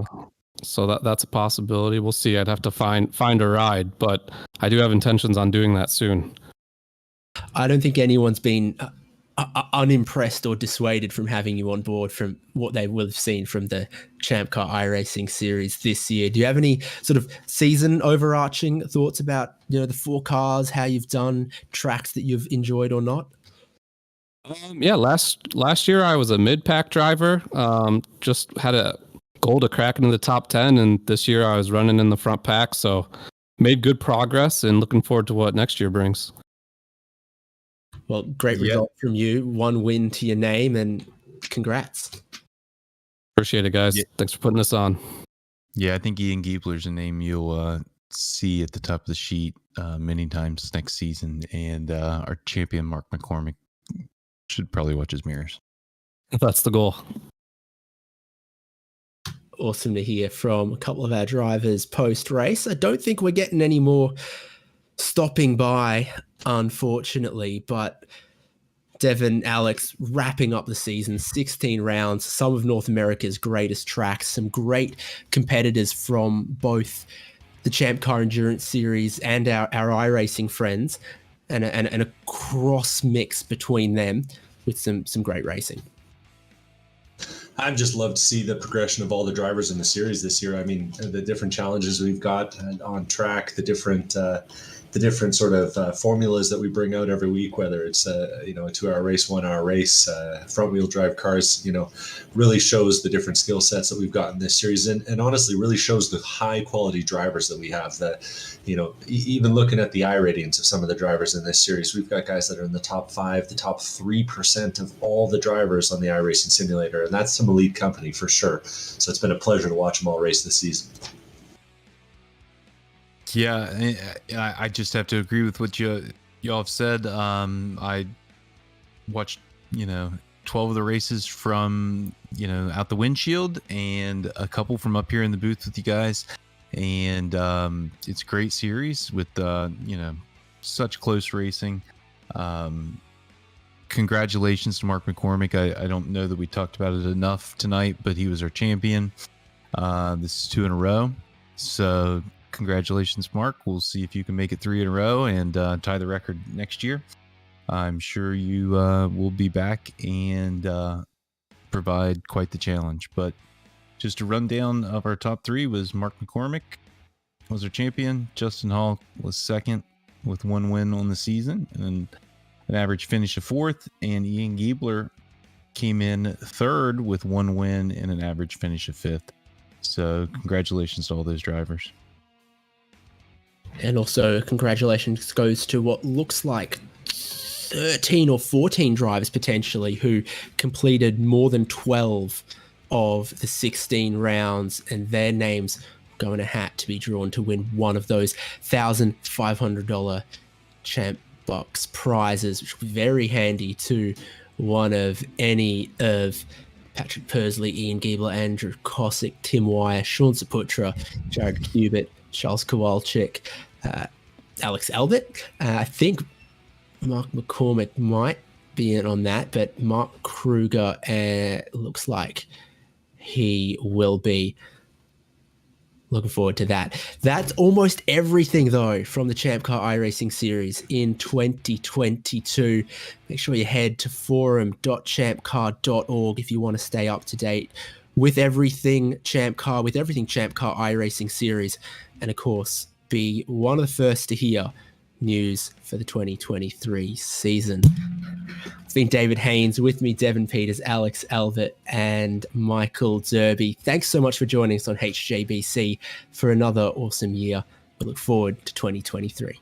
So that's a possibility. We'll see. I'd have to find a ride, but I do have intentions on doing that soon. I don't think anyone's been unimpressed or dissuaded from having you on board from what they will have seen from the ChampCar iRacing series this year. Do you have any sort of season overarching thoughts about the 4 cars, how you've done, tracks that you've enjoyed or not? Yeah, last year I was a mid-pack driver. Just had a goal to crack into the top 10, and this year I was running in the front pack. So made good progress, and looking forward to what next year brings. Well, great result from you. 1 win to your name, and congrats. Appreciate it, guys. Yeah. Thanks for putting this on. Yeah, I think Ian Giebler's a name you'll see at the top of the sheet many times next season, and our champion Mark McCormick should probably watch his mirrors. That's the goal. Awesome to hear from a couple of our drivers post-race. I don't think we're getting any more stopping by, unfortunately, but Devin, Alex, wrapping up the season, 16 rounds, some of North America's greatest tracks, some great competitors from both the ChampCar Endurance Series and our iRacing friends, and a cross mix between them with some great racing. I've just loved to see the progression of all the drivers in the series this year. I mean, the different challenges we've got on track, the different sort of formulas that we bring out every week, whether it's a 2-hour race, 1-hour race, front wheel drive cars, really shows the different skill sets that we've got in this series, and honestly really shows the high quality drivers that we have. That even looking at the iRatings of some of the drivers in this series, we've got guys that are in the top 5, the top 3% of all the drivers on the iRacing simulator, and that's some elite company for sure. So it's been a pleasure to watch them all race this season. Yeah, I just have to agree with what y'all have said. I watched 12 of the races from out the windshield, and a couple from up here in the booth with you guys, and it's a great series with such close racing. Congratulations to Mark McCormick. I don't know that we talked about it enough tonight, but he was our champion. This is 2 in a row, so congratulations, Mark. We'll see if you can make it 3 in a row and tie the record next year. I'm sure you will be back and provide quite the challenge. But just a rundown of our top 3 was Mark McCormick was our champion. Justin Hall was second with 1 win on the season and an average finish of 4th. And Ian Giebler came in 3rd with 1 win and an average finish of 5th. So congratulations to all those drivers. And also congratulations goes to what looks like 13 or 14 drivers potentially who completed more than 12 of the 16 rounds, and their names go in a hat to be drawn to win one of those $1,500 Champ Box prizes, which will be very handy to one of any of Patrick Pursley, Ian Giebler, Andrew Kosick, Tim Wire, Sean Saputra, Jared Cubitt, Charles Kowalczyk, Alex Albert. I think Mark McCormick might be in on that, but Mark Kruger looks like he will be. Looking forward to that. That's almost everything, though, from the ChampCar iRacing series in 2022. Make sure you head to forum.champcar.org if you want to stay up to date with everything ChampCar, with everything ChampCar iRacing series, and of course, be one of the first to hear news for the 2023 season. It's been David Haynes, with me Devin Peters, Alex Albert, and Michael Derby. Thanks so much for joining us on HJBC for another awesome year. We look forward to 2023.